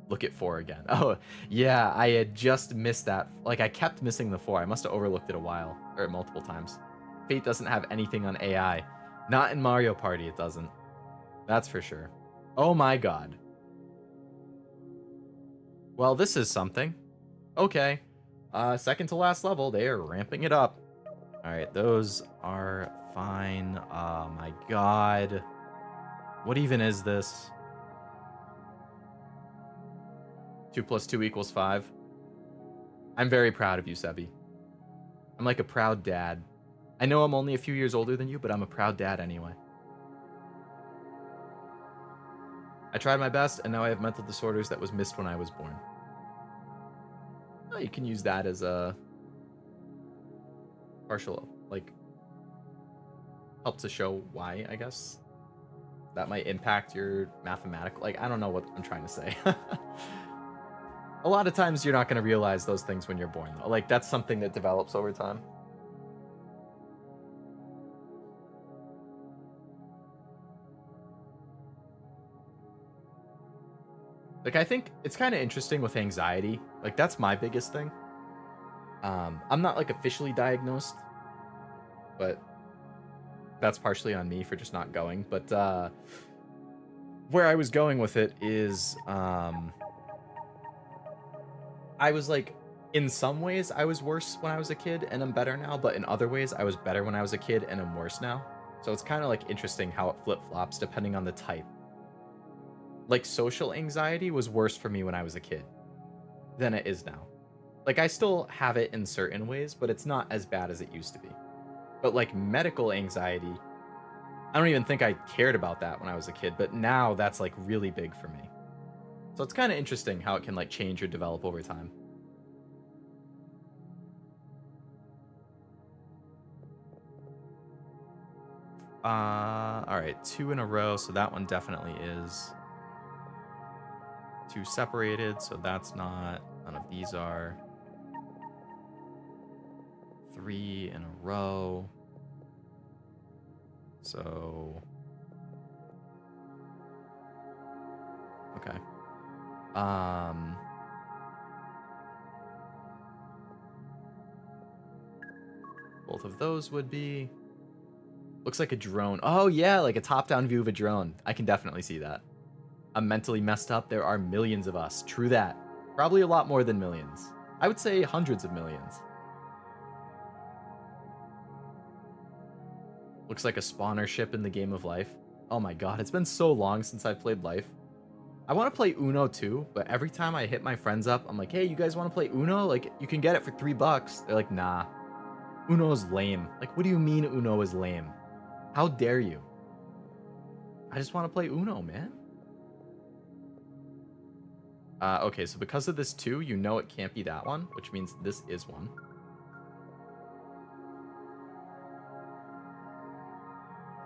Look at 4 again. Oh, yeah, I had just missed that. Like, I kept missing the 4. I must have overlooked it a while, or multiple times. Fate doesn't have anything on AI. Not in Mario Party, it doesn't. That's for sure. Oh my god. Well, this is something. Okay. Second to last level, they are ramping it up. Alright, those are fine. Oh my god. What even is this? 2 + 2 = 5. I'm very proud of you, Sebi. I'm like a proud dad. I know I'm only a few years older than you, but I'm a proud dad anyway. I tried my best, and now I have mental disorders that was missed when I was born. Oh, you can use that as a partial, like, help to show why, I guess. That might impact your mathematical, like, I don't know what I'm trying to say. A lot of times you're not going to realize those things when you're born, though. Like, that's something that develops over time. Like, I think it's kind of interesting with anxiety. Like, that's my biggest thing. I'm not, like, officially diagnosed, but that's partially on me for just not going. But where I was going with it is I was like, in some ways I was worse when I was a kid and I'm better now, but in other ways I was better when I was a kid and I'm worse now. So it's kind of like interesting how it flip-flops depending on the type. Like, social anxiety was worse for me when I was a kid than it is now. Like, I still have it in certain ways, but it's not as bad as it used to be. But like medical anxiety, I don't even think I cared about that when I was a kid, but now that's like really big for me. So it's kind of interesting how it can like change or develop over time. All right, 2 in a row, so that one definitely is 2 separated, so that's not, none of these are. 3 in a row. So okay. Both of those would be, looks like a drone. Oh yeah, like a top-down view of a drone. I can definitely see that. I'm mentally messed up. There are millions of us. True that. Probably a lot more than millions. I would say hundreds of millions. Looks like a spawner ship in the game of life. Oh my god, it's been so long since I played Life. I want to play Uno too, but every time I hit my friends up, I'm like, hey, you guys want to play Uno? Like, you can get it for $3. They're like, nah. Uno is lame. Like, what do you mean Uno is lame? How dare you? I just want to play Uno, man. Okay, so because of this 2, you know it can't be that one, which means this is one.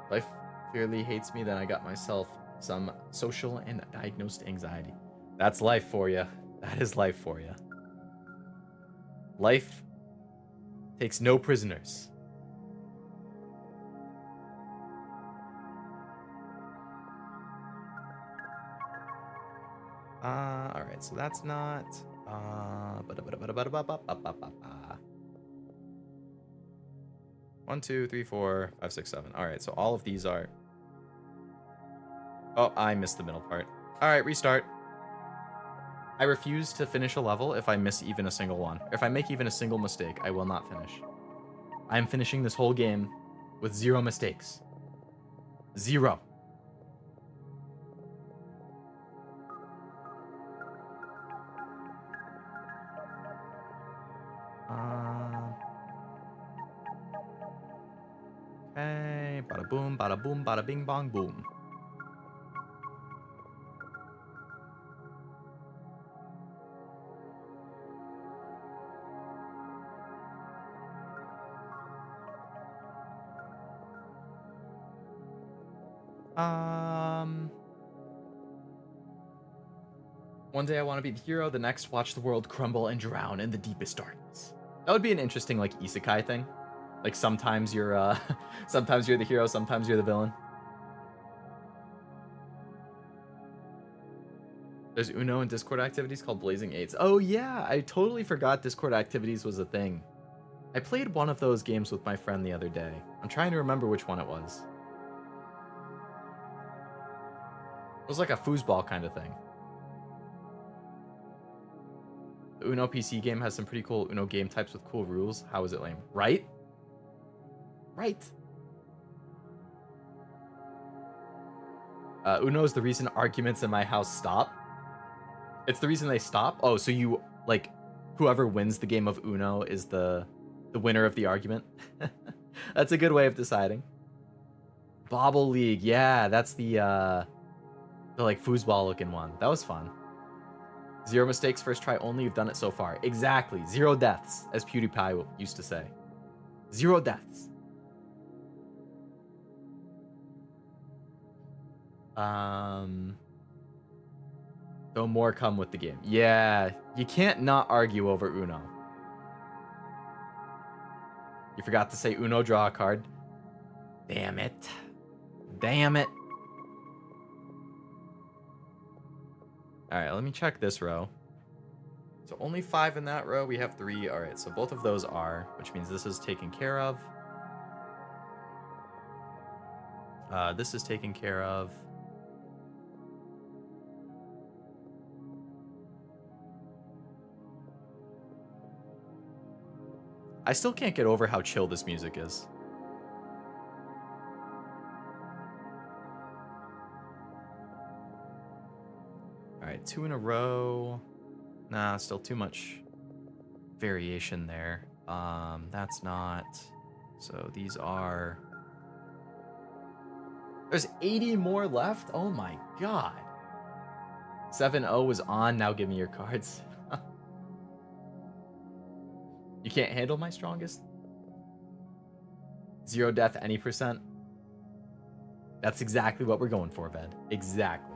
Life clearly hates me, then I got myself some social and diagnosed anxiety. That's life for you. That is life for you. Life takes no prisoners. All right, so that's not. 1, 2, 3, 4, 5, 6, 7. All right, so all of these are. Oh, I missed the middle part. All right, restart. I refuse to finish a level if I miss even a single one. If I make even a single mistake, I will not finish. I am finishing this whole game with 0 mistakes. 0. Okay, bada boom, bada bing bong boom. One day I want to be the hero, the next watch the world crumble and drown in the deepest darkness. That would be an interesting like isekai thing. Like sometimes you're sometimes you're the hero, sometimes you're the villain. There's Uno and Discord activities called Blazing Eights. Oh yeah, I totally forgot Discord activities was a thing. I played one of those games with my friend the other day. I'm trying to remember which one it was. It was like a foosball kind of thing. The Uno PC game has some pretty cool Uno game types with cool rules. How is it lame? Right? Right. Uno is the reason arguments in my house stop. It's the reason they stop? Oh, so you, like, whoever wins the game of Uno is the winner of the argument? That's a good way of deciding. Bobble League, yeah, that's the like, foosball looking one. That was fun. 0 mistakes, first try only, you've done it so far. Exactly, 0 deaths, as PewDiePie used to say. 0 deaths. Though more come with the game. Yeah, you can't not argue over Uno. You forgot to say Uno, draw a card. Damn it. Damn it. Alright, let me check this row. So only 5 in that row. We have 3. Alright, so both of those are, which means this is taken care of. This is taken care of. I still can't get over how chill this music is. Alright, 2 in a row. Nah, still too much variation there. That's not. So these are. There's 80 more left? Oh my god. 7-0 was on, now give me your cards. You can't handle my strongest? 0 death, any percent? That's exactly what we're going for, Ved. Exactly.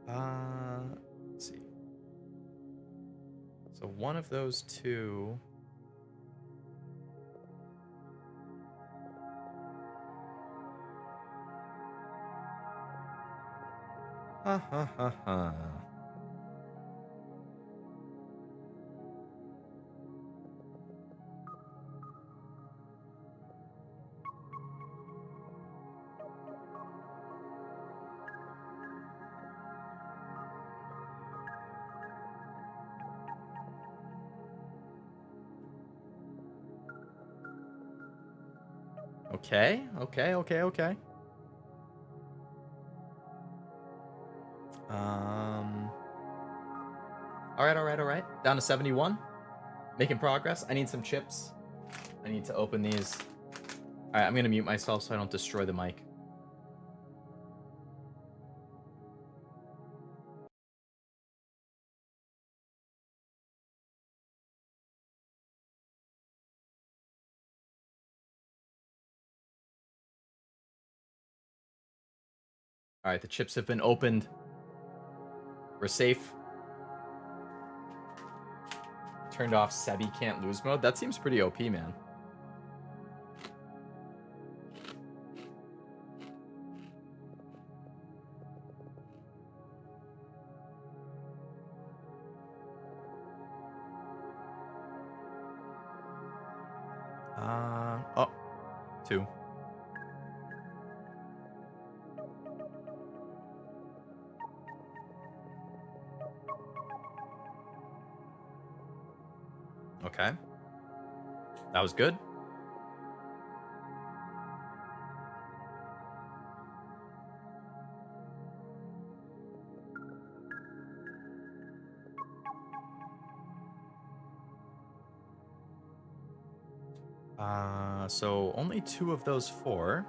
Let's see. So one of those two. Ha ha ha ha. Okay. All right. Down to 71. Making progress. I need some chips. I need to open these. All right, I'm gonna mute myself so I don't destroy the mic. All right, the chips have been opened. We're safe. Turned off Sebi can't lose mode. That seems pretty OP, man. Oh, 2. Okay. That was good. So only 2 of those 4.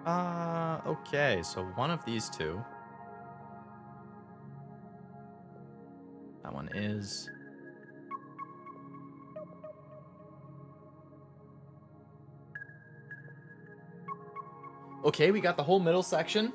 Okay, so one of these two. That one is... Okay, we got the whole middle section.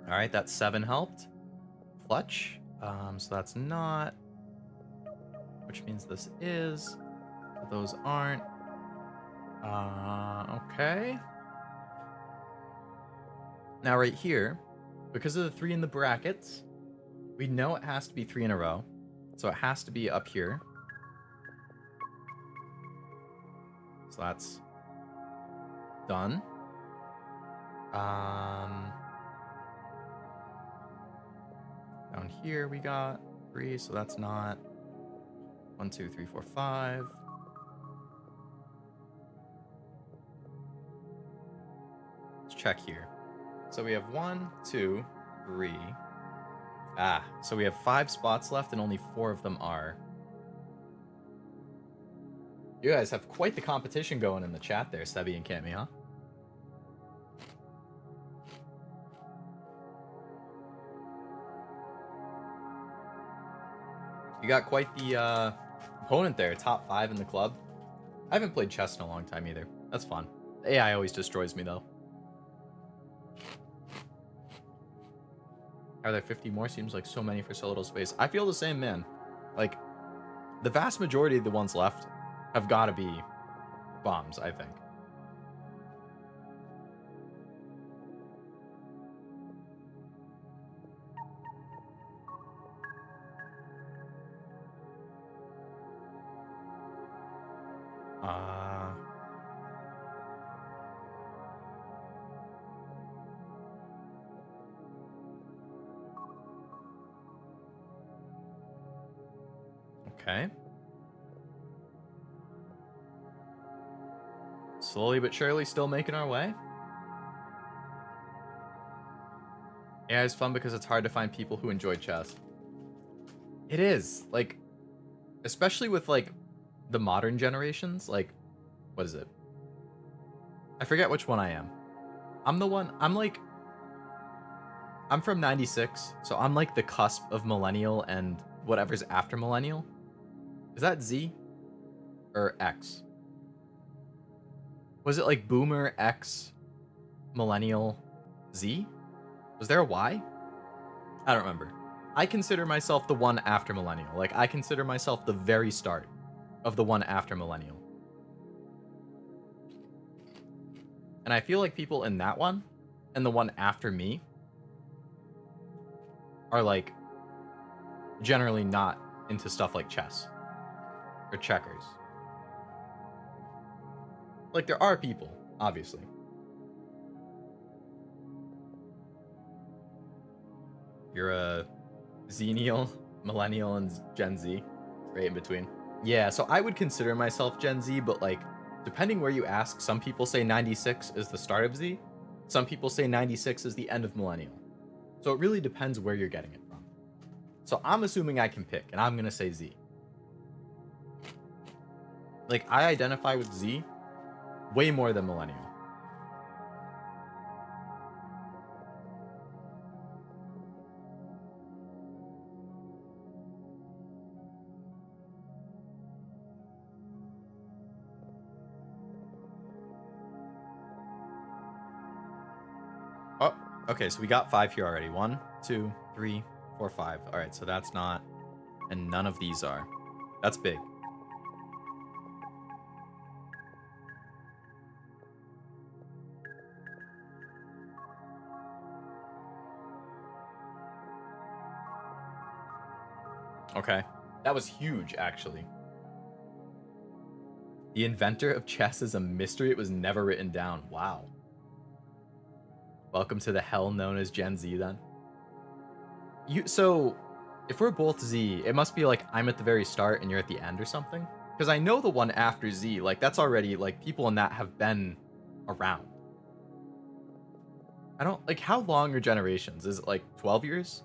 All right, that 7 helped. Clutch. So that's not. Which means this is. So those aren't. Okay. Now right here, because of the 3 in the brackets, we know it has to be 3 in a row. So it has to be up here. So that's done. Down here we got 3, so that's not 1, 2, 3, 4, 5. Let's check here. So we have 1, 2, 3. So we have 5 spots left and only 4 of them are. You guys have quite the competition going in the chat there, Sebi and Cammy, huh? You got quite the opponent there, top 5 in the club. I haven't played chess in a long time either. That's fun. The AI always destroys me though. Are there 50 more? Seems like so many for so little space. I feel the same, man. Like, the vast majority of the ones left have got to be bombs, I think. Okay. Slowly but surely still making our way. Yeah, it's fun because it's hard to find people who enjoy chess. It is. Like, especially with, like, the modern generations. Like, what is it? I forget which one I am. I'm from 96, so I'm like the cusp of millennial and whatever's after millennial. Is that Z? Or X? Was it like Boomer, X, Millennial, Z? Was there a Y? I don't remember. I consider myself the one after Millennial. Like, I consider myself the very start of the one after Millennial. And I feel like people in that one and the one after me are, like, generally not into stuff like chess or checkers. Like, there are people, obviously. You're a Xennial, Millennial, and Gen Z, right in between. Yeah, so I would consider myself Gen Z, but, like, depending where you ask, some people say 96 is the start of Z. Some people say 96 is the end of Millennial. So it really depends where you're getting it from. So I'm assuming I can pick, and I'm going to say Z. Like, I identify with Z way more than Millennial. Oh, okay, so we got 5 here already. 1, 2, 3, 4, 5. All right, so that's not, and none of these are. That's big. Okay. That was huge, actually. The inventor of chess is a mystery. It was never written down. Wow. Welcome to the hell known as Gen Z, then. So, if we're both Z, it must be like I'm at the very start and you're at the end or something. Because I know the one after Z, like that's already like people in that have been around. I don't like how long are generations? Is it like 12 years?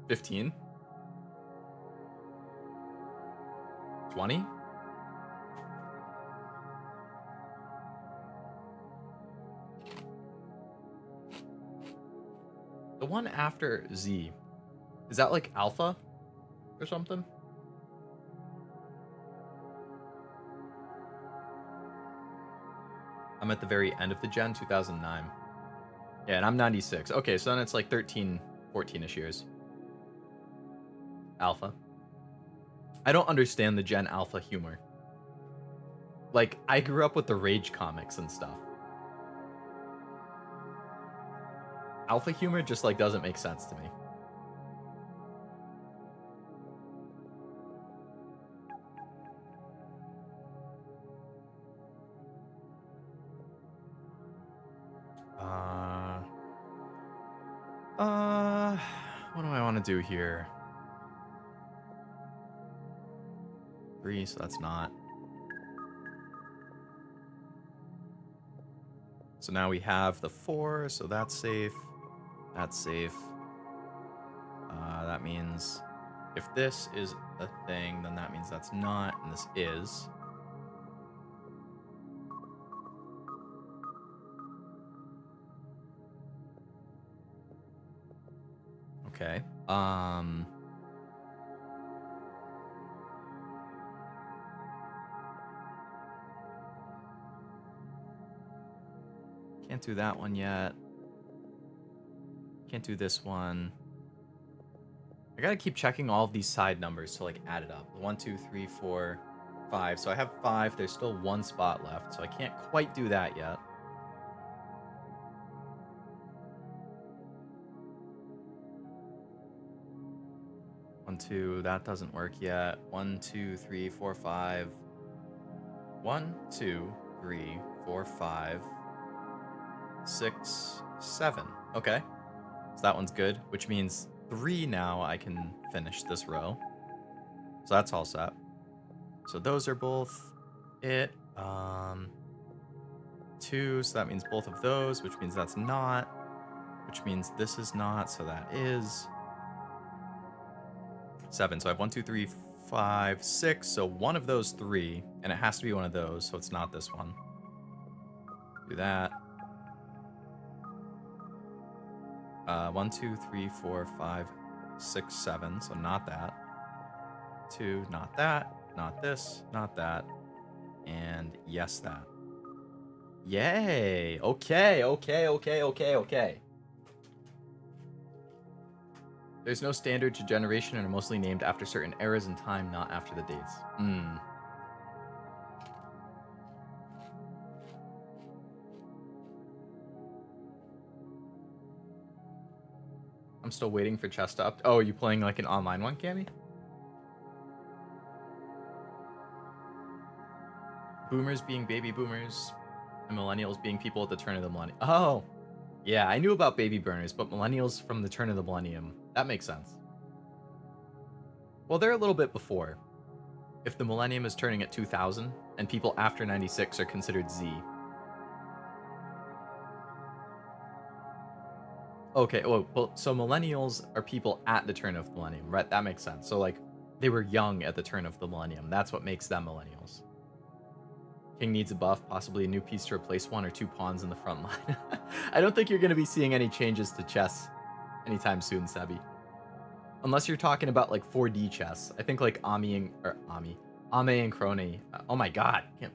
15? 20? The one after Z, is that like Alpha or something? I'm at the very end of the gen, 2009. Yeah, and I'm 96. Okay, so then it's like 13, 14-ish years. Alpha. I don't understand the Gen Alpha humor. Like, I grew up with the Rage comics and stuff. Alpha humor just, like, doesn't make sense to me. What do I want to do here? 3, so that's not. So now we have the 4, so that's safe. That's safe. That means if this is a thing, then that means that's not, and this is. Okay. Can't do that one yet. Can't do this one. I gotta keep checking all of these side numbers to like add it up. 1, 2, 3, 4, 5. So I have 5. There's still 1 spot left, so I can't quite do that yet. One, 2, that doesn't work yet. 1, 2, 3, 4, 5. 1, 2, 3, 4, 5, 6, 7. Okay. So that one's good, which means 3 now I can finish this row. So that's all set. So those are both it. 2, so that means both of those, which means that's not, which means this is not, so that is 7. So I have 1, 2, 3, 5, 6. So one of those 3, and it has to be one of those, so it's not this one. Do that. 1, 2, 3, 4, 5, 6, 7. So not that. 2, not that. Not this. Not that. And yes, that. Yay! Okay. There's no standard to generation and are mostly named after certain eras in time, not after the dates. I'm still waiting for chess to up. Oh, are you playing like an online one, Cammy? Boomers being baby boomers, and millennials being people at the turn of the millennium. Oh, yeah, I knew about baby burners, but millennials from the turn of the millennium. That makes sense. Well, they're a little bit before. If the millennium is turning at 2000, and people after 96 are considered Z. Okay, well, so millennials are people at the turn of the millennium, right? That makes sense. So, like, they were young at the turn of the millennium. That's what makes them millennials. King needs a buff, possibly a new piece to replace 1 or 2 pawns in the front line. I don't think you're going to be seeing any changes to chess anytime soon, Sebi. Unless you're talking about, like, 4D chess. I think, like, Ame and Crony. Oh my god. I'm,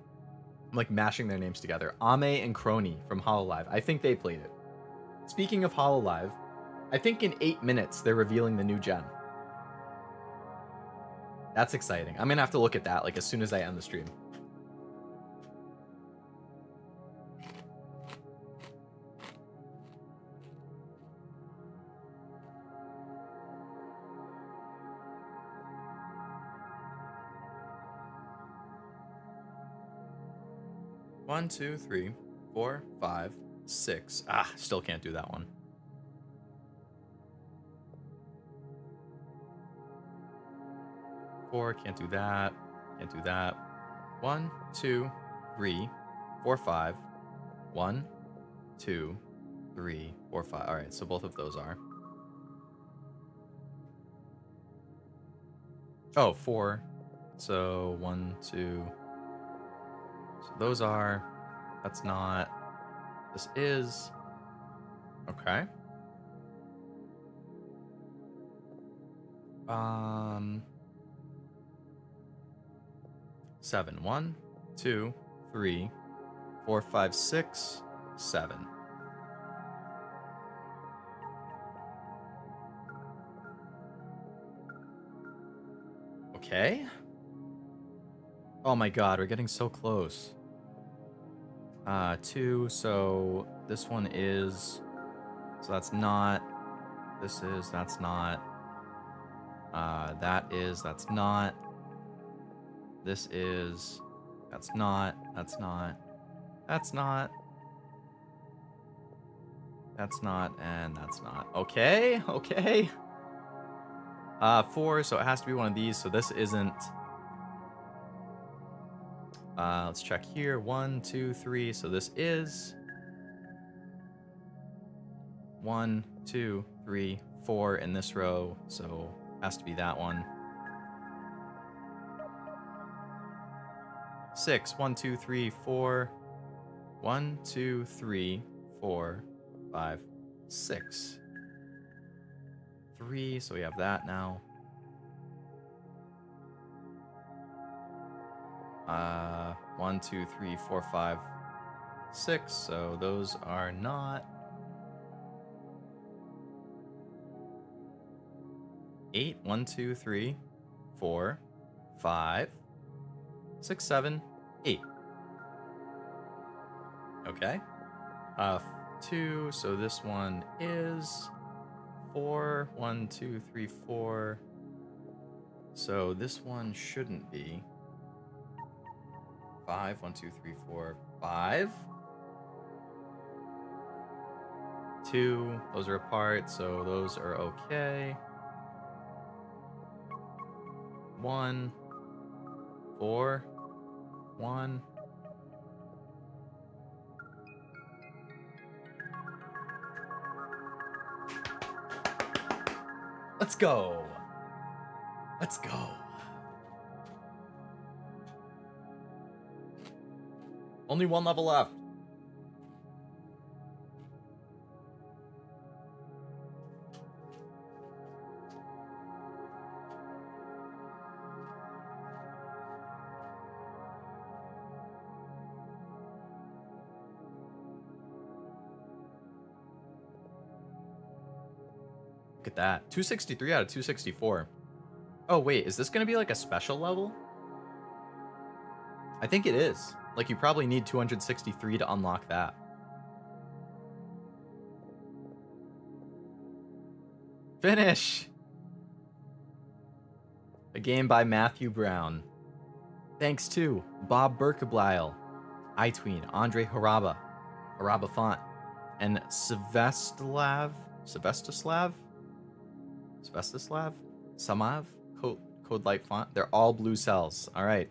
like, mashing their names together. Ame and Crony from Hololive. I think they played it. Speaking of Hololive, I think in 8 minutes they're revealing the new gen. That's exciting. I'm gonna have to look at that like as soon as I end the stream. 1, 2, 3, 4, 5, 6. Ah, still can't do that one. Four, can't do that. Can't do that. 1, 2, 3, 4, 5. 1, 2, 3, 4, 5. All right, so both of those are. Oh, 4. So 1, 2. So those are. That's not. This is. Okay. 7. 1, 2, 3, 4, 5, 6, 7. Okay. Oh my god, we're getting so close. 2, so this one is. So that's not. This is, that's not. That is, that's not. This is, that's not, that's not, that's not, that's not, and that's not. Okay, okay. 4, so it has to be one of these, so this isn't. Let's check here. 1, 2, 3, so this is. 1, 2, 3, 4 in this row, so has to be that one. 6. 1, 2, 3, 4. 1, 2, 3, 4, 5, 6. 3, so we have that now. 1, 2, 3, 4, 5, 6. So those are not. 8. 1, 2, 3, 4, 5, 6, 7, 8. Okay. 2. So this one is 4. 1, 2, 3, 4. So this one shouldn't be. 5. 1, 2, 3, 4, 5. 2. Those are apart, so those are okay. 1. 4. 1. Let's go. Let's go. Only one level left. Look at that. 263 out of 264. Oh, wait. Is this going to be like a special level? I think it is. Like, you probably need 263 to unlock that. Finish! A game by Matthew Brown. Thanks to Bob Berkeblile, iTween, Andre Haraba, Haraba Font, and Svestislav Samav, Code Light Font. They're all blue cells. All right.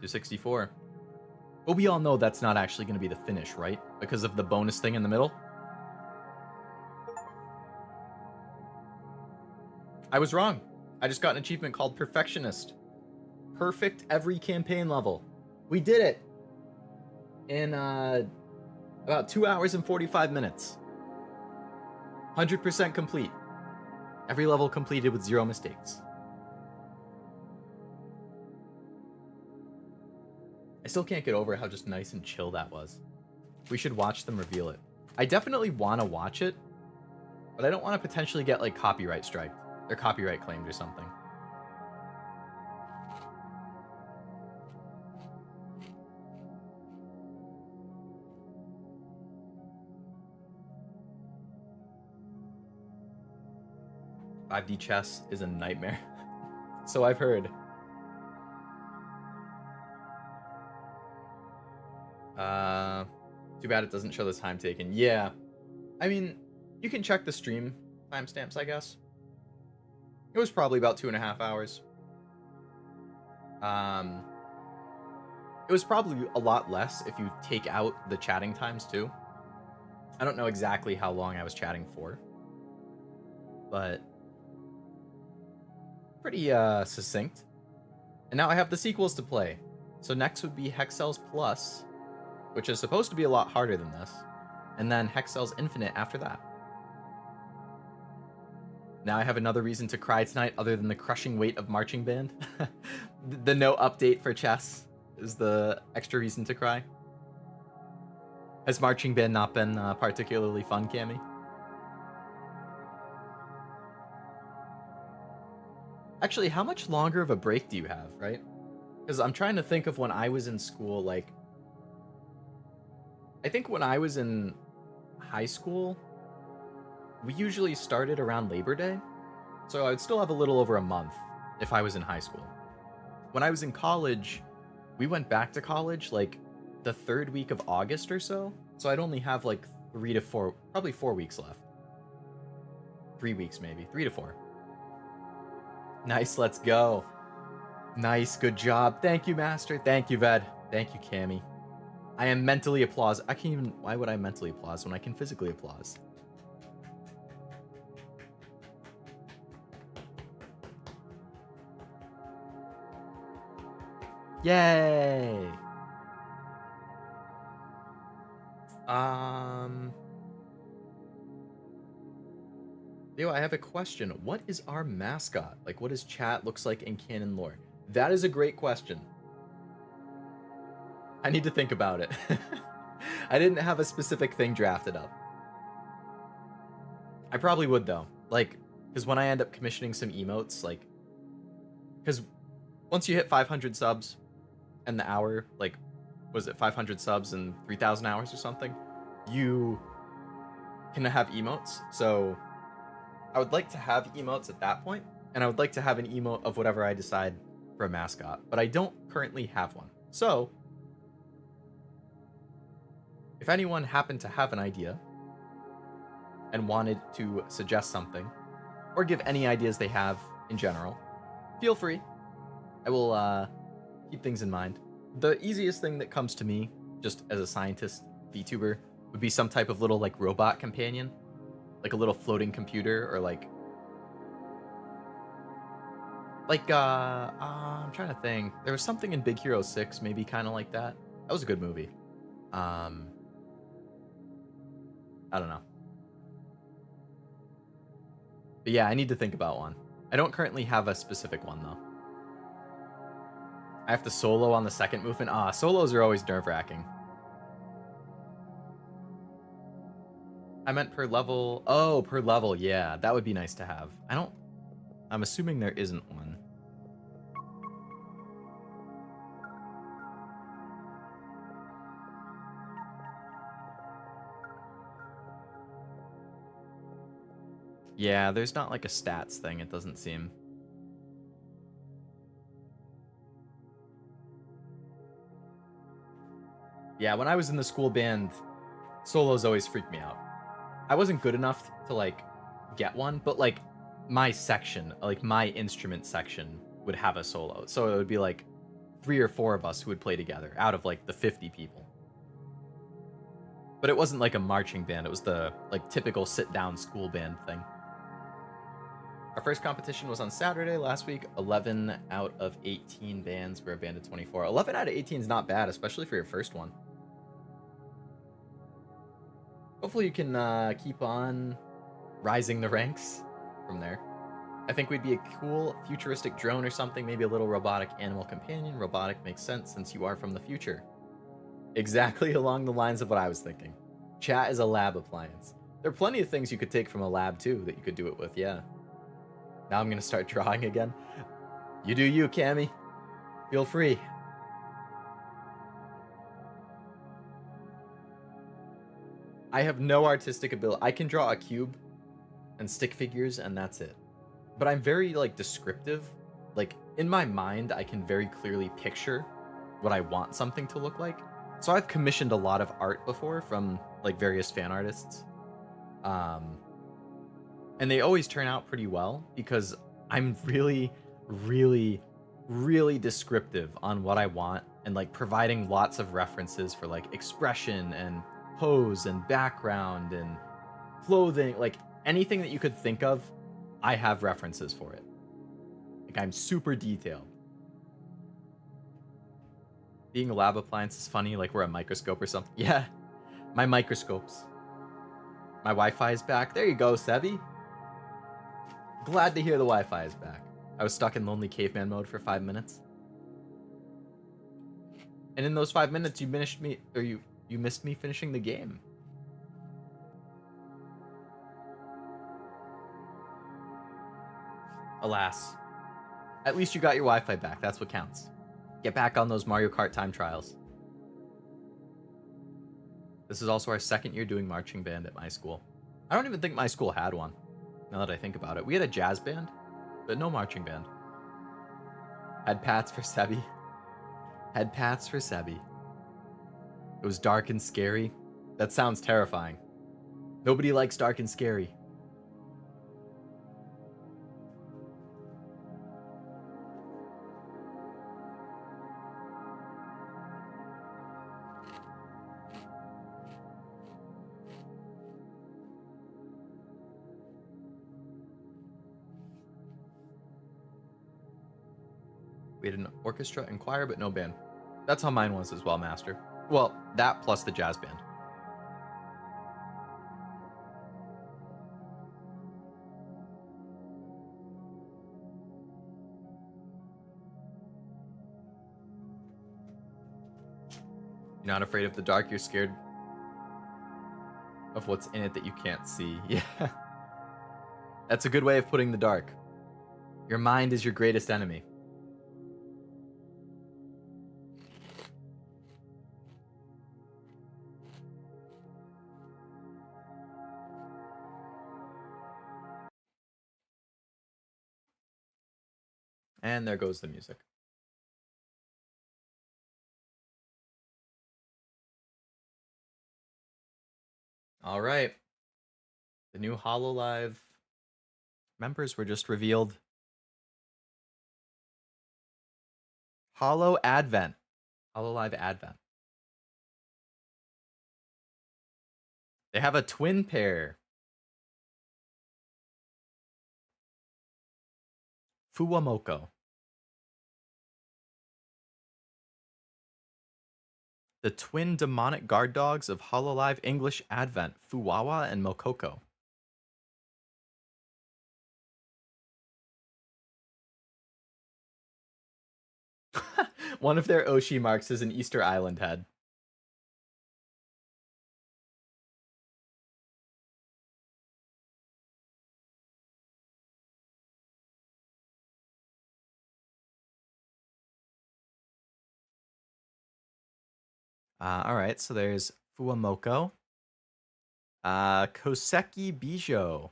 $264. But we all know that's not actually going to be the finish, right? Because of the bonus thing in the middle. I was wrong. I just got an achievement called Perfectionist. Perfect every campaign level. We did it in about 2 hours and 45 minutes. 100% complete. Every level completed with 0 mistakes. I still can't get over how just nice and chill that was. We should watch them reveal it. I definitely want to watch it, but I don't want to potentially get like copyright striked. They're copyright claimed or something. 5D chess is a nightmare. So I've heard. Too bad it doesn't show the time taken. Yeah. I mean, you can check the stream timestamps, I guess. It was probably about 2.5 hours. It was probably a lot less if you take out the chatting times too. I don't know exactly how long I was chatting for, but pretty succinct. And now I have the sequels to play. So next would be Hexcells Plus, which is supposed to be a lot harder than this, and then Hexcells Infinite after that. Now I have another reason to cry tonight other than the crushing weight of marching band. The no update for chess is the extra reason to cry. Has marching band not been particularly fun, Cammy? Actually, how much longer of a break do you have, right? Because I'm trying to think of when I was in school, like... I think when I was in high school, we usually started around Labor Day. So I would still have a little over a month if I was in high school. When I was in college, we went back to college, like, the 3rd week of August or so. So I'd only have, like, 3 to 4, probably 4 weeks left. 3 weeks, maybe. 3 to 4. Nice, let's go. Nice, good job. Thank you, Master. Thank you, Ved. Thank you, Cammy. I am mentally applause. I can't even... Why would I mentally applause when I can physically applause? Yay! Leo, I have a question. What is our mascot? Like, what does chat looks like in canon lore? That is a great question. I need to think about it. I didn't have a specific thing drafted up. I probably would, though. Like, because when I end up commissioning some emotes, like... Because once you hit 500 subs and the hour, like, was it 500 subs and 3,000 hours or something? You can have emotes. So I would like to have emotes at that point, and I would like to have an emote of whatever I decide for a mascot, but I don't currently have one. So if anyone happened to have an idea and wanted to suggest something, or give any ideas they have in general, feel free. I will keep things in mind. The easiest thing that comes to me, just as a scientist VTuber, would be some type of little, like, robot companion. Like a little floating computer, or like... I'm trying to think. There was something in Big Hero 6, maybe kind of like that. That was a good movie. I don't know. But yeah, I need to think about one. I don't currently have a specific one, though. I have to solo on the second movement. Solos are always nerve-wracking. I meant per level. Oh, per level. Yeah, that would be nice to have. I'm assuming there isn't one. Yeah, there's not like a stats thing, it doesn't seem. Yeah, when I was in the school band, solos always freaked me out. I wasn't good enough to, like, get one, but, like, my section, like, my instrument section would have a solo. So it would be, like, 3 or 4 of us who would play together out of, like, the 50 people. But it wasn't like a marching band. It was the, like, typical sit-down school band thing. Our first competition was on Saturday last week. 11 out of 18 bands were a band of 24. 11 out of 18 is not bad, especially for your first one. Hopefully you can keep on rising the ranks from there. I think we'd be a cool futuristic drone or something, maybe a little robotic animal companion. Robotic makes sense since you are from the future. Exactly along the lines of what I was thinking. Chat is a lab appliance. There are plenty of things you could take from a lab too that you could do it with, yeah. Now I'm gonna start drawing again. You do you, Cammy. Feel free. I have no artistic ability. I can draw a cube and stick figures, and that's it. but I'm very like descriptive. Like in my mind, I can very clearly picture what I want something to look like. So I've commissioned a lot of art before from like various fan artists. Um, and they always turn out pretty well because I'm really, really, really descriptive on what I want and like providing lots of references for like expression and pose and background and clothing, like anything that you could think of, I have references for it. Like I'm super detailed. Being a lab appliance is funny, like we're a microscope or something. Yeah, my microscopes. My Wi-Fi is back. There you go, Sebi. Glad to hear the Wi-Fi is back. I was stuck in lonely caveman mode for 5 minutes. And in those 5 minutes, you missed me, or you missed me finishing the game. Alas. At least you got your Wi-Fi back. That's what counts. Get back on those Mario Kart time trials. This is also our second year doing marching band at my school. I don't even think my school had one, now that I think about it. We had a jazz band, but no marching band. Had paths for Sebi. Had paths for Sebi. It was dark and scary. That sounds terrifying. Nobody likes dark and scary. We had an orchestra and choir, but no band. That's how mine was as well, Master. Well, that plus the jazz band. You're not afraid of the dark, you're scared of what's in it that you can't see. Yeah. That's a good way of putting the dark. Your mind is your greatest enemy. And there goes the music. All right. The new HoloLive members were just revealed. Holo Advent. HoloLive Advent. They have a twin pair. Fuwamoko. The twin demonic guard dogs of HoloLive English Advent, Fuwawa and Mokoko. One of their Oshi marks is an Easter Island head. All right, so there's Fuwamoko. Koseki Bijo.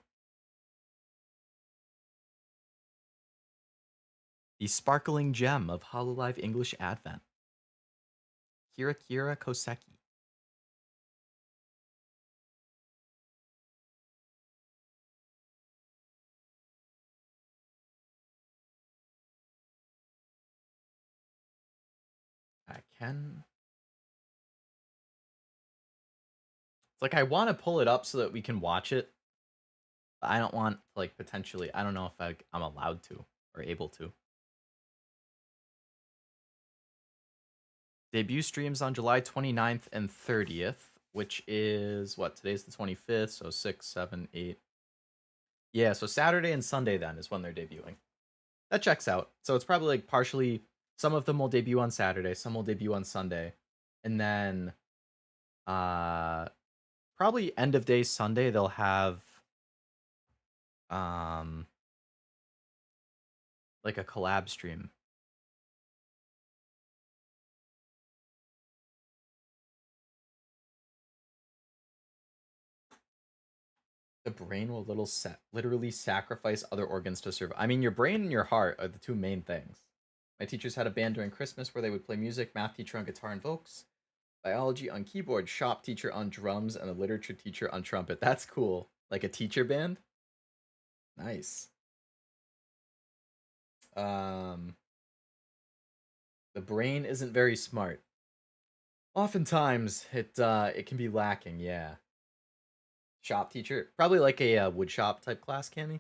The sparkling gem of HoloLive English Advent. Kira Koseki. I can. It's like I want to pull it up so that we can watch it. But I don't want like potentially. I don't know if I'm allowed to or able to. Debut streams on July 29th and 30th, which is what? Today's the 25th, so 6, 7, 8. Yeah, so Saturday and Sunday then is when they're debuting. That checks out. So it's probably like partially, some of them will debut on Saturday, some will debut on Sunday. And then probably end of day Sunday they'll have like a collab stream. The brain will literally sacrifice other organs to survive. I mean, your brain and your heart are the two main things. My teachers had a band during Christmas where they would play music, math teacher on guitar and vocals, biology on keyboard, shop teacher on drums, and a literature teacher on trumpet. That's cool. Like a teacher band? Nice. The brain isn't very smart. Oftentimes, it can be lacking, yeah. Shop teacher? Probably like a wood shop type class, Cammy?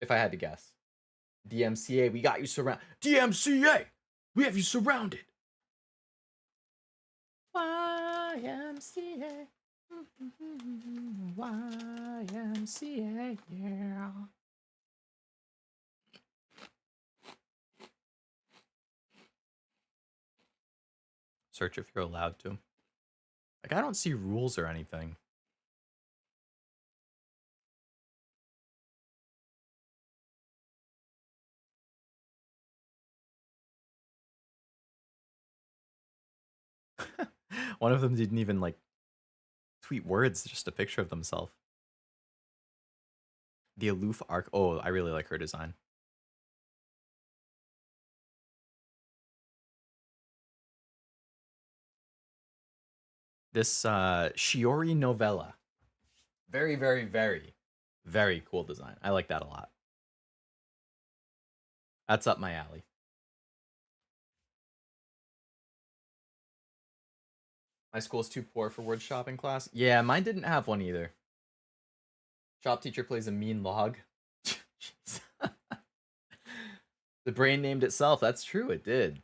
If I had to guess. DMCA, we got you surrounded. DMCA! We have you surrounded! YMCA. YMCA, yeah. Search if you're allowed to. Like, I don't see rules or anything. One of them didn't even, like, tweet words, just a picture of themselves. The aloof arc. Oh, I really like her design. This Shiori novella. Very, very, very, very cool design. I like that a lot. That's up my alley. My school's too poor for word shopping class. Yeah, mine didn't have one either. Shop teacher plays a mean log. The brain named itself. That's true, it did.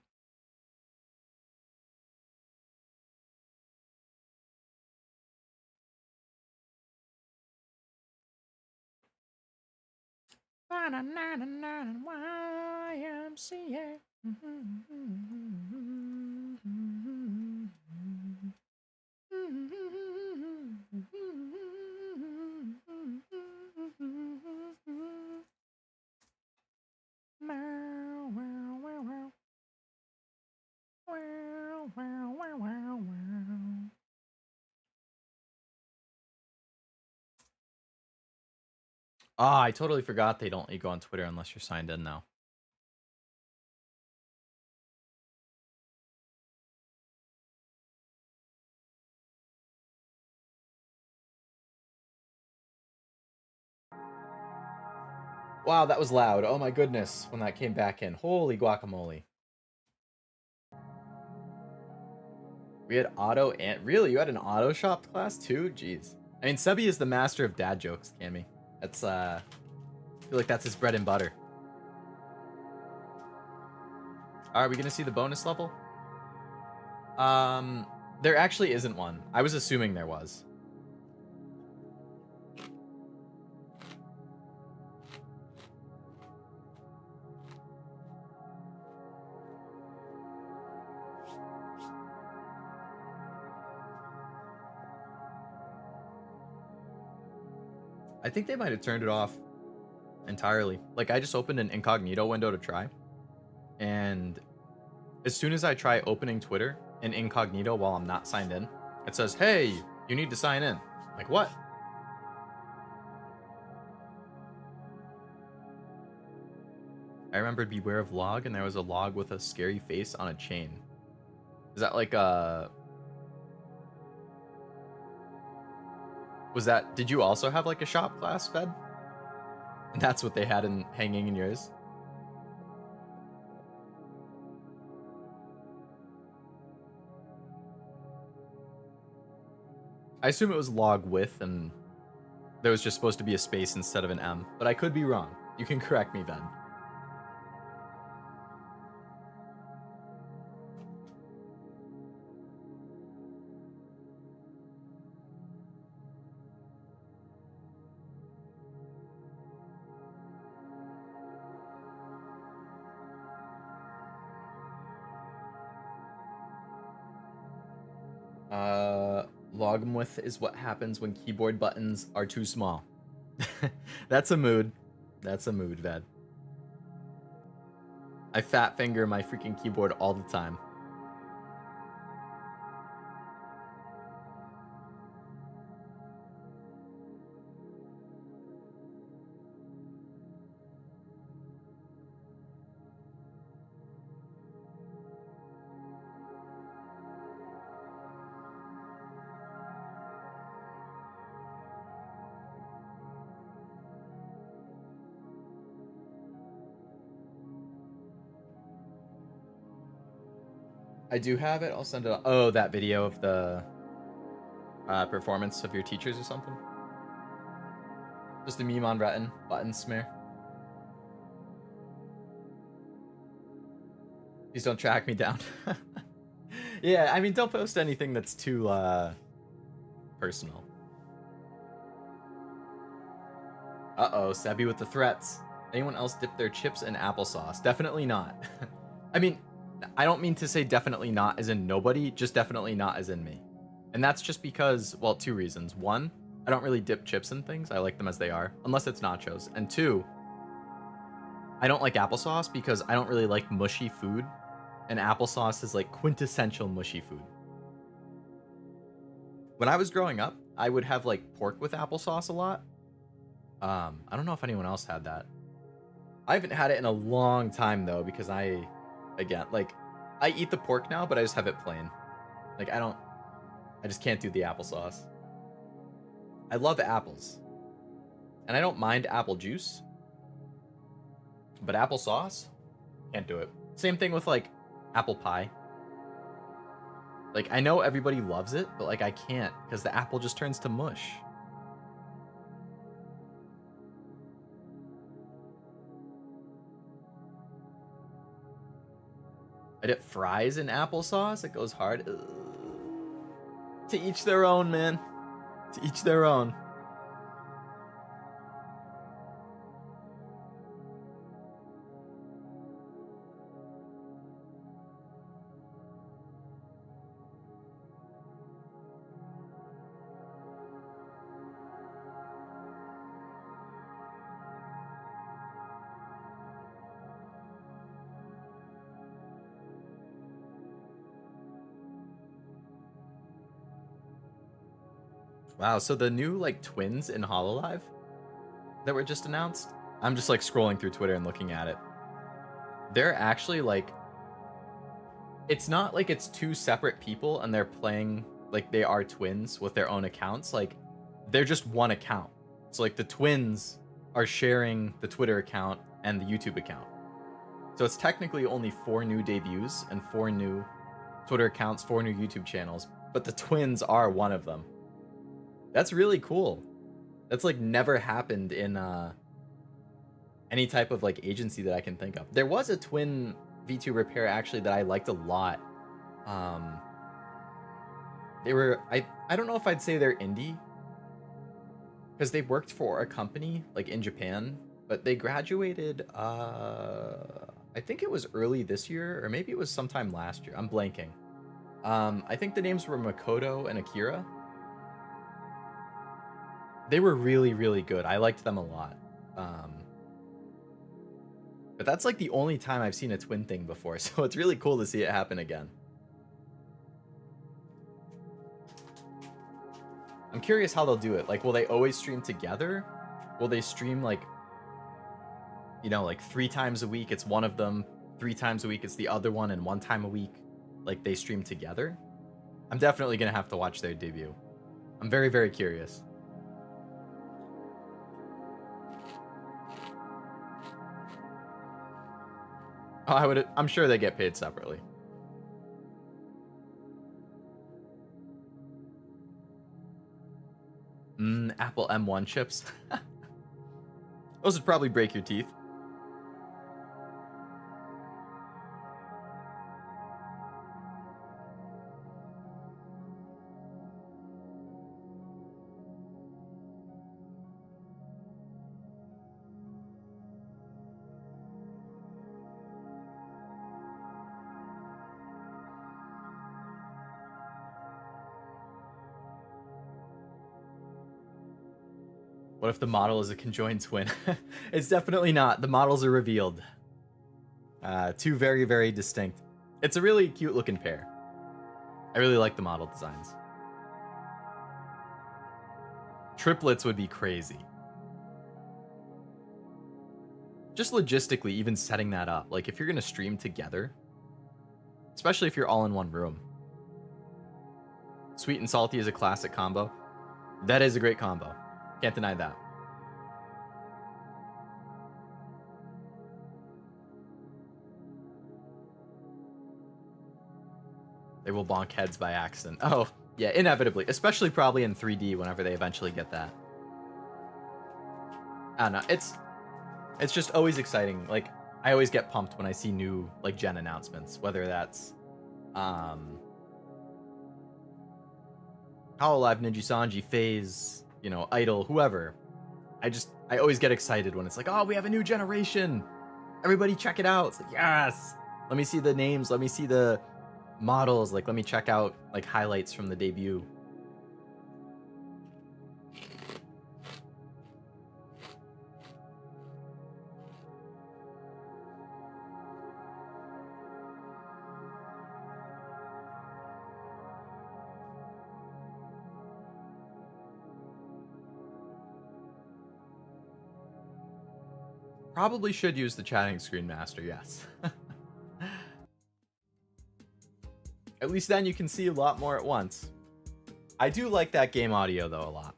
YMCA. Ah, I totally forgot they don't let you go on Twitter unless you're signed in now. Wow, that was loud. Oh my goodness, when that came back in. Holy guacamole. We had auto and... Really? You had an auto shop class too? Jeez. I mean, Sebi is the master of dad jokes, Cammy. That's, I feel like that's his bread and butter. Are we gonna see the bonus level? There actually isn't one. I was assuming there was. I think they might have turned it off entirely. Like, I just opened an incognito window to try. And as soon as I try opening Twitter in incognito while I'm not signed in, it says, hey, you need to sign in. Like, what? I remembered Beware of Log, and there was a log with a scary face on a chain. Is that like a... Was that... Did you also have like a shop class, Fed? And that's what they had in hanging in yours? I assume it was log with, and there was just supposed to be a space instead of an M. But I could be wrong. You can correct me, Ben. Logamoth is what happens when keyboard buttons are too small. That's a mood. That's a mood, Ved. I fat finger my freaking keyboard all the time. I do have it. I'll send it. Oh, that video of the performance of your teachers or something. Just a meme on Retin. Button smear. Please don't track me down. Yeah, I mean, don't post anything that's too personal. Uh-oh, Sebi with the threats. Anyone else dip their chips in applesauce? Definitely not. I mean, I don't mean to say definitely not as in nobody, just definitely not as in me. And that's just because, well, two reasons. One, I don't really dip chips in things. I like them as they are, unless it's nachos. And two, I don't like applesauce because I don't really like mushy food. And applesauce is like quintessential mushy food. When I was growing up, I would have like pork with applesauce a lot. I don't know if anyone else had that. I haven't had it in a long time though, because again, like, I eat the pork now, but I just have it plain. Like, I just can't do the applesauce. I love apples. And I don't mind apple juice. But applesauce? Can't do it. Same thing with, like, apple pie. Like, I know everybody loves it, but, like, I can't, because the apple just turns to mush. I dip fries in applesauce. It goes hard. Ugh. To each their own, man. To each their own. Wow, so the new, like, twins in Hololive that were just announced, I'm just, like, scrolling through Twitter and looking at it. They're actually, like, it's not like it's two separate people and they're playing, like, they are twins with their own accounts. Like, they're just one account. So, like, the twins are sharing the Twitter account and the YouTube account. So it's technically only 4 new debuts and 4 new Twitter accounts, 4 new YouTube channels, but the twins are one of them. That's really cool. That's, like, never happened in any type of, like, agency that I can think of. There was a twin VTuber pair actually that I liked a lot. They were, I don't know if I'd say they're indie, because they worked for a company, like, in Japan, but they graduated, I think it was early this year, or maybe it was sometime last year. I'm blanking. I think the names were Makoto and Akira. They were really, really good. I liked them a lot. But that's, like, the only time I've seen a twin thing before, so it's really cool to see it happen again. I'm curious how they'll do it. Like, will they always stream together? Will they stream, like, you know, like 3 times a week it's one of them, 3 times a week it's the other one, and 1 time a week, like, they stream together? I'm definitely gonna have to watch their debut. I'm very, very curious. Oh, I'm sure they get paid separately. Apple M1 chips. Those would probably break your teeth. What if the model is a conjoined twin? It's definitely not. The models are revealed. 2 very, very distinct. It's a really cute looking pair. I really like the model designs. Triplets would be crazy. Just logistically, even setting that up. Like, if you're going to stream together, especially if you're all in one room. Sweet and salty is a classic combo. That is a great combo. Can't deny that. They will bonk heads by accident. Oh, yeah, inevitably. Especially probably in 3D whenever they eventually get that. I don't know. It's just always exciting. Like, I always get pumped when I see new, like, gen announcements. Whether that's, Hololive, Ninja Sanji, FaZe, you know, Idol, whoever. I always get excited when it's like, oh, we have a new generation. Everybody check it out. It's like, yes. Let me see the names. Let me see the models. Like, let me check out, like, highlights from the debut. Probably should use the chatting screen master, yes. At least then you can see a lot more at once. I do like that game audio, though, a lot.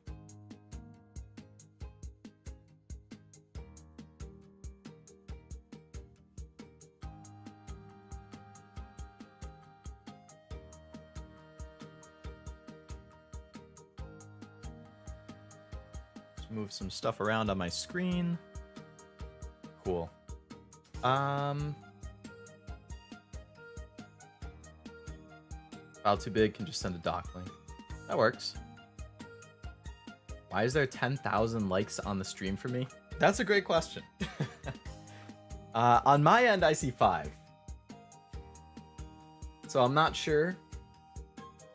Let's move some stuff around on my screen. Cool. File too big, can just send a doc link. That works. Why is there 10,000 likes on the stream for me? That's a great question. On my end, I see 5. So I'm not sure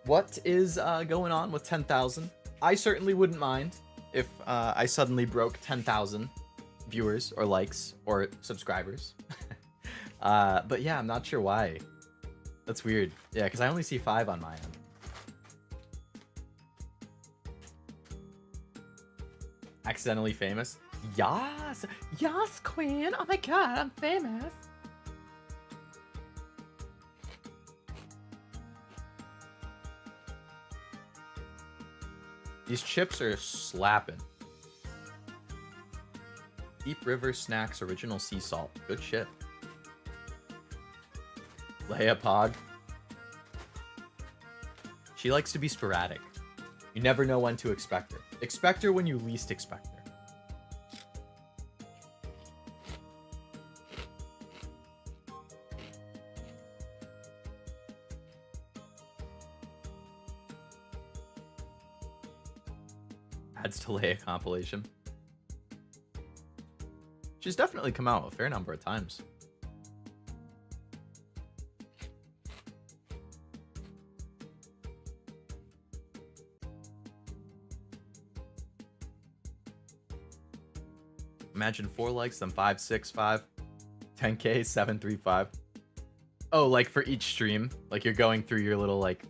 what is going on with 10,000. I certainly wouldn't mind if I suddenly broke 10,000 viewers or likes or subscribers. But yeah, I'm not sure why. That's weird. Yeah, because I only see 5 on my end. Accidentally famous? Yes! Yes, queen! Oh my god, I'm famous! These chips are slapping. Deep River Snacks Original Sea Salt. Good shit. Leia Pog. She likes to be sporadic. You never know when to expect her. Expect her when you least expect her. Adds to Leia compilation. She's definitely come out a fair number of times. Imagine 4 likes, then 5, 6, 5, 10K, 7, 3, 5. Oh, like for each stream, like you're going through your little like,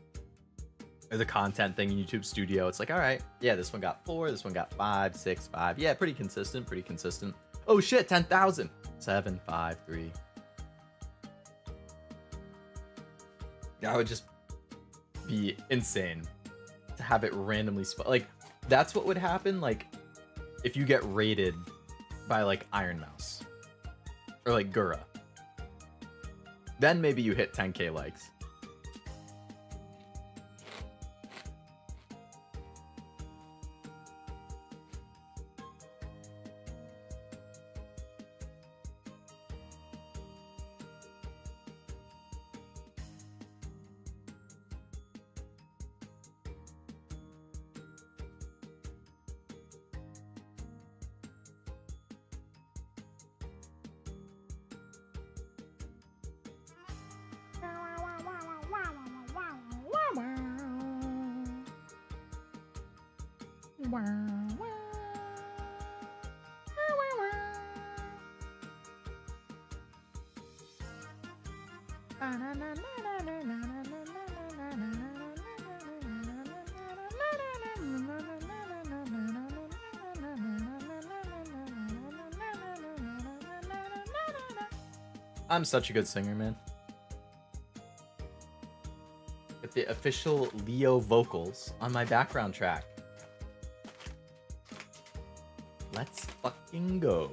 there's a content thing in YouTube Studio. It's like, all right, yeah, this one got 4, this one got 5, 6, 5. Yeah, pretty consistent, pretty consistent. Oh shit, 10,000. 7, 5, 3. That would just be insane to have it randomly like, that's what would happen, like, if you get raided by, like, Iron Mouse. Or, like, Gura. Then maybe you hit 10K likes. I'm such a good singer, man. With the official Leo vocals on my background track. Let's fucking go.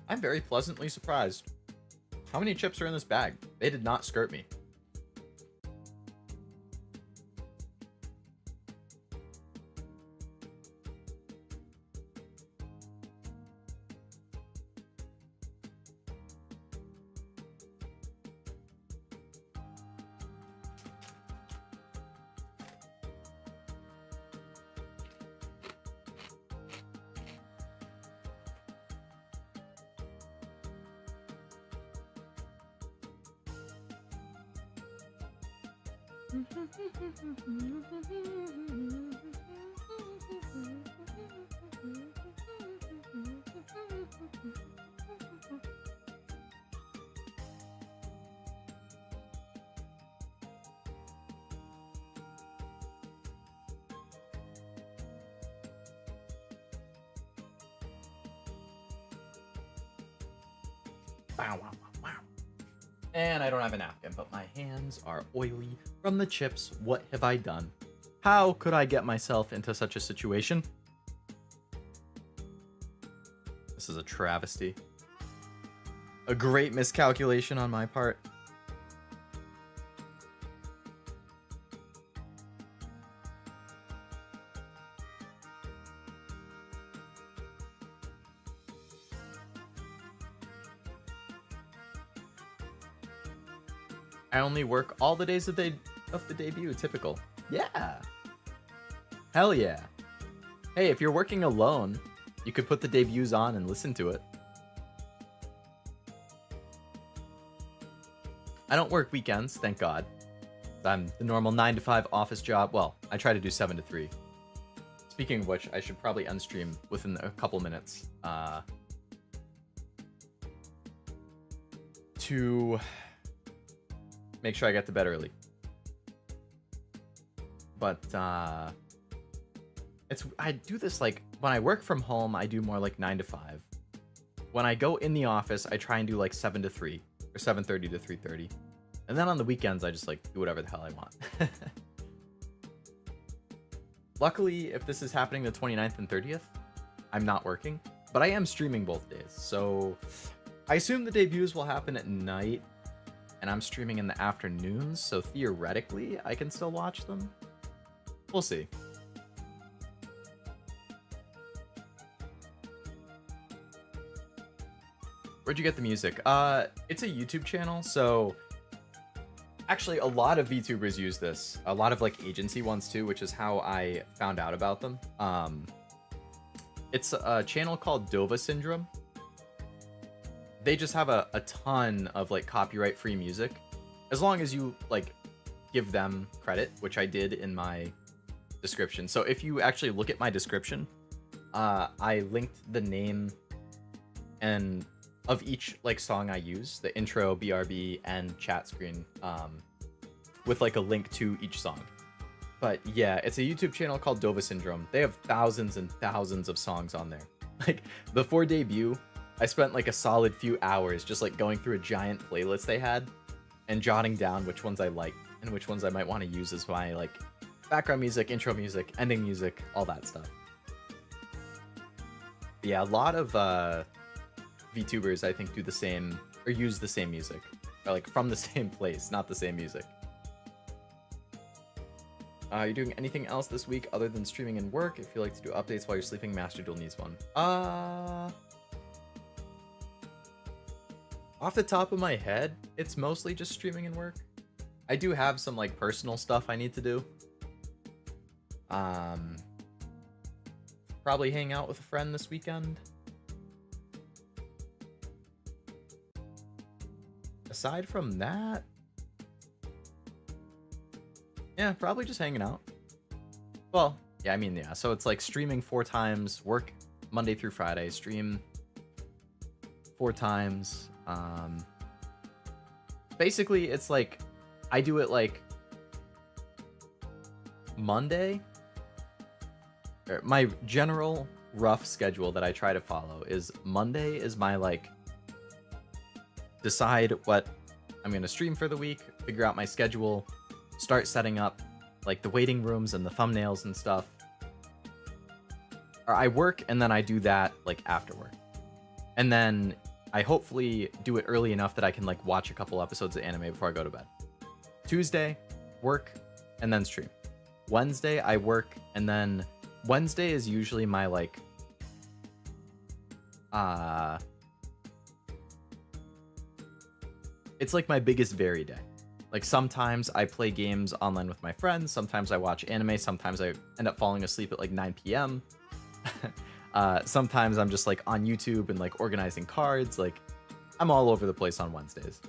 I'm very pleasantly surprised. How many chips are in this bag? They did not skirt me. Wow, wow, wow, wow. And I don't have a napkin, but my hands are oily from the chips. What have I done? How could I get myself into such a situation? This is a travesty. A great miscalculation on my part. I only work all the days of the debut. Typical. Yeah. Hell yeah. Hey, if you're working alone, you could put the debuts on and listen to it. I don't work weekends, thank God. I'm the normal 9 to 5 office job. Well, I try to do 7 to 3. Speaking of which, I should probably unstream within a couple minutes. To make sure I get to bed early. But I do this like when I work from home, I do more like 9 to 5. When I go in the office, I try and do like 7 to 3 or 7:30 to 3:30. And then on the weekends, I just like do whatever the hell I want. Luckily, if this is happening the 29th and 30th, I'm not working, but I am streaming both days. So I assume the debuts will happen at night and I'm streaming in the afternoons. So theoretically, I can still watch them. We'll see. Where'd you get the music? It's a YouTube channel, so actually a lot of VTubers use this. A lot of like agency ones too, which is how I found out about them. It's a channel called Dova Syndrome. They just have a ton of like copyright free music, as long as you like give them credit, which I did in my description. So if you actually look at my description, I linked the name and of each like song I use, the intro, BRB, and chat screen, with like a link to each song. But yeah, it's a YouTube channel called Dova Syndrome. They have thousands and thousands of songs on there. Like before debut, I spent like a solid few hours just like going through a giant playlist they had and jotting down which ones I liked and which ones I might want to use as my like background music, intro music, ending music, all that stuff. But yeah, a lot of VTubers I think do the same or use the same music, or like from the same place, not the same music. You're doing anything else this week other than streaming and work? If you like to do updates while you're sleeping, Master Duel needs one. Off the top of my head, it's mostly just streaming and work. I do have some like personal stuff I need to do. Probably hang out with a friend this weekend. Aside from that, yeah, probably just hanging out. Well, yeah, I mean, yeah, so it's like streaming 4 times, work Monday through Friday, stream 4 times. Basically, it's like, I do it like Monday. My general rough schedule that I try to follow is Monday is my like decide what I'm going to stream for the week, figure out my schedule, start setting up like the waiting rooms and the thumbnails and stuff. Or I work and then I do that like after work. And then I hopefully do it early enough that I can like watch a couple episodes of anime before I go to bed. Tuesday, work, and then stream. Wednesday, I work, and then Wednesday is usually my like it's like my biggest vary day. Like sometimes I play games online with my friends, sometimes I watch anime, sometimes I end up falling asleep at like 9 p.m. Sometimes I'm just like on YouTube and like organizing cards. Like I'm all over the place on Wednesdays.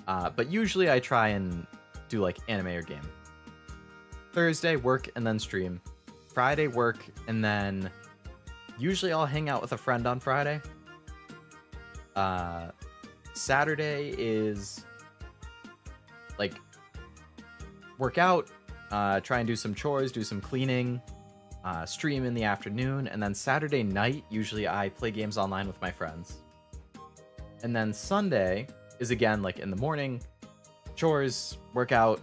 But usually I try and do like anime or game. Thursday, work and then stream. Friday, work, and then usually I'll hang out with a friend on Friday. Saturday is like work out, try and do some chores, do some cleaning, stream in the afternoon, and then Saturday night, usually I play games online with my friends. And then Sunday is again like in the morning, chores, workout,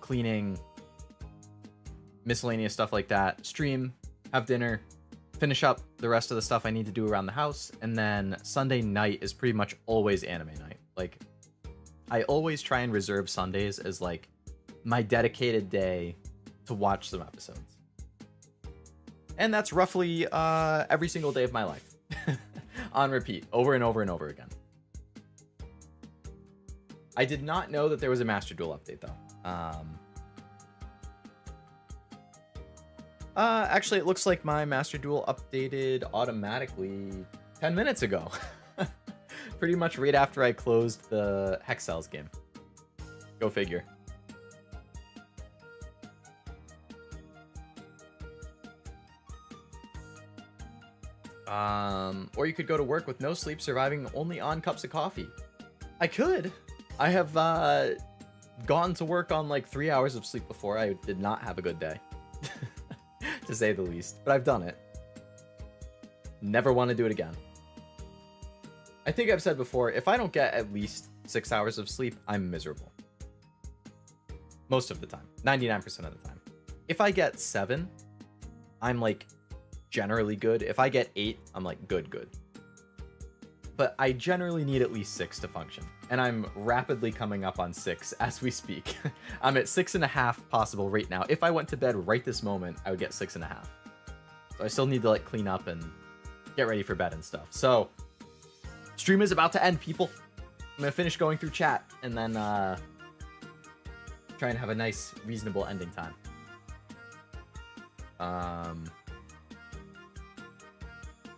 cleaning, miscellaneous stuff like that, stream, have dinner, finish up the rest of the stuff I need to do around the house, and then Sunday night is pretty much always anime night. Like, I always try and reserve Sundays as like my dedicated day to watch some episodes. And that's roughly every single day of my life on repeat, over and over and over again. I did not know that there was a Master Duel update though. Actually, it looks like my Master Duel updated automatically 10 minutes ago. Pretty much right after I closed the Hexcells game. Go figure. Or you could go to work with no sleep, surviving only on cups of coffee. I could. I have gone to work on like 3 hours of sleep before. I did not have a good day. To say the least, but I've done it. Never want to do it again. I think I've said before, if I don't get at least 6 hours of sleep, I'm miserable. Most of the time. 99% of the time. If I get 7, I'm like generally good. If I get 8, I'm like good. But I generally need at least 6 to function. And I'm rapidly coming up on 6 as we speak. I'm at 6.5 possible right now. If I went to bed right this moment, I would get 6.5. So I still need to like clean up and get ready for bed and stuff. So stream is about to end, people. I'm gonna finish going through chat and then try and have a nice, reasonable ending time.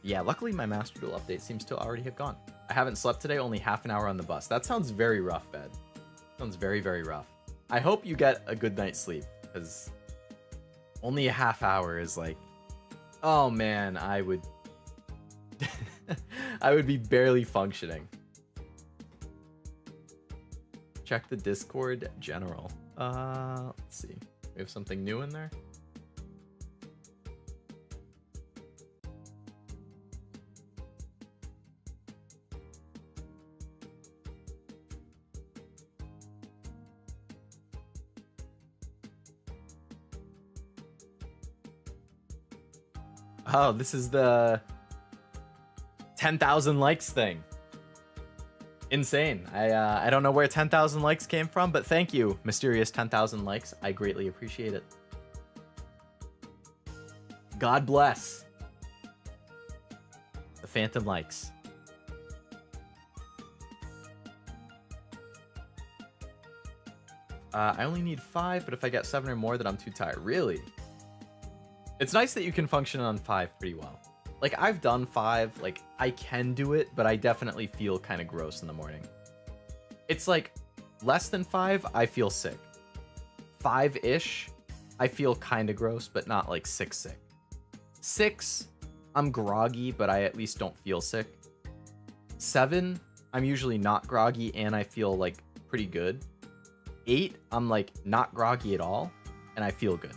Yeah, luckily my Master Duel update seems to already have gone. I haven't slept today, only half an hour on the bus. That sounds very rough, Bed. Sounds very, very rough. I hope you get a good night's sleep, because only a half hour is like, oh man, I would I would be barely functioning. Check the Discord general. Let's see. We have something new in there. Oh, this is the 10,000 likes thing. Insane. I don't know where 10,000 likes came from, but thank you, mysterious 10,000 likes. I greatly appreciate it. God bless the phantom likes. I only need 5, but if I get 7 or more, then I'm too tired. Really? It's nice that you can function on 5 pretty well. Like, I've done 5, like, I can do it, but I definitely feel kind of gross in the morning. It's like, less than 5, I feel sick. 5-ish, I feel kind of gross, but not like sick. 6, I'm groggy, but I at least don't feel sick. 7, I'm usually not groggy, and I feel, like, pretty good. 8, I'm, like, not groggy at all, and I feel good.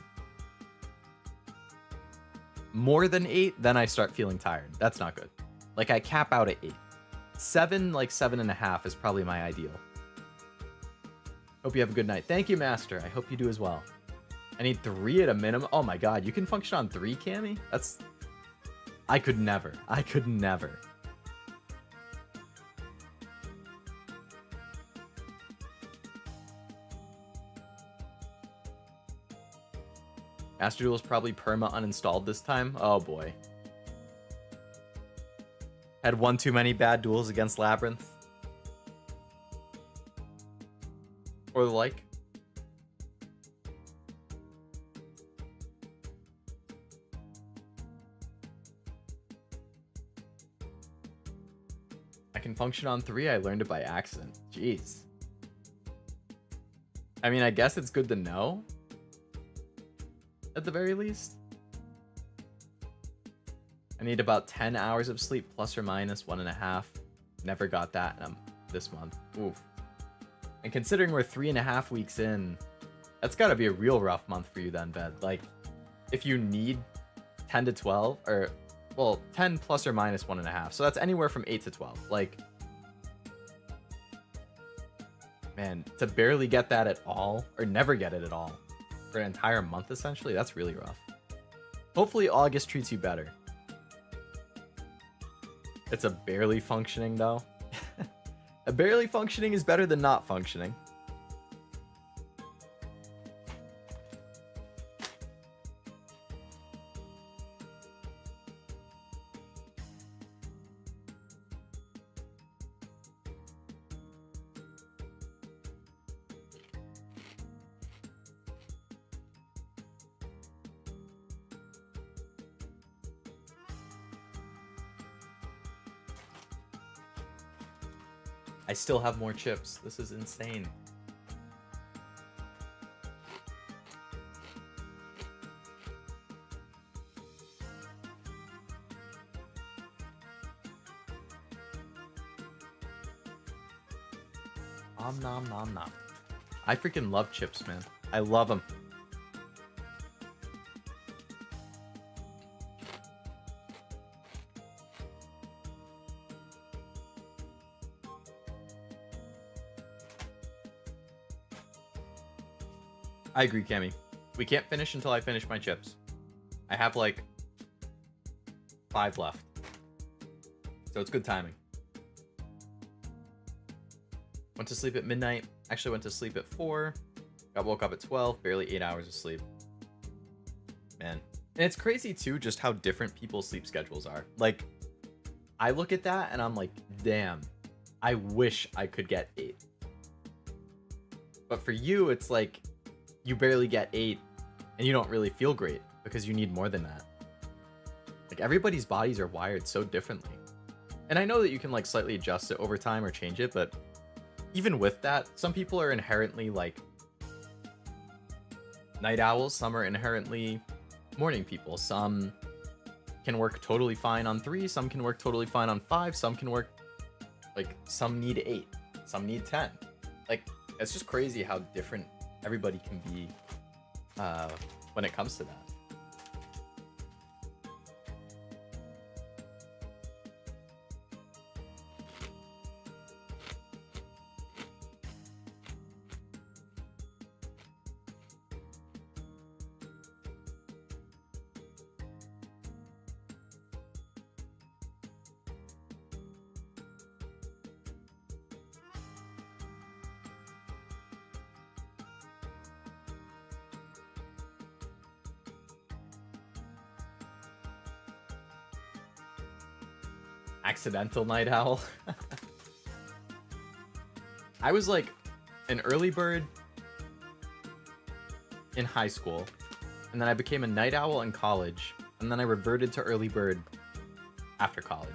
More than 8, then I start feeling tired. That's not good. Like, I cap out at 8. 7, like 7.5 is probably my ideal. Hope you have a good night. Thank you, Master. I hope you do as well. I need 3 at a minimum. Oh my god, you can function on 3, Cammy? That's... I could never. Master Duel's probably perma uninstalled this time. Oh boy. Had one too many bad duels against Labyrinth. Or the like. I can function on 3. I learned it by accident. Jeez. I mean, I guess it's good to know. At the very least. I need about 10 hours of sleep, plus or minus 1.5. Never got that this month. Oof. And considering we're 3.5 weeks in, that's got to be a real rough month for you then, Ved. Like, if you need 10 to 12, or, well, 10 plus or minus 1.5. So that's anywhere from 8 to 12. Like, man, to barely get that at all, or never get it at all, for an entire month, essentially, that's really rough. Hopefully August treats you better. It's a barely functioning, though. A barely functioning is better than not functioning. I still have more chips. This is insane. Nom nom nom. I freaking love chips, man. I love them. I agree, Cammy. We can't finish until I finish my chips. I have like 5 left. So it's good timing. Went to sleep at midnight. Actually went to sleep at 4. Got woke up at 12. Barely 8 hours of sleep. Man. And it's crazy too just how different people's sleep schedules are. Like, I look at that and I'm like, damn. I wish I could get 8. But for you, it's like, you barely get 8 and you don't really feel great because you need more than that. Like, everybody's bodies are wired so differently. And I know that you can like slightly adjust it over time or change it, but even with that, some people are inherently like night owls, some are inherently morning people. Some can work totally fine on 3, some can work totally fine on 5, some can work, like, some need 8, some need 10. Like, it's just crazy how different everybody can be when it comes to that. Accidental night owl. I was like an early bird in high school, and then I became a night owl in college, and then I reverted to early bird after college.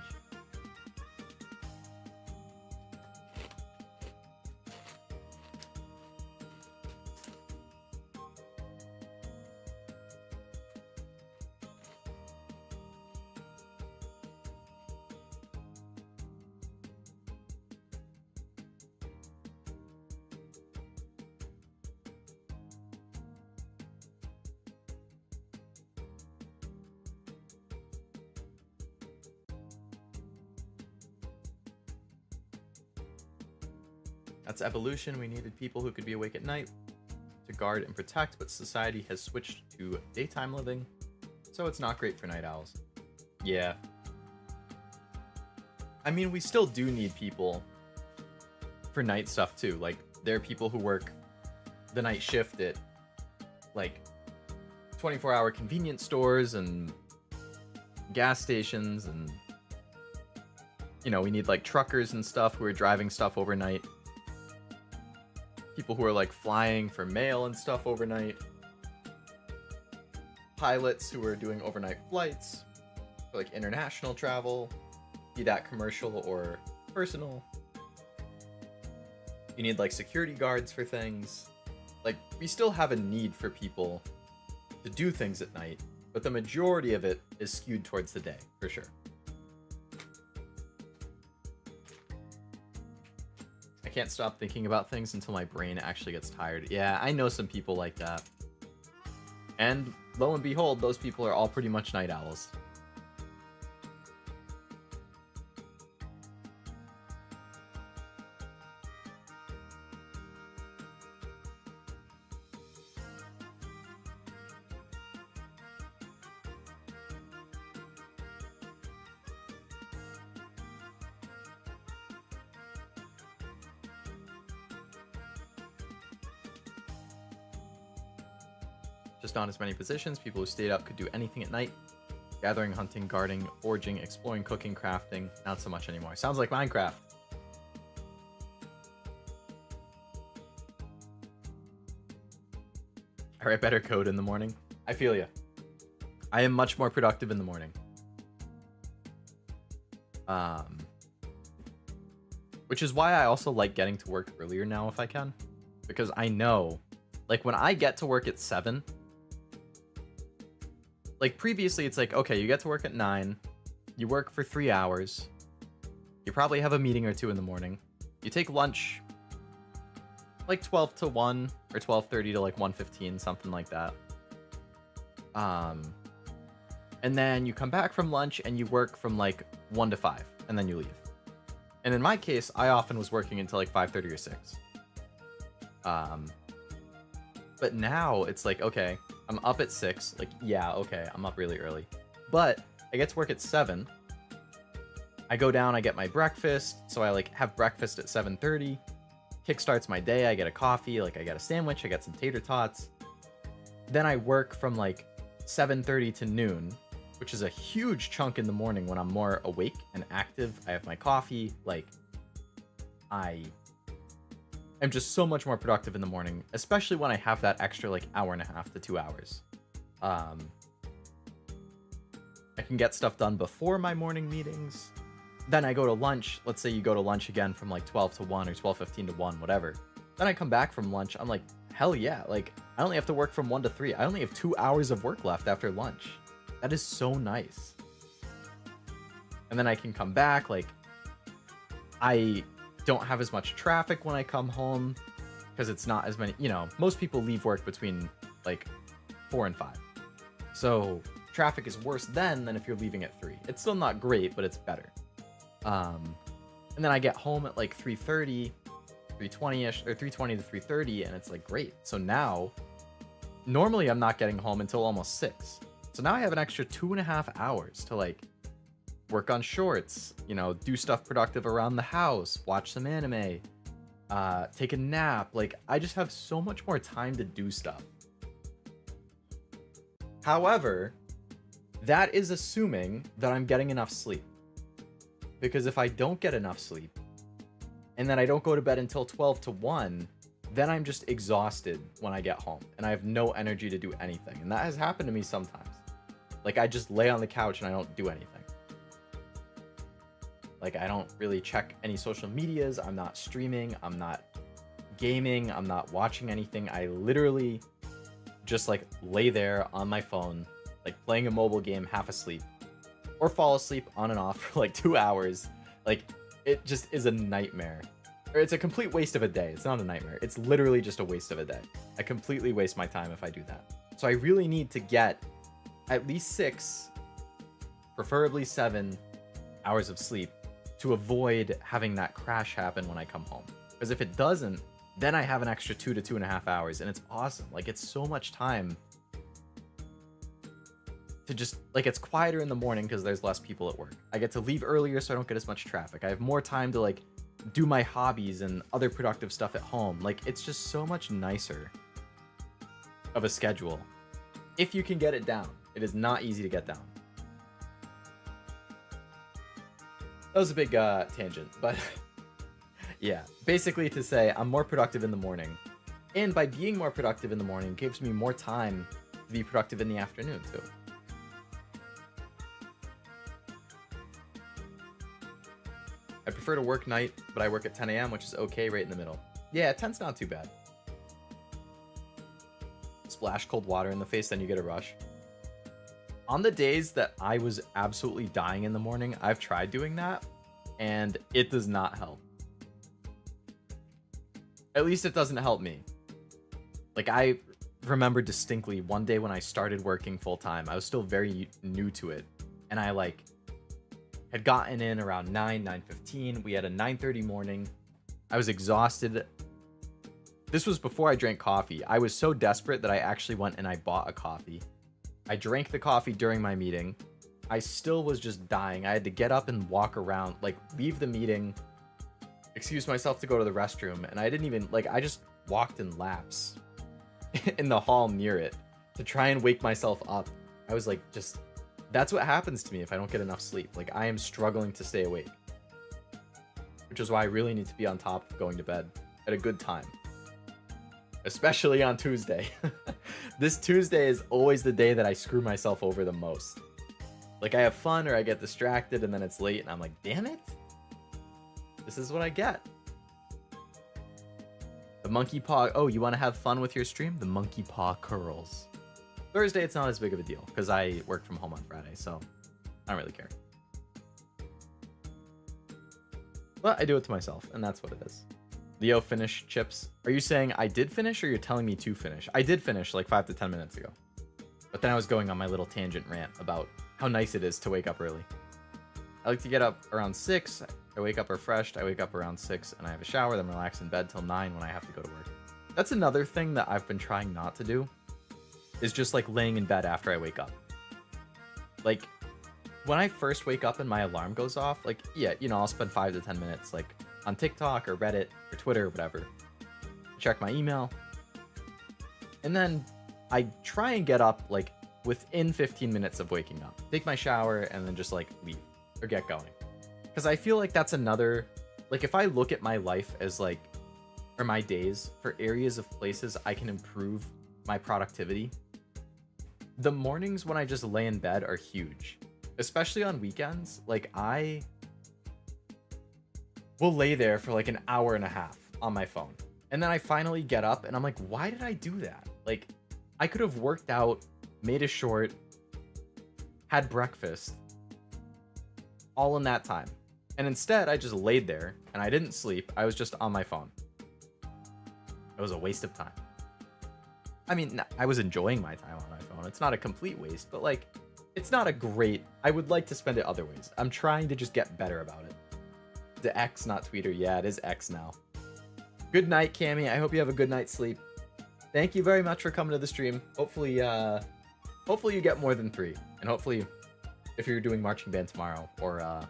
That's evolution. We needed people who could be awake at night to guard and protect, but society has switched to daytime living, so it's not great for night owls. Yeah. I mean, we still do need people for night stuff too. Like, there are people who work the night shift at like 24-hour convenience stores and gas stations, and we need like truckers and stuff who are driving stuff overnight. People who are like flying for mail and stuff overnight. Pilots who are doing overnight flights for like international travel, be that commercial or personal. You need like security guards for things. Like, we still have a need for people to do things at night, but the majority of it is skewed towards the day, for sure. I can't stop thinking about things until my brain actually gets tired. Yeah, I know some people like that. And lo and behold, those people are all pretty much night owls. Just not as many positions. People who stayed up could do anything at night. Gathering, hunting, guarding, foraging, exploring, cooking, crafting. Not so much anymore. Sounds like Minecraft. I write better code in the morning. I feel ya. I am much more productive in the morning. Which is why I also like getting to work earlier now if I can. Because I know, like, when I get to work at 7... Like, previously, it's like, okay, you get to work at 9, you work for 3 hours, you probably have a meeting or two in the morning, you take lunch, like 12 to 1, or 12:30 to like 1:15, something like that. And then you come back from lunch and you work from like 1 to 5, and then you leave. And in my case, I often was working until like 5:30 or 6. But now it's like, okay, I'm up at 6. Like, yeah, okay, I'm up really early. But I get to work at 7. I go down, I get my breakfast. So I like have breakfast at 7:30. Kickstarts my day. I get a coffee, like I get a sandwich, I get some tater tots. Then I work from like 7:30 to noon, which is a huge chunk in the morning when I'm more awake and active. I have my coffee, like I'm just so much more productive in the morning, especially when I have that extra like hour and a half to 2 hours. I can get stuff done before my morning meetings. Then I go to lunch. Let's say you go to lunch again from like 12 to 1 or 12:15 to 1, whatever. Then I come back from lunch. I'm like, hell yeah. Like, I only have to work from 1 to 3. I only have 2 hours of work left after lunch. That is so nice. And then I can come back. Like, I don't have as much traffic when I come home because it's not as many, most people leave work between like 4 and 5. So traffic is worse then than if you're leaving at 3. It's still not great, but it's better. And then I get home at like 3:30, 3:20ish, or 3:20 to 3:30, and it's like great. So now, normally I'm not getting home until almost 6. So now I have an extra 2.5 hours to like work on shorts, do stuff productive around the house, watch some anime, take a nap. Like, I just have so much more time to do stuff. However, that is assuming that I'm getting enough sleep. Because if I don't get enough sleep, and then I don't go to bed until 12 to 1, then I'm just exhausted when I get home, and I have no energy to do anything. And that has happened to me sometimes. Like, I just lay on the couch and I don't do anything. Like, I don't really check any social medias. I'm not streaming. I'm not gaming. I'm not watching anything. I literally just like lay there on my phone, like playing a mobile game half asleep, or fall asleep on and off for like 2 hours. Like, it just is a nightmare. Or it's a complete waste of a day. It's not a nightmare. It's literally just a waste of a day. I completely waste my time if I do that. So I really need to get at least 6, preferably 7 hours of sleep to avoid having that crash happen when I come home. Because if it doesn't, then I have an extra 2 to 2.5 hours, and it's awesome. Like, it's so much time to just, like, it's quieter in the morning because there's less people at work. I get to leave earlier so I don't get as much traffic. I have more time to, like, do my hobbies and other productive stuff at home. Like, it's just so much nicer of a schedule. if you can get it down. It is not easy to get down. That was a big tangent, but yeah, basically to say I'm more productive in the morning. And by being more productive in the morning, gives me more time to be productive in the afternoon too. I prefer to work night, but I work at 10 a.m., which is okay right in the middle. Yeah, 10's not too bad. Splash cold water in the face, then you get a rush. On the days that I was absolutely dying in the morning, I've tried doing that, and it does not help. At least it doesn't help me. Like, I remember distinctly one day when I started working full-time, I was still very new to it, and I, like, had gotten in around 9:15. We had a 9:30 morning. I was exhausted. This was before I drank coffee. I was so desperate that I actually went and I bought a coffee. I drank the coffee during my meeting. I still was just dying. I had to get up and walk around, like leave the meeting, excuse myself to go to the restroom. And I didn't even, like, I just walked in laps in the hall near it to try and wake myself up. I was like, just, that's what happens to me if I don't get enough sleep. Like, I am struggling to stay awake, which is why I really need to be on top of going to bed at a good time. Especially on Tuesday. This Tuesday is always the day that I screw myself over the most. Like, I have fun or I get distracted and then it's late and I'm like, damn it. This is what I get. The monkey paw. Oh, you want to have fun with your stream? The monkey paw curls. Thursday, it's not as big of a deal because I work from home on Friday, so I don't really care. But I do it to myself, and that's what it is. Leo finished chips. Are you saying I did finish or you're telling me to finish? I did finish like 5 to 10 minutes ago. But then I was going on my little tangent rant about how nice it is to wake up early. I like to get up around 6. I wake up refreshed. I wake up around 6 and I have a shower, then relax in bed till 9 when I have to go to work. That's another thing that I've been trying not to do, is just like laying in bed after I wake up. Like, when I first wake up and my alarm goes off, like, yeah, you know, I'll spend 5 to 10 minutes like on TikTok or Reddit or Twitter or whatever, check my email, and then I try and get up like within 15 minutes of waking up, take my shower, and then just like leave or get going. Because I feel like that's another, like, if I look at my life as like, or my days for areas of places I can improve my productivity, the mornings when I just lay in bed are huge, especially on weekends. Like, I will lay there for like an hour and a half on my phone, and then I finally get up and I'm like, why did I do that? Like, I could have worked out, made a short, had breakfast, all in that time. And instead I just laid there and I didn't sleep. I was just on my phone. It was a waste of time. I mean, I was enjoying my time on my phone. It's not a complete waste, but like, it's not a great, I would like to spend it other ways. I'm trying to just get better about it. The X, not Tweeter. Yeah, it is X now. Good night, Cammy. I hope you have a good night's sleep. Thank you very much for coming to the stream. Hopefully you get more than 3. And hopefully, if you're doing marching band tomorrow or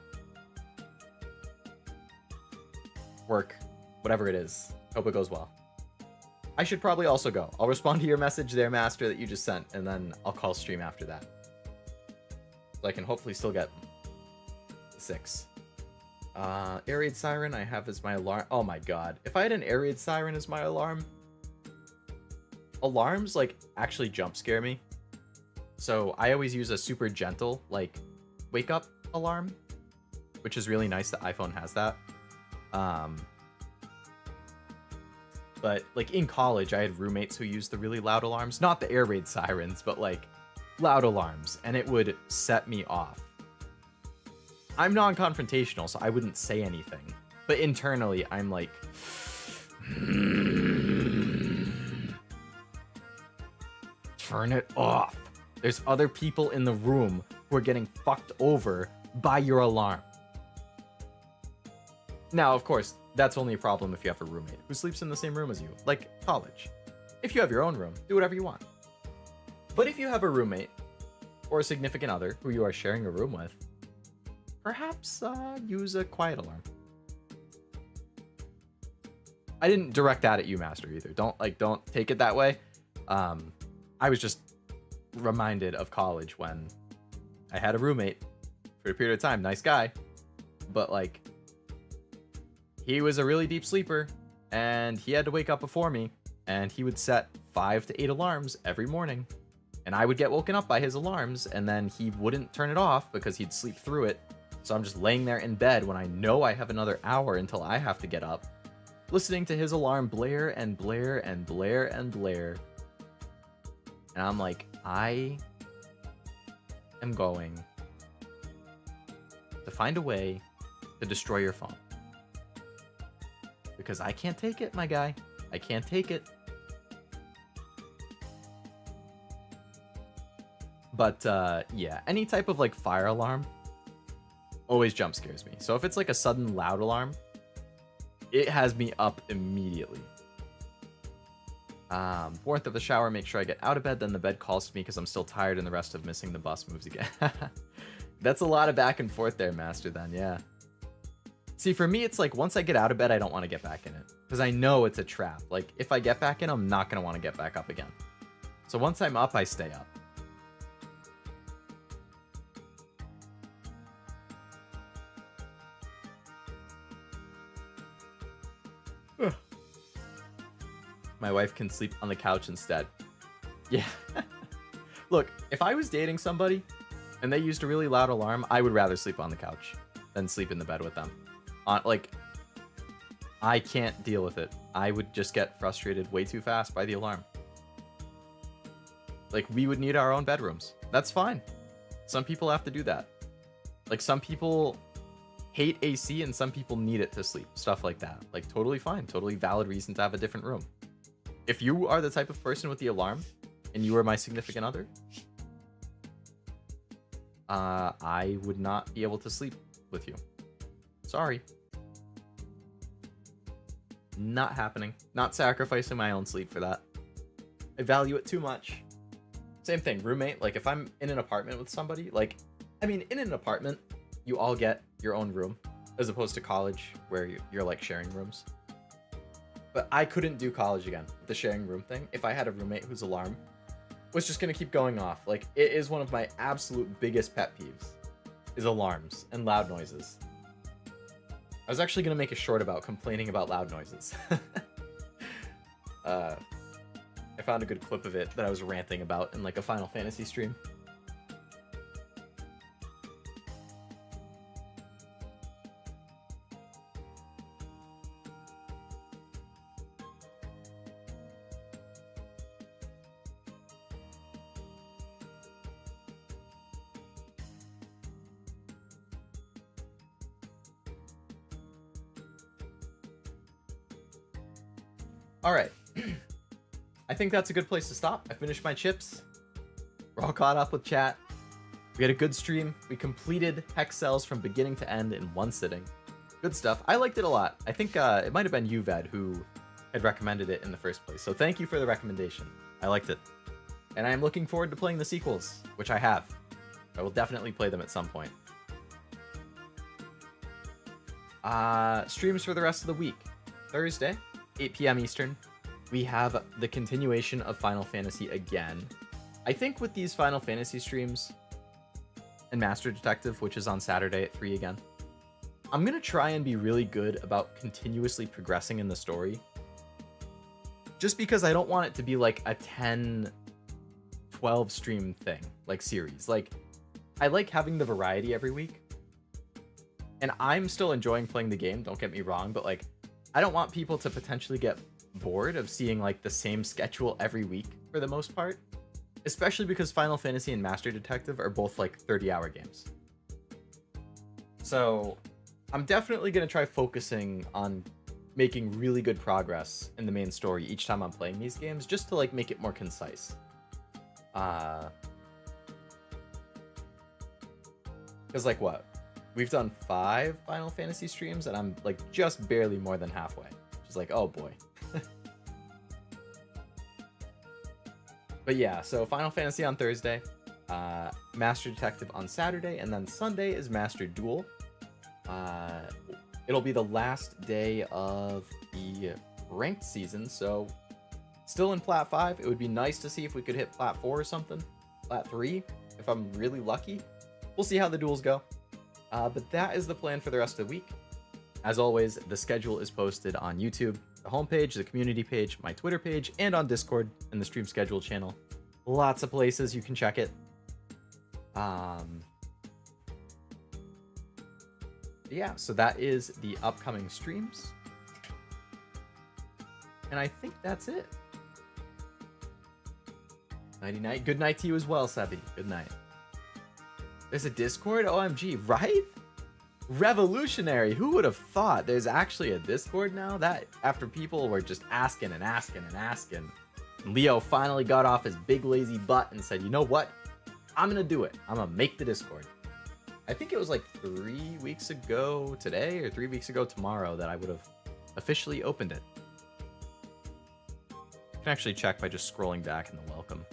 work, whatever it is, hope it goes well. I should probably also go. I'll respond to your message there, Master, that you just sent, and then I'll call stream after that. So I can hopefully still get 6. Air raid siren I have as my alarm. Oh my god. If I had an air raid siren as my alarm, alarms like actually jump scare me. So I always use a super gentle like wake up alarm, which is really nice that iPhone has that. But like in college, I had roommates who used the really loud alarms, not the air raid sirens, but like loud alarms, and it would set me off. I'm non-confrontational, so I wouldn't say anything, but internally I'm like, turn it off. There's other people in the room who are getting fucked over by your alarm. Now, of course, that's only a problem if you have a roommate who sleeps in the same room as you, like college. If you have your own room, do whatever you want. But if you have a roommate or a significant other who you are sharing a room with, perhaps use a quiet alarm. I didn't direct that at you, Master, either. Don't take it that way. I was just reminded of college when I had a roommate for a period of time. Nice guy. But, like, he was a really deep sleeper, and he had to wake up before me, and he would set 5 to 8 alarms every morning. And I would get woken up by his alarms, and then he wouldn't turn it off because he'd sleep through it. So I'm just laying there in bed when I know I have another hour until I have to get up, listening to his alarm blare and blare and blare and blare. And I'm like, I am going to find a way to destroy your phone. Because I can't take it, my guy. I can't take it. But, yeah, any type of, like, fire alarm always jump scares me. So if it's, like, a sudden loud alarm, it has me up immediately. Fourth of the shower, make sure I get out of bed, then the bed calls to me because I'm still tired and the rest of missing the bus moves again. That's a lot of back and forth there, Master, then, yeah. See, for me, it's like, once I get out of bed, I don't want to get back in it. Because I know it's a trap. Like, if I get back in, I'm not going to want to get back up again. So once I'm up, I stay up. My wife can sleep on the couch instead. Yeah. Look, if I was dating somebody and they used a really loud alarm, I would rather sleep on the couch than sleep in the bed with them. Like, I can't deal with it. I would just get frustrated way too fast by the alarm. Like, we would need our own bedrooms. That's fine. Some people have to do that. Like, some people hate AC and some people need it to sleep. Stuff like that. Like, totally fine. Totally valid reason to have a different room. If you are the type of person with the alarm and you are my significant other, I would not be able to sleep with you. Sorry. Not happening. Not sacrificing my own sleep for that. I value it too much. Same thing, roommate. Like, if I'm in an apartment with somebody, like, I mean, in an apartment, you all get your own room, as opposed to college, where you're like sharing rooms. But I couldn't do college again, the sharing room thing, if I had a roommate whose alarm was just gonna keep going off. Like, it is one of my absolute biggest pet peeves, is alarms and loud noises. I was actually gonna make a short about complaining about loud noises. I found a good clip of it that I was ranting about in like a Final Fantasy stream. All right. I think that's a good place to stop. I finished my chips. We're all caught up with chat. We had a good stream. We completed Hexcells from beginning to end in one sitting. Good stuff. I liked it a lot. I think it might have been YuVed who had recommended it in the first place. So thank you for the recommendation. I liked it. And I am looking forward to playing the sequels, which I have. I will definitely play them at some point. Streams for the rest of the week. Thursday, 8 p.m. Eastern, we have the continuation of Final Fantasy again. I think with these Final Fantasy streams and Master Detective, which is on Saturday at 3 again, I'm going to try and be really good about continuously progressing in the story. Just because I don't want it to be like a 10, 12 stream thing, like series. Like, I like having the variety every week. And I'm still enjoying playing the game, don't get me wrong, but like, I don't want people to potentially get bored of seeing like the same schedule every week for the most part, especially because Final Fantasy and Master Detective are both like 30-hour games. So I'm definitely going to try focusing on making really good progress in the main story each time I'm playing these games, just to like make it more concise. Because like what? We've done 5 Final Fantasy streams, and I'm like just barely more than halfway. Just like, oh boy. But yeah, so Final Fantasy on Thursday, Master Detective on Saturday, and then Sunday is Master Duel. It'll be the last day of the ranked season, so still in Plat 5. It would be nice to see if we could hit Plat 4 or something. plat 3 if I'm really lucky. We'll see how the duels go. But that is the plan for the rest of the week. As always, the schedule is posted on YouTube, the homepage, the community page, my Twitter page, and on Discord in the stream schedule channel. Lots of places you can check it. Yeah, so that is the upcoming streams. And I think that's it. Nighty night. Good night to you as well, Sebi. Good night. There's a Discord? OMG, right? Revolutionary. Who would have thought there's actually a Discord now? That after people were just asking and asking and asking. Leo finally got off his big lazy butt and said, you know what? I'm going to do it. I'm going to make the Discord. I think it was like 3 weeks ago today or 3 weeks ago tomorrow that I would have officially opened it. You can actually check by just scrolling back in the welcome.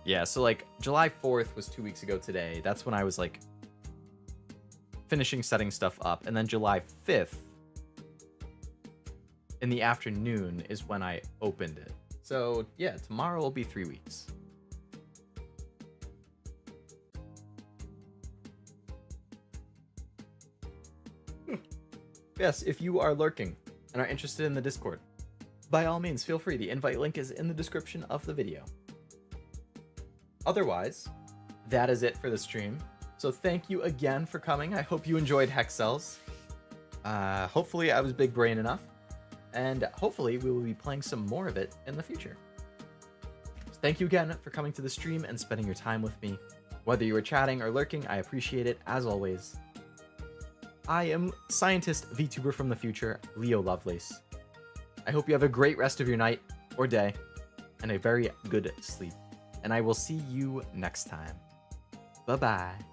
Yeah, so like July 4th was 2 weeks ago today. That's when I was like finishing setting stuff up. And then July 5th in the afternoon is when I opened it. So yeah, tomorrow will be 3 weeks. Yes, if you are lurking and are interested in the Discord, by all means, feel free. The invite link is in the description of the video. Otherwise, that is it for the stream. So thank you again for coming. I hope you enjoyed Hexcells. Hopefully I was big brain enough. And hopefully we will be playing some more of it in the future. So thank you again for coming to the stream and spending your time with me. Whether you were chatting or lurking, I appreciate it as always. I am scientist VTuber from the future, Leo Lovelace. I hope you have a great rest of your night or day and a very good sleep. And I will see you next time. Bye-bye.